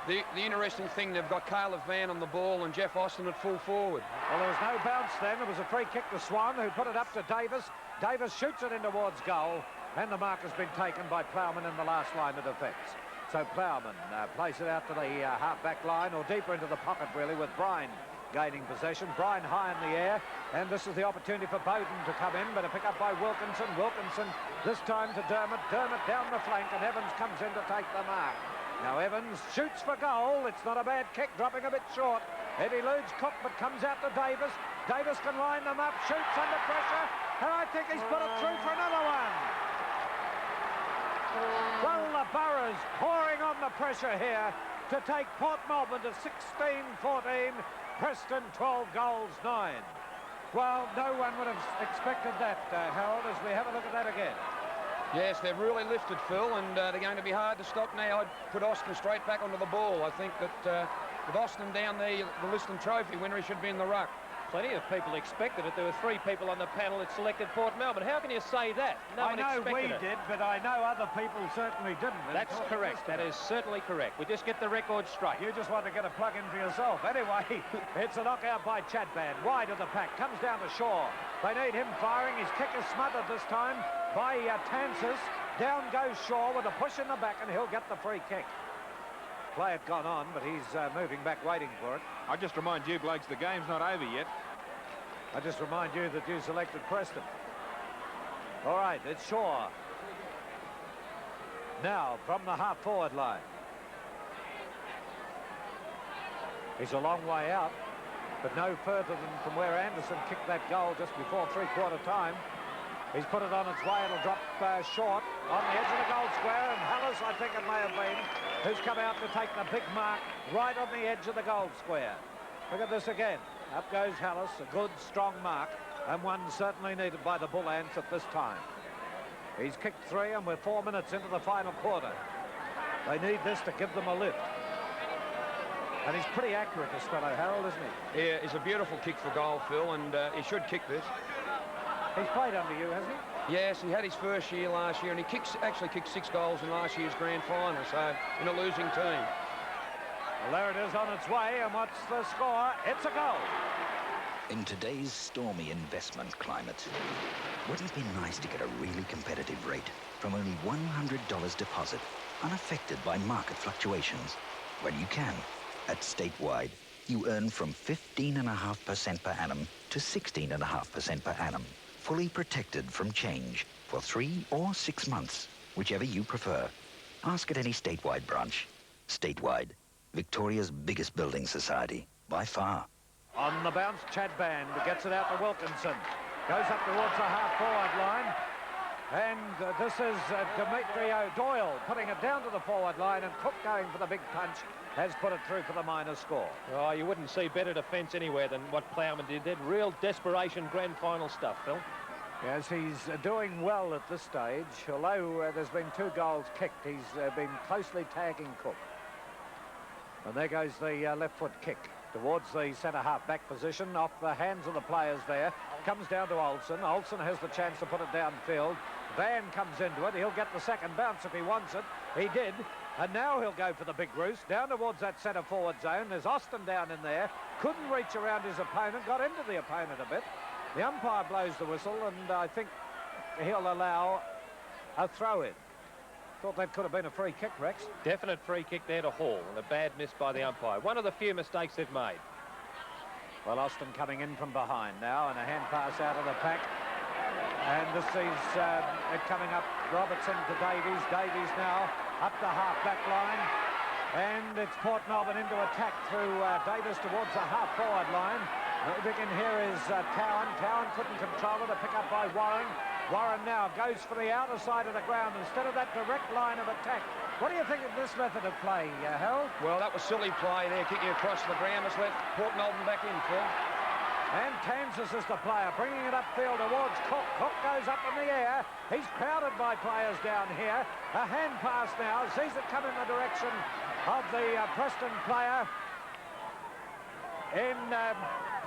the interesting thing, they've got Caleb Van on the ball and Jeff Austin at full forward. Well, there was no bounce then. It was a free kick to Swan, who put it up to Davis. Davis shoots it in towards goal, and the mark has been taken by Plowman in the last line of defence. So Plowman plays it out to the half-back line, or deeper into the pocket, really, with Bryan gaining possession. Bryan high in the air, and this is the opportunity for Bowden to come in, but a pick up by Wilkinson. Wilkinson this time to Dermott. Dermott down the flank, and Evans comes in to take the mark. Now Evans shoots for goal. It's not a bad kick, dropping a bit short. It eludes Cook, but comes out to Davis. Davis can line them up, shoots under pressure, and I think he's put it through for another one. Well, the Boroughs pouring on the pressure here to take Port Melbourne to 16-14. Preston 12 goals, 9. Well, no one would have expected that, Harold, as we have a look at that again. Yes, they've really lifted, Phil, and they're going to be hard to stop now. I'd put Austin straight back onto the ball. I think that with Austin down there, the Liston Trophy winner, he should be in the ruck. Plenty of people expected it. There were 3 people on the panel that selected Port Melbourne. How can you say that? No one expected it. I know we did, but I know other people certainly didn't. That's correct. That is certainly correct. We just get the record straight. You just want to get a plug in for yourself. Anyway, it's a knockout by Chadban. Wide of the pack. Comes down to Shaw. They need him firing. His kick is smothered this time by Tansis. Down goes Shaw with a push in the back, and he'll get the free kick. Play had gone on, but he's moving back, waiting for it. I just remind you, blokes, the game's not over yet. I just remind you that you selected Preston. All right, it's Shaw. Now, from the half-forward line. He's a long way out, but no further than from where Anderson kicked that goal just before three-quarter time. He's put it on its way. It'll drop short on the edge of the goal square, and Hallis, I think it may have been, who's come out to take the big mark right on the edge of the goal square. Look at this again. Up goes Hallis, a good, strong mark, and one certainly needed by the Bull Ants at this time. He's kicked 3, and we're 4 minutes into the final quarter. They need this to give them a lift. And he's pretty accurate, this fellow, Harold, isn't he? Yeah, it's a beautiful kick for goal, Phil, and he should kick this. He's played under you, hasn't he? Yes, he had his first year last year, and he actually kicked 6 goals in last year's grand final, so in a losing team. Well, there it is on its way, and what's the score? It's a goal. In today's stormy investment climate, wouldn't it be nice to get a really competitive rate from only $100 deposit, unaffected by market fluctuations? Well, you can. At Statewide, you earn from 15.5% per annum to 16.5% per annum, fully protected from change for 3 or 6 months, whichever you prefer. Ask at any Statewide branch. Statewide, Victoria's biggest building society, by far. On the bounce, Chadban gets it out to Wilkinson. Goes up towards the half-forward line. And this is Demetrio Doyle putting it down to the forward line, and Cook going for the big punch has put it through for the minor score. Oh, you wouldn't see better defence anywhere than what Plowman did. Real desperation grand final stuff, Phil. Yes, he's doing well at this stage. Although there's been 2 goals kicked, he's been closely tagging Cook. And there goes the left foot kick towards the centre-half back position, off the hands of the players there. Comes down to Olsen. Olsen has the chance to put it downfield. Van comes into it. He'll get the second bounce if he wants it. He did. And now he'll go for the big roost down towards that centre-forward zone. There's Austin down in there. Couldn't reach around his opponent. Got into the opponent a bit. The umpire blows the whistle, and I think he'll allow a throw-in. Thought that could have been a free kick, Rex. Definite free kick there to Hall, and a bad miss by the umpire. One of the few mistakes they've made. Well, Austin coming in from behind now, and a hand pass out of the pack. And this is it coming up Robertson to Davies. Davies now up the half-back line. And it's Port Melbourne into attack through Davis towards the half-forward line. Moving in here is Cowan. Cowan couldn't control it. A pick up by Warren. Warren now goes for the outer side of the ground instead of that direct line of attack. What do you think of this method of play, Harold? Well, that was silly play there, kicking across the ground. It's let Port Melbourne back in, Phil. And Kansas is the player, bringing it upfield towards Cook. Cook goes up in the air. He's crowded by players down here. A hand pass now. Sees it come in the direction of the Preston player in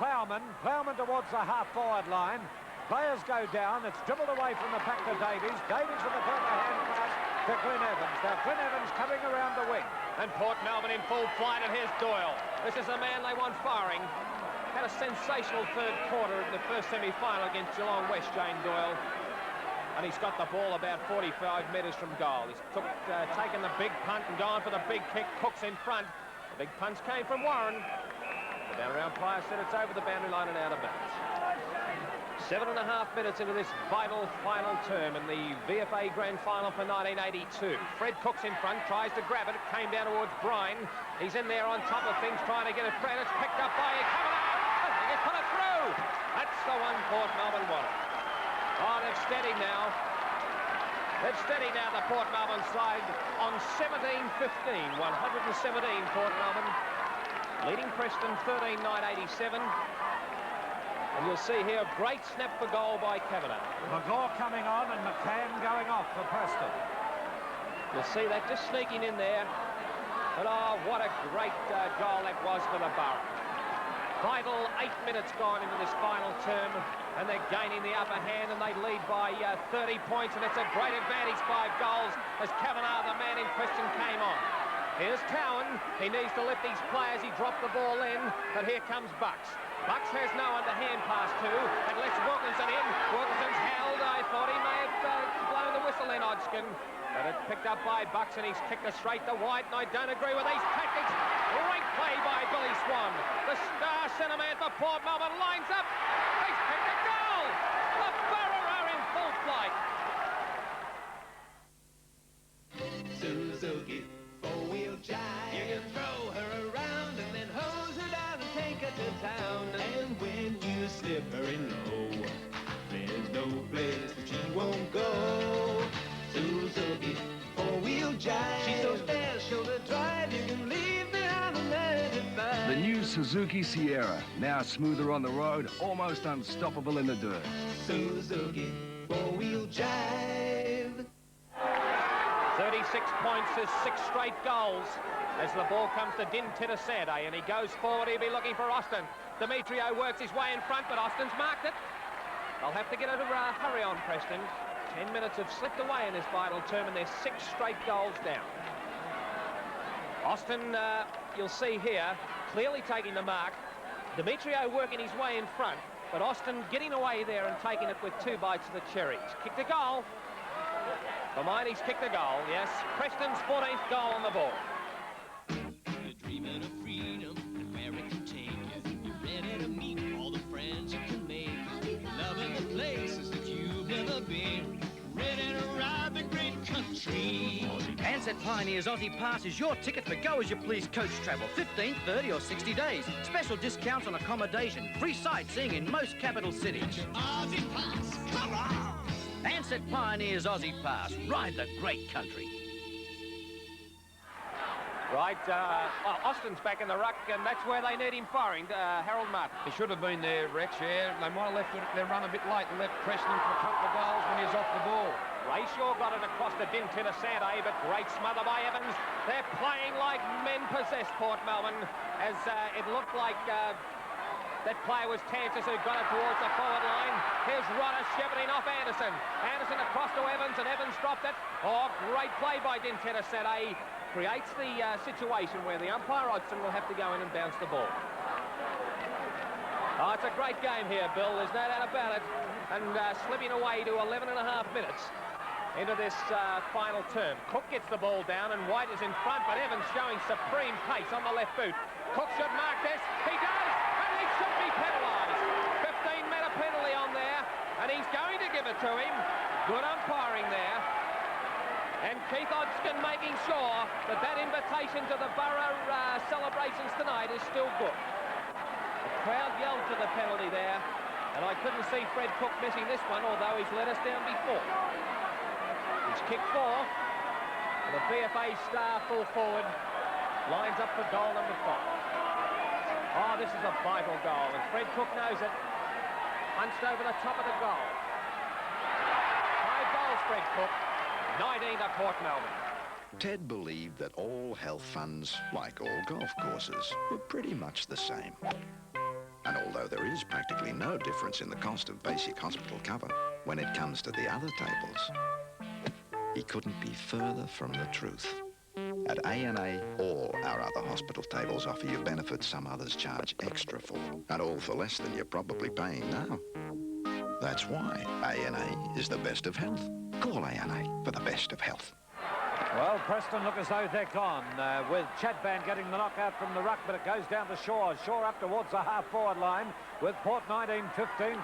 Plowman. Plowman towards the half-forward line. Players go down. It's dribbled away from the pack to Davies. Davies with a further hand pass to Glyn Evans. Now Glyn Evans coming around the wing. And Port Melbourne in full flight, and here's Doyle. This is the man they want firing. Had a sensational third quarter in the first semi-final against Geelong West, Jane Doyle. And he's got the ball about 45 metres from goal. He's taken the big punt and gone for the big kick. Cook's in front. The big punch came from Warren. The down-around player said it's over the boundary line and out of bounds. 7.5 minutes into this vital final term in the VFA Grand Final for 1982. Fred Cook's in front, tries to grab it. It came down towards Bryan. He's in there on top of things, trying to get it. Fred, it's picked up by Kavanagh. He's put it through. That's the one Port Melbourne wanted. Oh, they're steady now. They're steady now, the Port Melbourne side on 17-15. 117 Port Melbourne. Leading Preston 13-9-87. And you'll see here a great snap for goal by Kavanagh. McGaw coming on and McCann going off for Preston. You'll see that just sneaking in there. But oh, what a great goal that was for the Borough. Vital 8 minutes gone into this final term, and they're gaining the upper hand, and they lead by 30 points, and it's a great advantage, 5 goals, as Kavanagh, the man in question, came on. Here's Cowan. He needs to lift these players. He dropped the ball in, but here comes Bucks. Bucks has no one to hand pass to, and lets Wilkinson in. Wilkinson's held. I thought he may have blown the whistle in, Hodgkin. But it's picked up by Bucks, and he's kicked it straight to White, and I don't agree with these tactics. Great play by Billy Swan. The star centre man for Port Melbourne lines up. He's picked a goal. The Borough are in full flight. Suzuki, four-wheel jive. You can throw her around and then hose her down and take her to town. And when you slip her in low, there's no place that she won't go. Suzuki, four-wheel jive. She's so special to drive, you can leave behind a 95. The new Suzuki Sierra, now smoother on the road, almost unstoppable in the dirt. Suzuki, four-wheel jive. 36 points is 6 straight goals as the ball comes to Din Titasante, and he goes forward. He'll be looking for Austin. Demetrio works his way in front, but Austin's marked it. They'll have to get a hurry on, Preston. 10 minutes have slipped away in this vital term, and there's 6 straight goals down. Austin, you'll see here, clearly taking the mark. Demetrio working his way in front, but Austin getting away there and taking it with 2 bites of the cherries. Kicked a goal. For mine, he's kicked a goal, yes. Preston's 14th goal on the ball. You're dreaming of freedom, where it can take you. You're ready to meet all the friends you can make. Loving the places that you've never been. Ready to ride the great country. Ansett Pioneer's Aussie Pass is your ticket for go-as-you-please coach travel. 15, 30 or 60 days. Special discounts on accommodation. Free sightseeing in most capital cities. Aussie Pass, come on! Ansett Pioneer's Aussie Pass. Ride the great country. Right, Austin's back in the ruck, and that's where they need him firing, Harold Martin. He should have been there, Rex, yeah. They might have left their run a bit late and left Preston for a couple of goals when he was off the ball. Ray Shaw got it across to Din Titasante, but great smother by Evans. They're playing like men possessed, Port Melbourne, as it looked like that player was Tansis who got it towards the forward line. Here's Rodder shepherding off Anderson. Anderson across to Evans, and Evans dropped it. Oh, great play by Din Titasante. Creates the situation where the umpire, Hodgson, will have to go in and bounce the ball. Oh, it's a great game here, Bill. There's no doubt about it. And slipping away to 11.5 minutes into this final term. Cook gets the ball down, and White is in front, but Evans showing supreme pace on the left boot. Cook should mark this. He does, and he should be penalised. 15-metre penalty on there, and he's going to give it to him. Good umpiring there. And Keith Hodgkin making sure that that invitation to the Borough celebrations tonight is still good. The crowd yelled for the penalty there, and I couldn't see Fred Cook missing this one, although he's let us down before. He's kicked 4. And the VFA star full forward lines up for goal number 5. Oh, this is a vital goal, and Fred Cook knows it. Punched over the top of the goal. 5 goals, Fred Cook. 19 to Port Melbourne. Ted believed that all health funds, like all golf courses, were pretty much the same. And although there is practically no difference in the cost of basic hospital cover, when it comes to the other tables, he couldn't be further from the truth. At A&A, all our other hospital tables offer you benefits some others charge extra for, and all for less than you're probably paying now. That's why A&A is the best of health. Call A&A for the best of health. Well, Preston look as though they're gone, with Chadban getting the knockout from the ruck, but it goes down to Shaw. Shaw up towards the half-forward line with Port 19-15,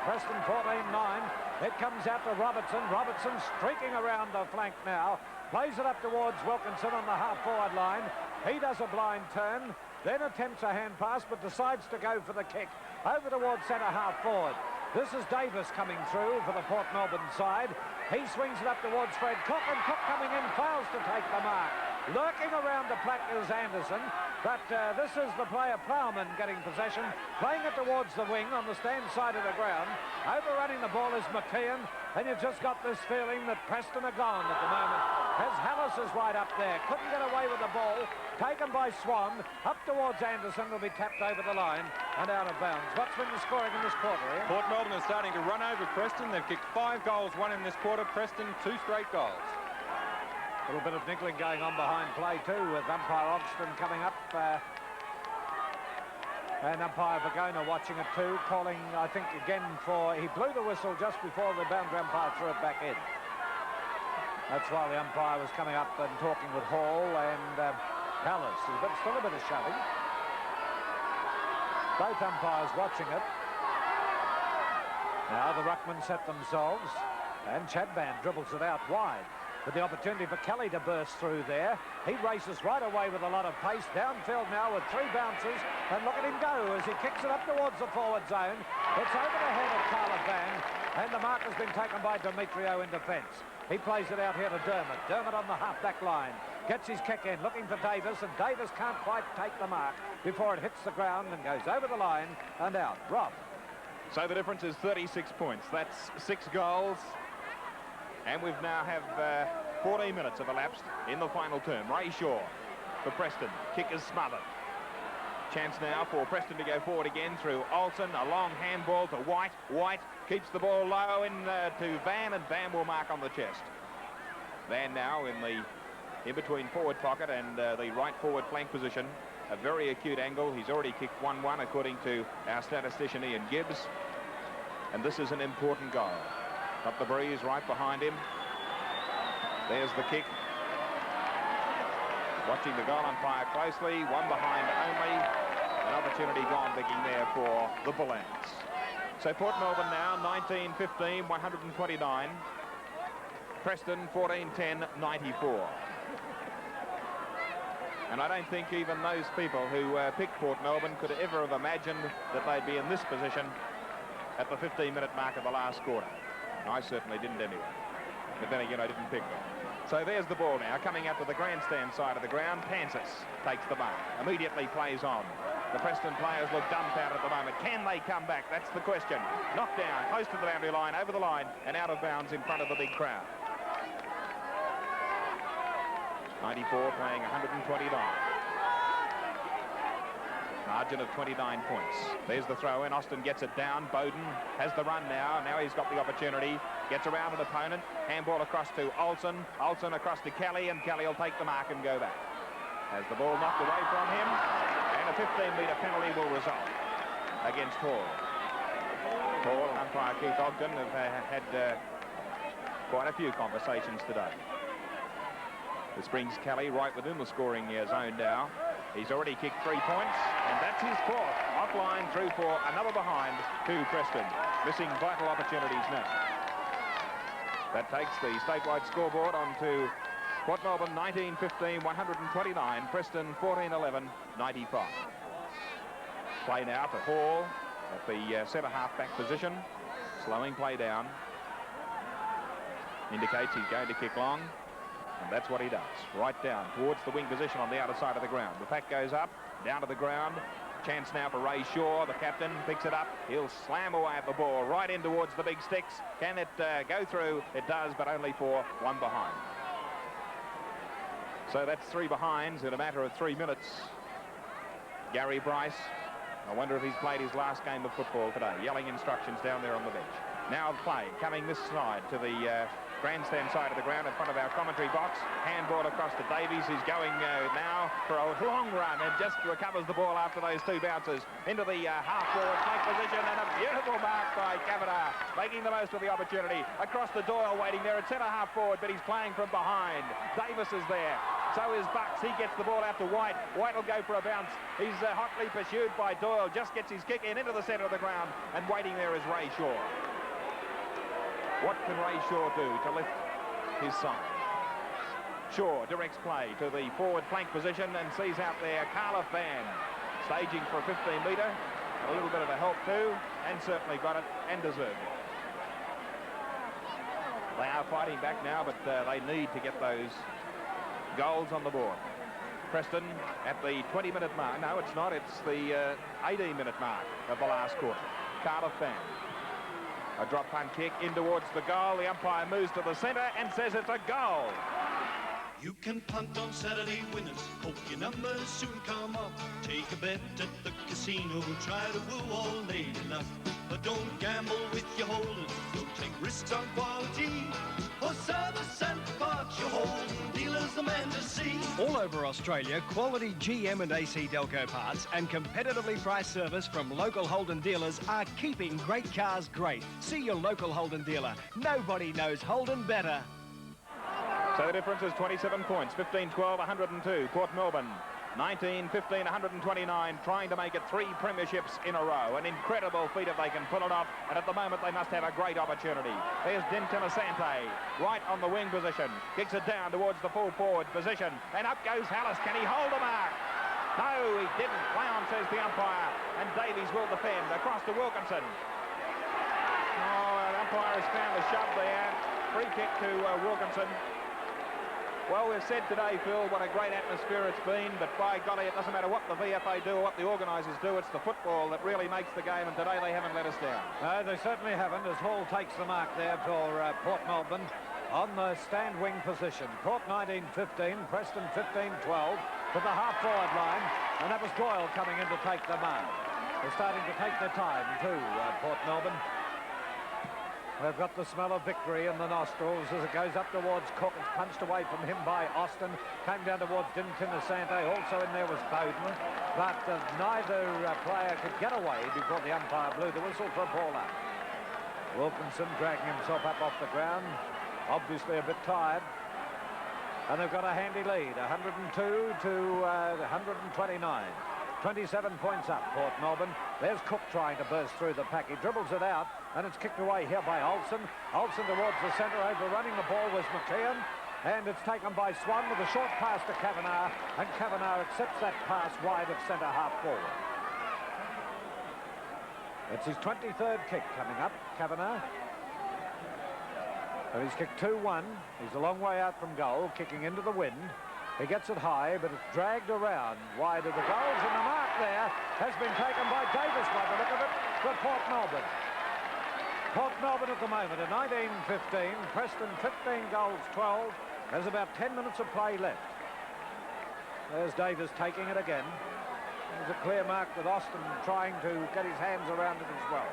Preston 14-9. It comes out to Robertson. Robertson streaking around the flank now. Plays it up towards Wilkinson on the half-forward line. He does a blind turn, then attempts a hand pass, but decides to go for the kick over towards centre half-forward. This is Davis coming through for the Port Melbourne side. He swings it up towards Fred Cook, and Cook coming in fails to take the mark. Lurking around the plaque is Anderson, but this is the player Plowman getting possession, playing it towards the wing on the stand side of the ground. Overrunning the ball is McKeon, and you've just got this feeling that Preston are gone at the moment. as Hallis is right up there. Couldn't get away with the ball. Taken by Swan. Up towards Anderson. Will be tapped over the line and out of bounds. What's been the scoring in this quarter, Ian? Port Melbourne is starting to run over Preston. They've kicked 5 goals, 1 in this quarter. Preston, 2 straight goals. A little bit of niggling going on behind play too, with umpire Ogston coming up. And umpire Vagona watching it too, calling, I think, again for... He blew the whistle just before the boundary umpire threw it back in. That's why the umpire was coming up and talking with Hall and Hallis. But still a bit of shoving. Both umpires watching it. Now the ruckmen set themselves, and Chadband dribbles it out wide. With the opportunity for Kelly to burst through there. He races right away with a lot of pace. Downfield now with 3 bounces. And look at him go as he kicks it up towards the forward zone. It's over the head of Carla Van. And the mark has been taken by Demetrio in defence. He plays it out here to Dermott. Dermott on the half-back line. Gets his kick in, looking for Davis. And Davis can't quite take the mark before it hits the ground and goes over the line and out. Rob. So the difference is 36 points. That's 6 goals. And we've now have 14 minutes have elapsed in the final term. Ray Shaw for Preston. Kick is smothered. Chance now for Preston to go forward again through Olsen. A long handball to White. White keeps the ball low to Van, and Van will mark on the chest. Van now in between forward pocket and the right forward flank position. A very acute angle. He's already kicked 1-1 according to our statistician Ian Gibbs. And this is an important goal. Up the breeze right behind him. There's the kick. Watching the goal umpire closely. One behind only. An opportunity gone begging there for the Bullants. So Port Melbourne now 19-15, 129. Preston 14-10, 94. And I don't think even those people who picked Port Melbourne could ever have imagined that they'd be in this position at the 15-minute mark of the last quarter. I certainly didn't anyway. But then again, I didn't pick them. So there's the ball now, coming out to the grandstand side of the ground. Pansis takes the mark, immediately plays on. The Preston players look dumbfounded at the moment. Can they come back? That's the question. Knocked down, close to the boundary line, over the line, and out of bounds in front of the big crowd. 94 playing 129. Margin of 29 points. There's the throw in. Austin gets it down. Bowden has the run now. Now he's got the opportunity. Gets around an opponent. Handball across to Olsen. Olsen across to Kelly, and Kelly will take the mark and go back. Has the ball knocked away from him, and a 15-metre penalty will result against Hall. Hall and umpire Keith Ogden have had quite a few conversations today. This brings Kelly right within the scoring zone now. He's already kicked 3 points, and that's his 4th. Offline through for another behind to Preston. Missing vital opportunities now. That takes the statewide scoreboard on to Port Melbourne 19-15, 129. Preston 14-11, 95. Play now to Hall at the centre half-back position. Slowing play down. Indicates he's going to kick long. And that's what he does. Right down towards the wing position on the outer side of the ground. The pack goes up, down to the ground. Chance now for Ray Shaw. The captain picks it up. He'll slam away at the ball right in towards the big sticks. Can it go through? It does, but only for 1 behind. So that's 3 behinds in a matter of 3 minutes. Gary Bryce, I wonder if he's played his last game of football today. Yelling instructions down there on the bench. Now the play coming this side to the grandstand side of the ground in front of our commentary box. Handball across to Davies, who's going now for a long run and just recovers the ball after those 2 bounces into the half-forward flank position, and a beautiful mark by Kavanagh, making the most of the opportunity. Across to Doyle, waiting there at centre half-forward, but he's playing from behind. Davis is there. So is Bucks. He gets the ball out to White. White will go for a bounce. He's hotly pursued by Doyle. Just gets his kick in into the centre of the ground, and waiting there is Ray Shaw. What can Ray Shaw do to lift his side? Shaw directs play to the forward flank position and sees out there Carla Van staging for a 15-metre. A little bit of a help too, and certainly got it and deserved it. They are fighting back now, but they need to get those goals on the board. Preston at the 20-minute mark. No, it's not. It's the 18-minute mark of the last quarter. Carla Van. A drop punt kick in towards the goal. The umpire moves to the centre and says it's a goal. You can punt on Saturday winners, hope your numbers soon come up. Take a bet at the casino, try to woo all lady luck. But don't gamble with your holders, don't take risks on quality. For service and parts, your Holden dealer's the man to see. All over Australia, quality GM and AC Delco parts and competitively priced service from local Holden dealers are keeping great cars great. See your local Holden dealer. Nobody knows Holden better. So the difference is 27 points, 15-12, 102. Port Melbourne, 19-15, 129, trying to make it 3 premierships in a row. An incredible feat if they can pull it off, and at the moment they must have a great opportunity. There's Dinton Asante, right on the wing position. Kicks it down towards the full forward position, and up goes Hallis. Can he hold the mark? No, he didn't. Play on, says the umpire, and Davies will defend. Across to Wilkinson. Oh, the umpire has found the shove there. Free kick to Wilkinson. Well, we've said today, Phil, what a great atmosphere it's been, but by golly, it doesn't matter what the VFA do or what the organisers do, it's the football that really makes the game, and today they haven't let us down. No, they certainly haven't, as Hall takes the mark there for Port Melbourne on the stand wing position. Port 19-15, Preston 15-12 to the half-forward line, and that was Doyle coming in to take the mark. They're starting to take their time, too, Port Melbourne. They've got the smell of victory in the nostrils as it goes up towards Cook. It's punched away from him by Austin. Came down towards Dinton Asante. Also in there was Bowden. But neither player could get away before the umpire blew the whistle for a ball out. Wilkinson dragging himself up off the ground. Obviously a bit tired. And they've got a handy lead. 102 to 129. 27 points up, Port Melbourne. There's Cook trying to burst through the pack. He dribbles it out, and it's kicked away here by Olsen. Olsen towards the centre, overrunning the ball was McKeon, and it's taken by Swan with a short pass to Kavanagh, and Kavanagh accepts that pass wide of centre half forward. It's his 23rd kick coming up, Kavanagh. And he's kicked 2-1. He's a long way out from goal, kicking into the wind. He gets it high, but it's dragged around wide of the goals, and the mark there has been taken by Davis by the look of it for Port Melbourne. Port Melbourne at the moment at 19-15, Preston 15 goals 12. There's about 10 minutes of play left. There's Davis taking it again. There's a clear mark with Austin trying to get his hands around it as well.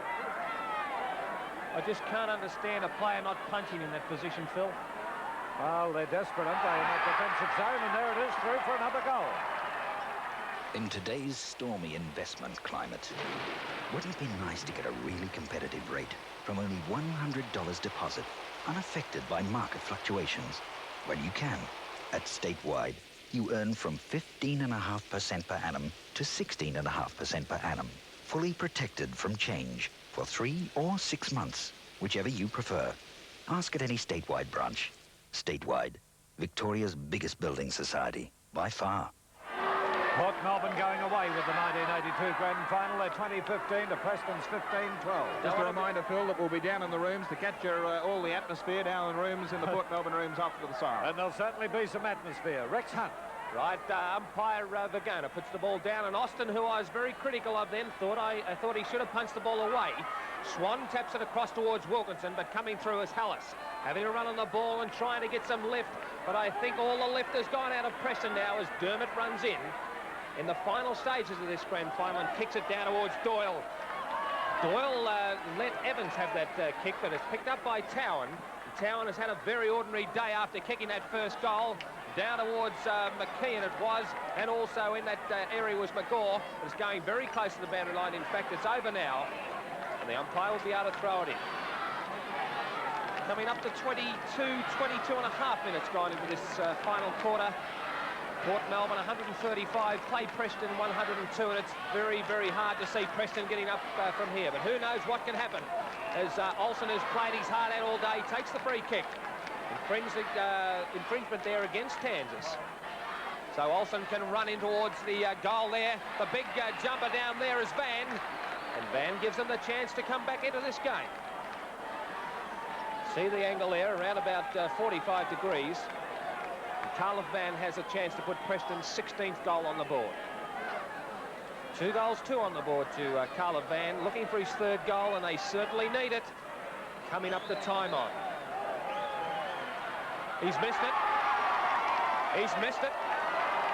I just can't understand a player not punching in that position, Phil. Well, they're desperate, aren't they, in that defensive zone, and there it is, through for another goal. In today's stormy investment climate, wouldn't it be nice to get a really competitive rate from only $100 deposit, unaffected by market fluctuations? Well, you can. At Statewide, you earn from 15.5% per annum to 16.5% per annum, fully protected from change for 3 or 6 months, whichever you prefer. Ask at any Statewide branch. Statewide, Victoria's biggest building society, by far. Port Melbourne going away with the 1982 Grand Final. They're 20-15 to Preston's 15-12. Just a reminder, Phil, that we'll be down in the rooms to capture all the atmosphere down in rooms in the Port Melbourne rooms after the siren. And there'll certainly be some atmosphere. Rex Hunt. Right, umpire Vergana puts the ball down, and Austin, who I was very critical of then, I thought he should have punched the ball away. Swan taps it across towards Wilkinson, but coming through is Hallis, having a run on the ball and trying to get some lift, but I think all the lift has gone out of Preston now as Dermott runs in the final stages of this Grand Final and kicks it down towards Doyle. Doyle let Evans have that kick, but it's picked up by Towan. Towan has had a very ordinary day after kicking that first goal. Down towards McKeon it was, and also in that area was McGaw. It's going very close to the boundary line. In fact, it's over now, and the umpire will be able to throw it in. Coming up to 22 and a half minutes gone into this final quarter. Port Melbourne 135, play Preston 102, and it's very, very hard to see Preston getting up from here. But who knows what can happen as Olsen has played his heart out all day, takes the free kick. Infringement there against Kansas. So Olsen can run in towards the goal there. The big jumper down there is Van. And Van gives them the chance to come back into this game. See the angle there, around about 45 degrees. And Carl Van has a chance to put Preston's 16th goal on the board. 2 goals, 2 on the board to Carl Van, looking for his 3rd goal, and they certainly need it. Coming up to time on. He's missed it. He's missed it.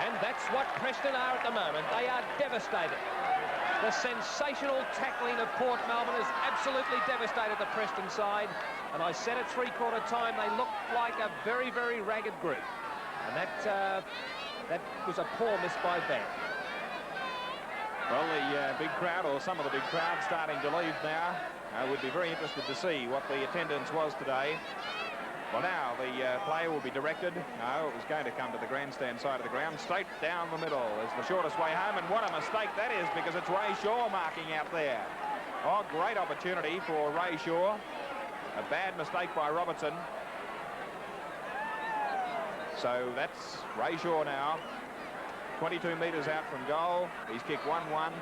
And that's what Preston are at the moment. They are devastated. The sensational tackling of Port Melbourne has absolutely devastated the Preston side. And I said at three-quarter time, they looked like a very, very ragged group. And that was a poor miss by Van. Well, the big crowd, or some of the big crowd, starting to leave now. I would be very interested to see what the attendance was today. Well, now the player will be directed. No, it was going to come to the grandstand side of the ground. Straight down the middle is the shortest way home. And what a mistake that is, because it's Ray Shaw marking out there. Oh, great opportunity for Ray Shaw. A bad mistake by Robertson. So that's Ray Shaw now. 22 metres out from goal. He's kicked 1-1.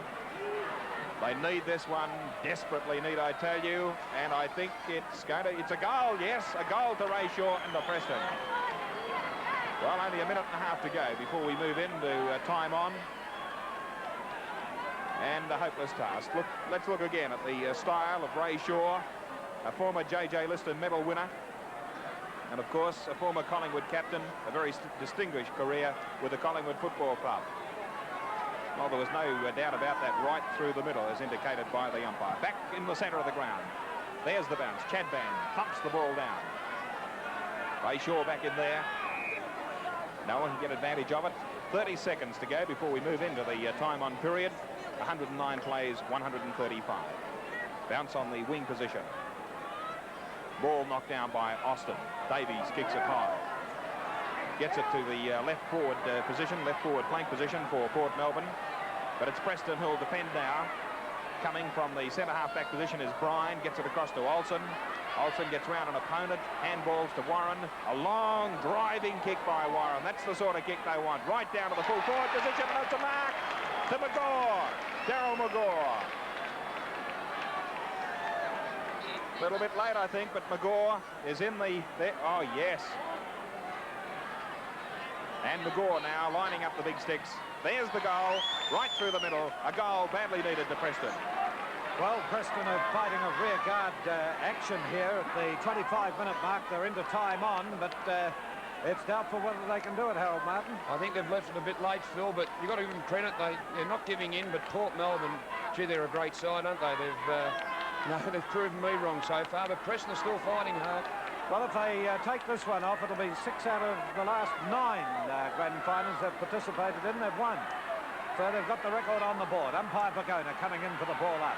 They need this one desperately, need I tell you. And I think it's a goal, yes, a goal to Ray Shaw and to Preston. Well, only a minute and a half to go before we move into time on. And a hopeless task. Look, let's look again at the style of Ray Shaw, a former J.J. Liston medal winner. And, of course, a former Collingwood captain, a very distinguished career with the Collingwood Football Club. Well, there was no doubt about that, right through the middle, as indicated by the umpire. Back in the centre of the ground. There's the bounce. Chad Van thumps the ball down. Ray Shaw back in there. No one can get advantage of it. 30 seconds to go before we move into the time-on period. 109 plays, 135. Bounce on the wing position. Ball knocked down by Austin. Davies kicks it high. Gets it to the left forward position, left forward flank position for Port Melbourne. But it's Preston who'll defend now. Coming from the centre half-back position is Bryan. Gets it across to Olsen. Olsen gets round an opponent. Handballs to Warren. A long driving kick by Warren. That's the sort of kick they want. Right down to the full forward position. And it's a mark to McGaw. Daryl McGaw. A little bit late, I think, but McGaw is in the... Oh, yes. And McGaw now lining up the big sticks. There's the goal, right through the middle. A goal badly needed to Preston. Well, Preston are fighting a rearguard action here at the 25-minute mark. They're into time on, but it's doubtful whether they can do it, Harold Martin. I think they've left it a bit late, Phil, but you've got to give them credit. They're not giving in, but Port Melbourne, gee, they're a great side, aren't they? They've proven me wrong so far, but Preston are still fighting hard. Well, if they take this one off, it'll be 6 out of the last 9 grand finals they've participated in. They've won. So they've got the record on the board. Umpire Bagona coming in for the ball up.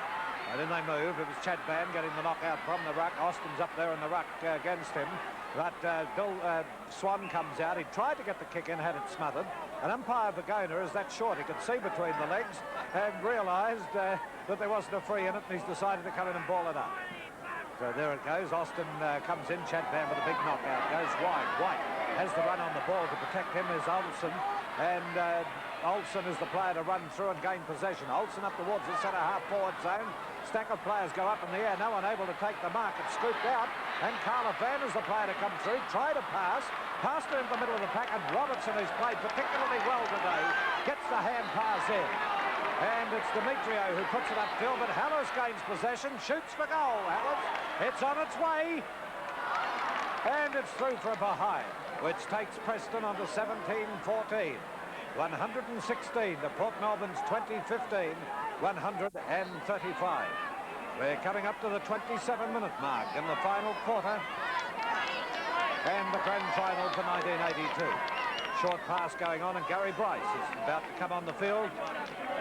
And then they move. It was Chad Van getting the knockout from the ruck. Austin's up there in the ruck against him. But Bill Swan comes out. He tried to get the kick in, had it smothered. And umpire Bagona is that short. He could see between the legs and realised that there wasn't a free in it, and he's decided to come in and ball it up. So there it goes. Austin comes in. Chad Van with a big knockout. Goes wide. White has the run on the ball to protect him is Olsen. And Olsen is the player to run through and gain possession. Olsen up towards the centre half forward zone. Stack of players go up in the air. No one able to take the mark. It's scooped out. And Carla Van is the player to come through. Try to pass. Passed it into the middle of the pack. And Robertson, who's played particularly well today, gets the hand pass in. And it's Demetrio who puts it upfield, but Hallis gains possession, shoots for goal, Hallis. It's on its way. And it's through for a behind, which takes Preston on to 17-14. 116 to Port Melbourne's 2015, 135. We're coming up to the 27-minute mark in the final quarter. And the grand final for 1982. Short pass going on, and Gary Bryce is about to come on the field.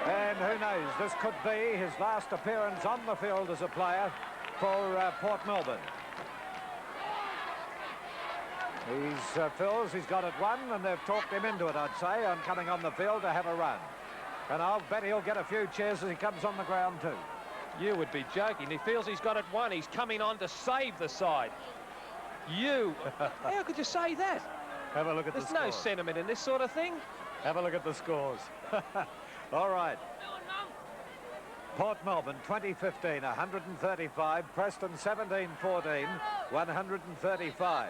And who knows, this could be his last appearance on the field as a player for Port Melbourne. He's got it won, and they've talked him into it, I'd say, on coming on the field to have a run. And I'll bet he'll get a few cheers as he comes on the ground too. You would be joking. He feels he's got it won. He's coming on to save the side. How could you say that? Have a look at the scores. There's no sentiment in this sort of thing. Have a look at the scores. All right. Port Melbourne 2015, 135. Preston 17-14, 135.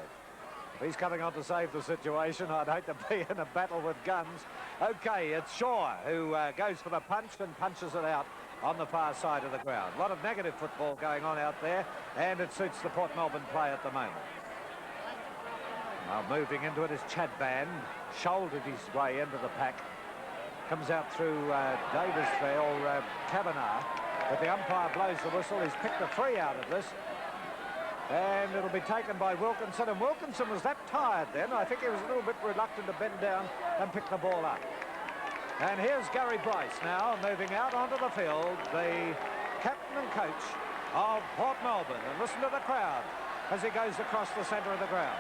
He's coming on to save the situation. I'd hate to be in a battle with guns. Okay, it's Shaw who goes for the punch and punches it out on the far side of the ground. A lot of negative football going on out there, and it suits the Port Melbourne play at the moment. Moving into it is Chad Band. Shouldered his way into the pack. Comes out through Davis there, or Kavanagh. But the umpire blows the whistle. He's picked a free out of this. And it'll be taken by Wilkinson. And Wilkinson was that tired then. I think he was a little bit reluctant to bend down and pick the ball up. And here's Gary Bryce now moving out onto the field, the captain and coach of Port Melbourne. And listen to the crowd as he goes across the centre of the ground.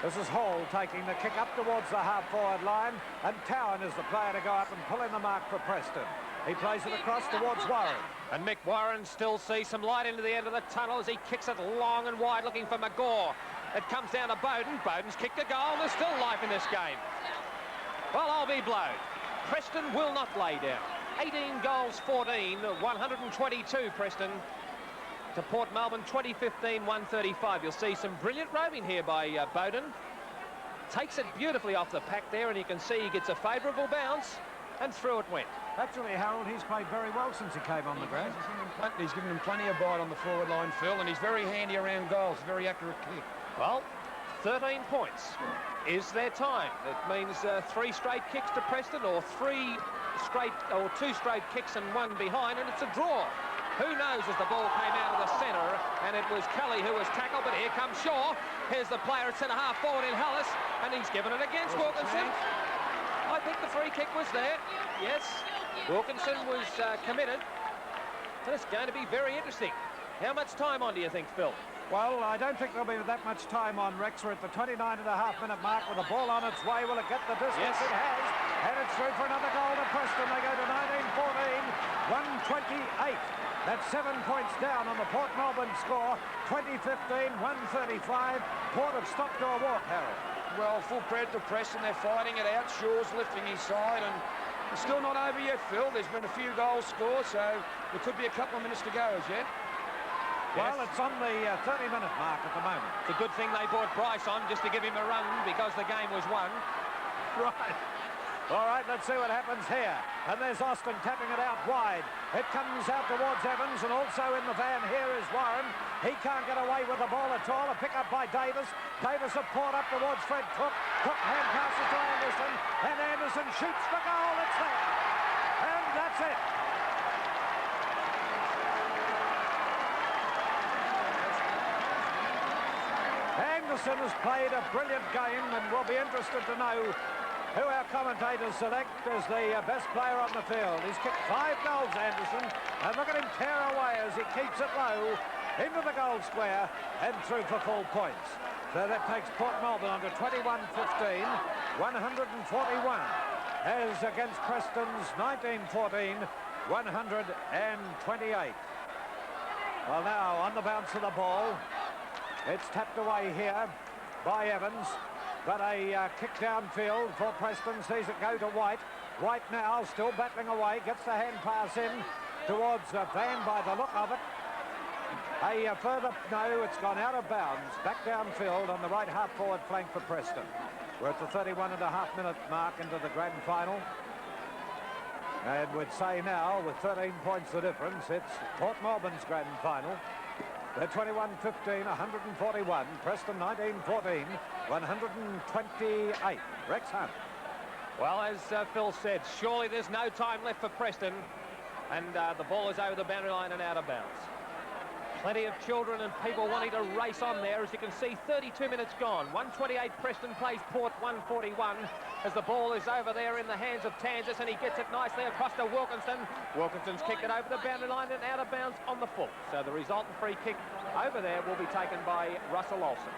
This is Hall taking the kick up towards the half-forward line, and Towan is the player to go up and pull in the mark for Preston. He plays it across towards Warren. And Mick Warren still sees some light into the end of the tunnel as he kicks it long and wide, looking for McGaw. It comes down to Bowden. Bowden's kicked a goal. There's still life in this game. Well, I'll be blowed. Preston will not lay down. 18 goals, 14, 122 Preston. To Port Melbourne, 2015, 135. You'll see some brilliant roving here by Bowden. Takes it beautifully off the pack there, and you can see he gets a favourable bounce, and through it went. Actually, Harold, he's played very well since he came on the ground. He's given him plenty of bite on the forward line, Phil, and he's very handy around goals. Very accurate kick. Well, 13 points is their time. It means 3 straight kicks to Preston, or 2 straight kicks and 1 behind, and it's a draw. Who knows as the ball came out of the centre, and it was Kelly who was tackled, but here comes Shaw. Here's the player at centre-half forward in Hallis, and he's given it against Wilkinson. I think the free kick was there. Yes, Wilkinson was committed. And it's going to be very interesting. How much time on do you think, Phil? Well, I don't think there'll be that much time on, Rex. We're at the 29.5-minute mark with the ball on its way. Will it get the distance? Yes. It has. And it's through for another goal to Preston. They go to 19-14, 128. That's 7 points down on the Port Melbourne score. 2015, 135. Port have stopped to a walk, Harold. Well, full credit to Preston. They're fighting it out. Shaw's lifting his side, and it's still not over yet, Phil. There's been a few goals scored, so there could be a couple of minutes to go as yet. Well, it's on the 30-minute mark at the moment. It's a good thing they brought Bryce on just to give him a run because the game was won. Right. All right, let's see what happens here. And there's Austin tapping it out wide. It comes out towards Evans, and also in the van here is Warren. He can't get away with the ball at all. A pick up by Davis. Davis have poured up towards Fred Cook. Cook hand passes to Anderson, and Anderson shoots the goal. It's there. And that's it. Anderson has played a brilliant game, and we'll be interested to know who our commentators select as the best player on the field. He's kicked 5 goals, Anderson, and look at him tear away as he keeps it low into the goal square and through for full points. So that takes Port Melbourne under 21-15, 141, as against Preston's 19-14, 128. Well, now on the bounce of the ball, it's tapped away here by Evans. But a kick downfield for Preston, sees it go to White. White now still battling away, gets the hand pass in towards Van by the look of it. No, it's gone out of bounds, back downfield on the right half-forward flank for Preston. We're at the 31.5-minute mark into the grand final. And we'd say now, with 13 points the difference, it's Port Melbourne's grand final. They're 21-15, 141. Preston 19-14, 128. Rex Hunt. Well, as Phil said, surely there's no time left for Preston. And the ball is over the boundary line and out of bounds. Plenty of children and people wanting to race on there. As you can see, 32 minutes gone. 128 Preston plays Port 141 as the ball is over there in the hands of Tansis, and he gets it nicely across to Wilkinson. Wilkinson's kicked it over the boundary line and out of bounds on the full. So the resultant free kick over there will be taken by Russell Olsen.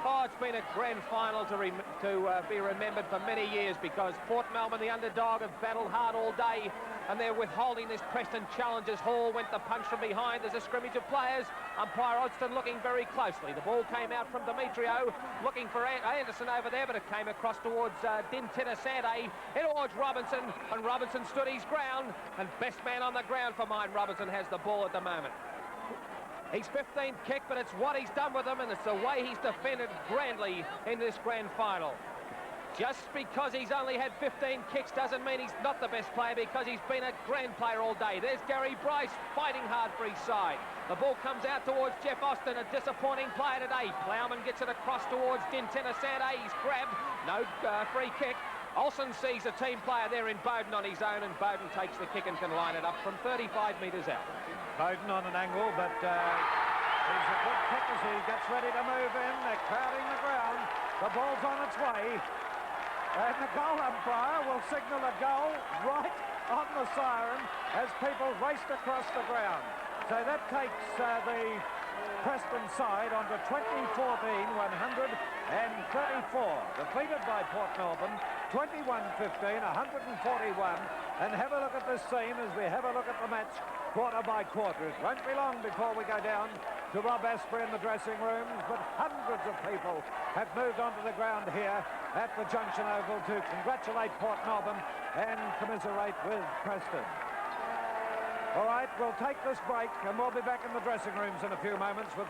Oh, it's been a grand final to be remembered for many years because Port Melbourne, the underdog, have battled hard all day, and they're withholding this Preston challengers. Hall went the punch from behind. There's a scrimmage of players. Umpire Odston looking very closely. The ball came out from Demetrio, looking for Anderson over there, but it came across towards Dintita Sante, towards Robinson, and Robinson stood his ground, and best man on the ground for mine, Robinson has the ball at the moment. He's 15th kick, but it's what he's done with them, and it's the way he's defended grandly in this grand final. Just because he's only had 15 kicks doesn't mean he's not the best player, because he's been a grand player all day. There's Gary Bryce fighting hard for his side. The ball comes out towards Jeff Austin, a disappointing player today. Plowman gets it across towards Dintena Sante. He's grabbed. No free kick. Olsen sees a team player there in Bowden on his own, and Bowden takes the kick and can line it up from 35 metres out. Bowden on an angle, but he's a good kick as he gets ready to move in. They're crowding the ground. The ball's on its way. And the goal umpire will signal a goal right on the siren as people raced across the ground. So that takes the Preston side onto 2014 134. Defeated by Port Melbourne 21-15, 141. And have a look at this scene as we have a look at the match quarter by quarter. It won't be long before we go down to Rob Asprey in the dressing rooms, but hundreds of people have moved onto the ground here at the Junction Oval to congratulate Port Melbourne and commiserate with Preston. All right, we'll take this break and we'll be back in the dressing rooms in a few moments with